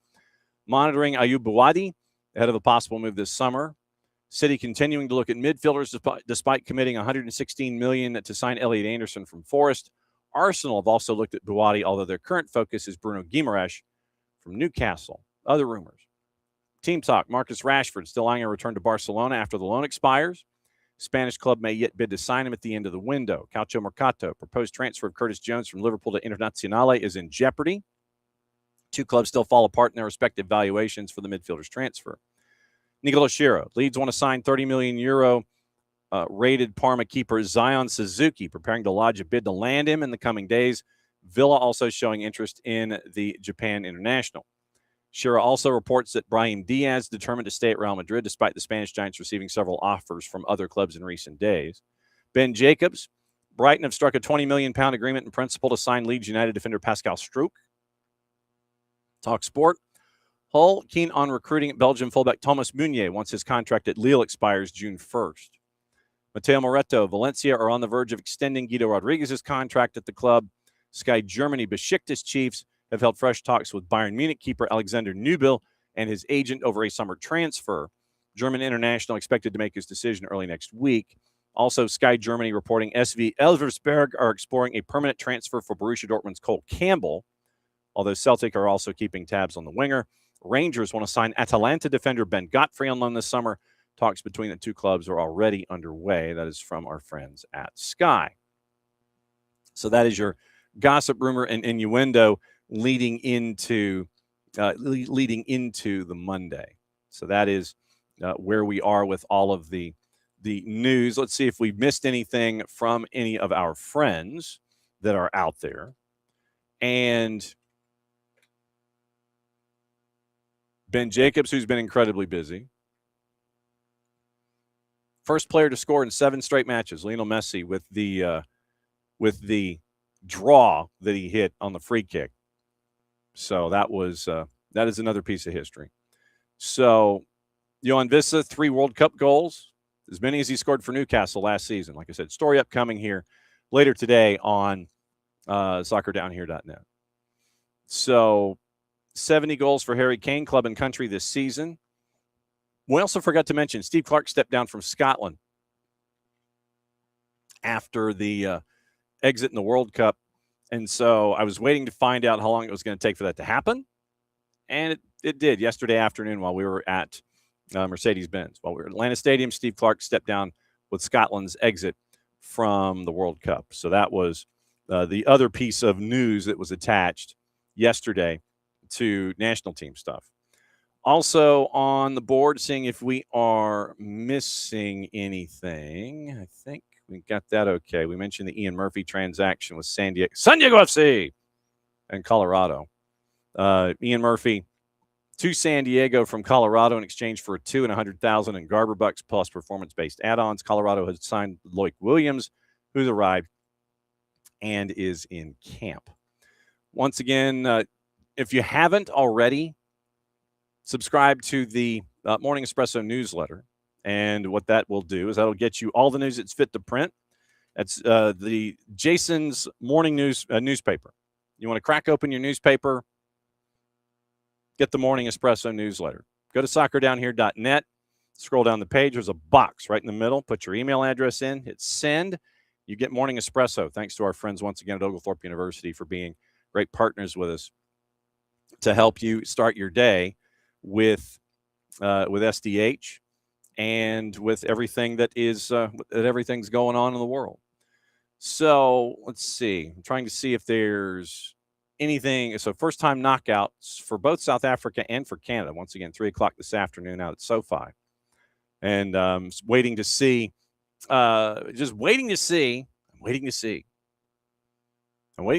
Speaker 1: monitoring Ayoub Bouadi ahead of a possible move this summer. City continuing to look at midfielders despite committing $116 million to sign Elliot Anderson from Forest. Arsenal have also looked at Bouadi, although their current focus is Bruno Guimaraes from Newcastle. Other rumors. Team talk, Marcus Rashford still eyeing a return to Barcelona after the loan expires. Spanish club may yet bid to sign him at the end of the window. Calcio Mercato, proposed transfer of Curtis Jones from Liverpool to Internazionale is in jeopardy. Two clubs still fall apart in their respective valuations for the midfielder's transfer. Nicolo Schiro, Leeds want to sign €30 million rated Parma keeper Zion Suzuki, preparing to lodge a bid to land him in the coming days. Villa also showing interest in the Japan international. Schiro also reports that Brahim Diaz determined to stay at Real Madrid despite the Spanish Giants receiving several offers from other clubs in recent days. Ben Jacobs, Brighton have struck a £20 million agreement in principle to sign Leeds United defender Pascal Struijk. Talk Sport. Hull keen on recruiting Belgian fullback Thomas Meunier once his contract at Lille expires June 1st. Mateo Moretto, Valencia are on the verge of extending Guido Rodriguez's contract at the club. Sky Germany, Besiktas Chiefs have held fresh talks with Bayern Munich keeper Alexander Nübel and his agent over a summer transfer. German international expected to make his decision early next week. Also, Sky Germany reporting SV Elversberg are exploring a permanent transfer for Borussia Dortmund's Cole Campbell, although Celtic are also keeping tabs on the winger. Rangers want to sign Atalanta defender Ben Godfrey on loan this summer. Talks between the two clubs are already underway. That is from our friends at Sky. So that is your gossip, rumor, and innuendo leading into the Monday. So that is where we are with all of the news. Let's see if we missed anything from any of our friends that are out there. And Ben Jacobs, who's been incredibly busy. First player to score in 7 straight matches, Lionel Messi, with the draw that he hit on the free kick. So that is another piece of history. So Johan Vissa, 3 World Cup goals, as many as he scored for Newcastle last season. Like I said, story upcoming here later today on soccerdownhere.net. So 70 goals for Harry Kane, club and country this season. We also forgot to mention Steve Clark stepped down from Scotland after the exit in the World Cup. And so I was waiting to find out how long it was going to take for that to happen. And it did yesterday afternoon while we were at Mercedes-Benz. While we were at Atlanta Stadium, Steve Clark stepped down with Scotland's exit from the World Cup. So that was the other piece of news that was attached yesterday to national team stuff. Also on the board, seeing if we are missing anything. I think we got that okay. We mentioned the Ian Murphy transaction with San Diego FC and Colorado. Ian Murphy to San Diego from Colorado in exchange for a $2 and $100,000 in Garber bucks plus performance-based add-ons. Colorado has signed Loic Williams, who's arrived and is in camp. Once again, if you haven't already, subscribe to the Morning Espresso newsletter. And what that will do is that'll get you all the news that's fit to print. That's the Jason's Morning News newspaper. You want to crack open your newspaper, get the Morning Espresso newsletter. Go to soccerdownhere.net. Scroll down the page. There's a box right in the middle. Put your email address in. Hit send. You get Morning Espresso. Thanks to our friends once again at Oglethorpe University for being great partners with us to help you start your day with SDH and with everything that everything's going on in the world. So let's see. I'm trying to see if there's anything. So first-time knockouts for both South Africa and for Canada. Once again, 3 o'clock this afternoon out at SoFi. And waiting to see. Just waiting to see. I'm waiting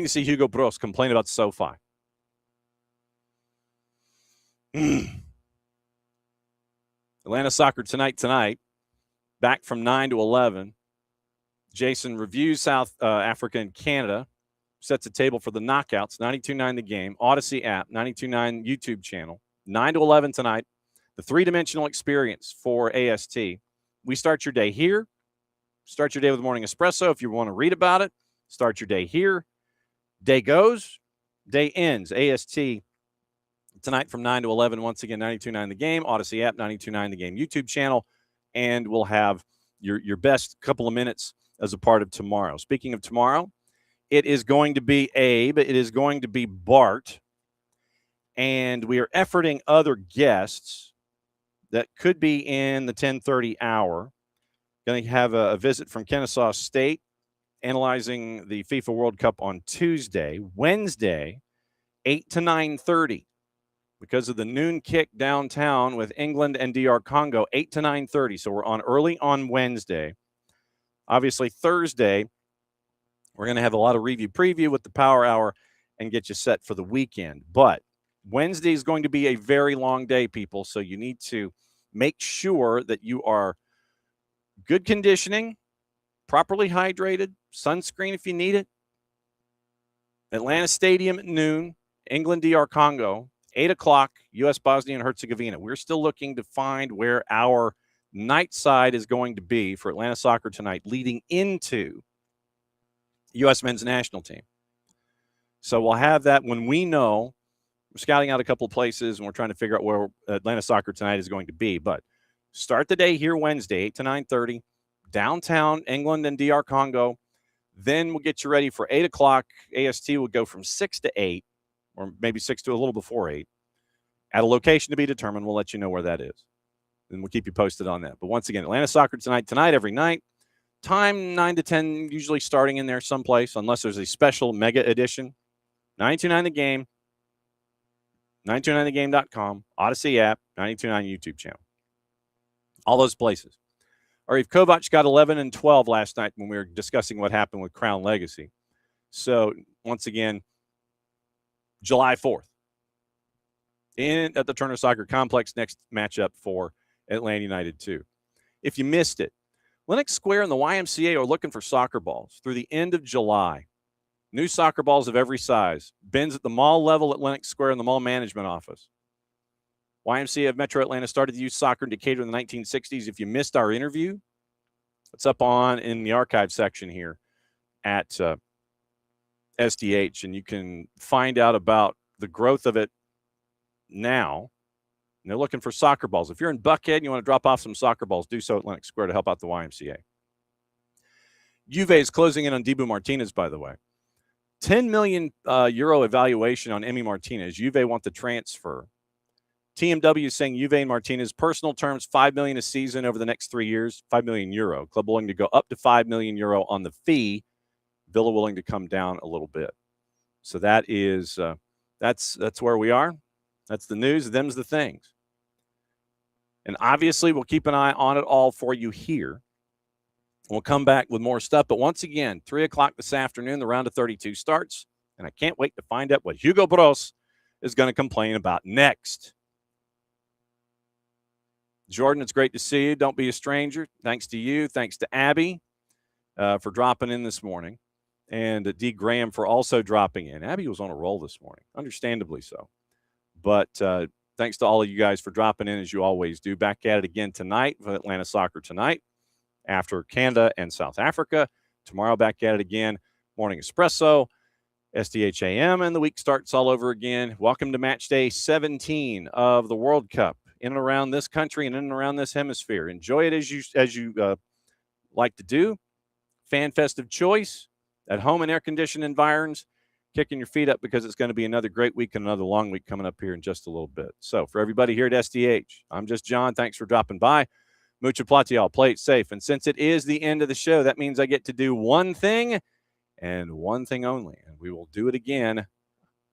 Speaker 1: to see Hugo Broos complain about SoFi. Atlanta Soccer tonight. Back from 9 to 11. Jason reviews South Africa and Canada. Sets a table for the knockouts. 92.9 the game. Odyssey app. 92.9 YouTube channel. 9 to 11 tonight. The 3-dimensional experience for AST. We start your day here. Start your day with Morning Espresso. If you want to read about it, start your day here. Day goes. Day ends. AST tonight from 9 to 11. Once again, 92.9 the game. Odyssey app. 92.9 the game YouTube channel. And we'll have your best couple of minutes as a part of tomorrow. Speaking of tomorrow, it is going to be Abe. It is going to be Bart. And we are efforting other guests that could be in the 10:30 hour. Going to have a visit from Kennesaw State, analyzing the FIFA World Cup on Tuesday. Wednesday, 8 to 9:30. Because of the noon kick downtown with England and DR Congo, 8 to 9:30. So we're on early on Wednesday. Obviously, Thursday, we're going to have a lot of review preview with the Power Hour and get you set for the weekend. But Wednesday is going to be a very long day, people. So you need to make sure that you are good conditioning, properly hydrated, sunscreen if you need it. Atlanta Stadium at noon, England, DR Congo, 8 o'clock, U.S. Bosnia and Herzegovina. We're still looking to find where our night side is going to be for Atlanta Soccer Tonight leading into U.S. men's national team. So we'll have that when we know. We're scouting out a couple of places, and we're trying to figure out where Atlanta Soccer Tonight is going to be. But start the day here Wednesday, 8 to 9:30, downtown England and DR Congo. Then we'll get you ready for 8 o'clock. AST will go from 6 to 8, or maybe 6 to a little before 8, at a location to be determined. We'll let you know where that is, and we'll keep you posted on that. But once again, Atlanta Soccer Tonight every night. Time 9 to 10, usually starting in there someplace, unless there's a special mega edition. 929 The Game. 929thegame.com, Odyssey app, 929 YouTube channel. All those places. Arif Kovac got 11 and 12 last night when we were discussing what happened with Crown Legacy. So, once again, July 4th at the Turner Soccer Complex, next matchup for Atlanta United 2. If you missed it, Lenox Square and the YMCA are looking for soccer balls through the end of July. New soccer balls of every size. Bins at the mall level at Lenox Square and the mall management office. YMCA of Metro Atlanta started to use soccer in Decatur in the 1960s. If you missed our interview, it's up in the archive section here at SDH, and you can find out about the growth of it now. And they're looking for soccer balls. If you're in Buckhead and you want to drop off some soccer balls, do so at Lenox Square to help out the YMCA. Juve is closing in on Dibu Martinez, by the way. 10 million euro evaluation on Emi Martinez. Juve want the transfer. TMW is saying Juve and Martinez, personal terms, 5 million a season over the next 3 years, 5 million euro. Club willing to go up to 5 million euro on the fee. Villa willing to come down a little bit. So that is that's where we are. That's the news. Them's the things. And obviously, we'll keep an eye on it all for you here. We'll come back with more stuff. But once again, 3 o'clock this afternoon, the round of 32 starts. And I can't wait to find out what Hugo Bros is going to complain about next. Jordan, it's great to see you. Don't be a stranger. Thanks to you. Thanks to Abby for dropping in this morning. And D. Graham for also dropping in. Abby was on a roll this morning, understandably so. But thanks to all of you guys for dropping in, as you always do. Back at it again tonight with Atlanta Soccer Tonight after Canada and South Africa. Tomorrow, back at it again. Morning Espresso, SDH AM, and the week starts all over again. Welcome to match day 17 of the World Cup in and around this country and in and around this hemisphere. Enjoy it as you like to do. Fan festive choice at home in air-conditioned environs. Kicking your feet up because it's going to be another great week and another long week coming up here in just a little bit. So for everybody here at SDH, I'm just John. Thanks for dropping by. Mucho platial, play it safe. And since it is the end of the show, that means I get to do one thing and one thing only. And we will do it again.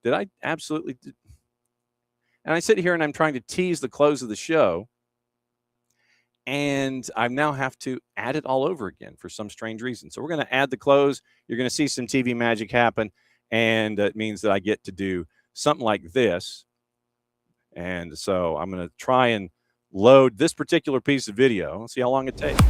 Speaker 1: Did I absolutely? And I sit here and I'm trying to tease the close of the show. And I now have to add it all over again for some strange reason. So we're going to add the close. You're going to see some TV magic happen. And it means that I get to do something like this. And so I'm going to try and load this particular piece of video. Let's see how long it takes.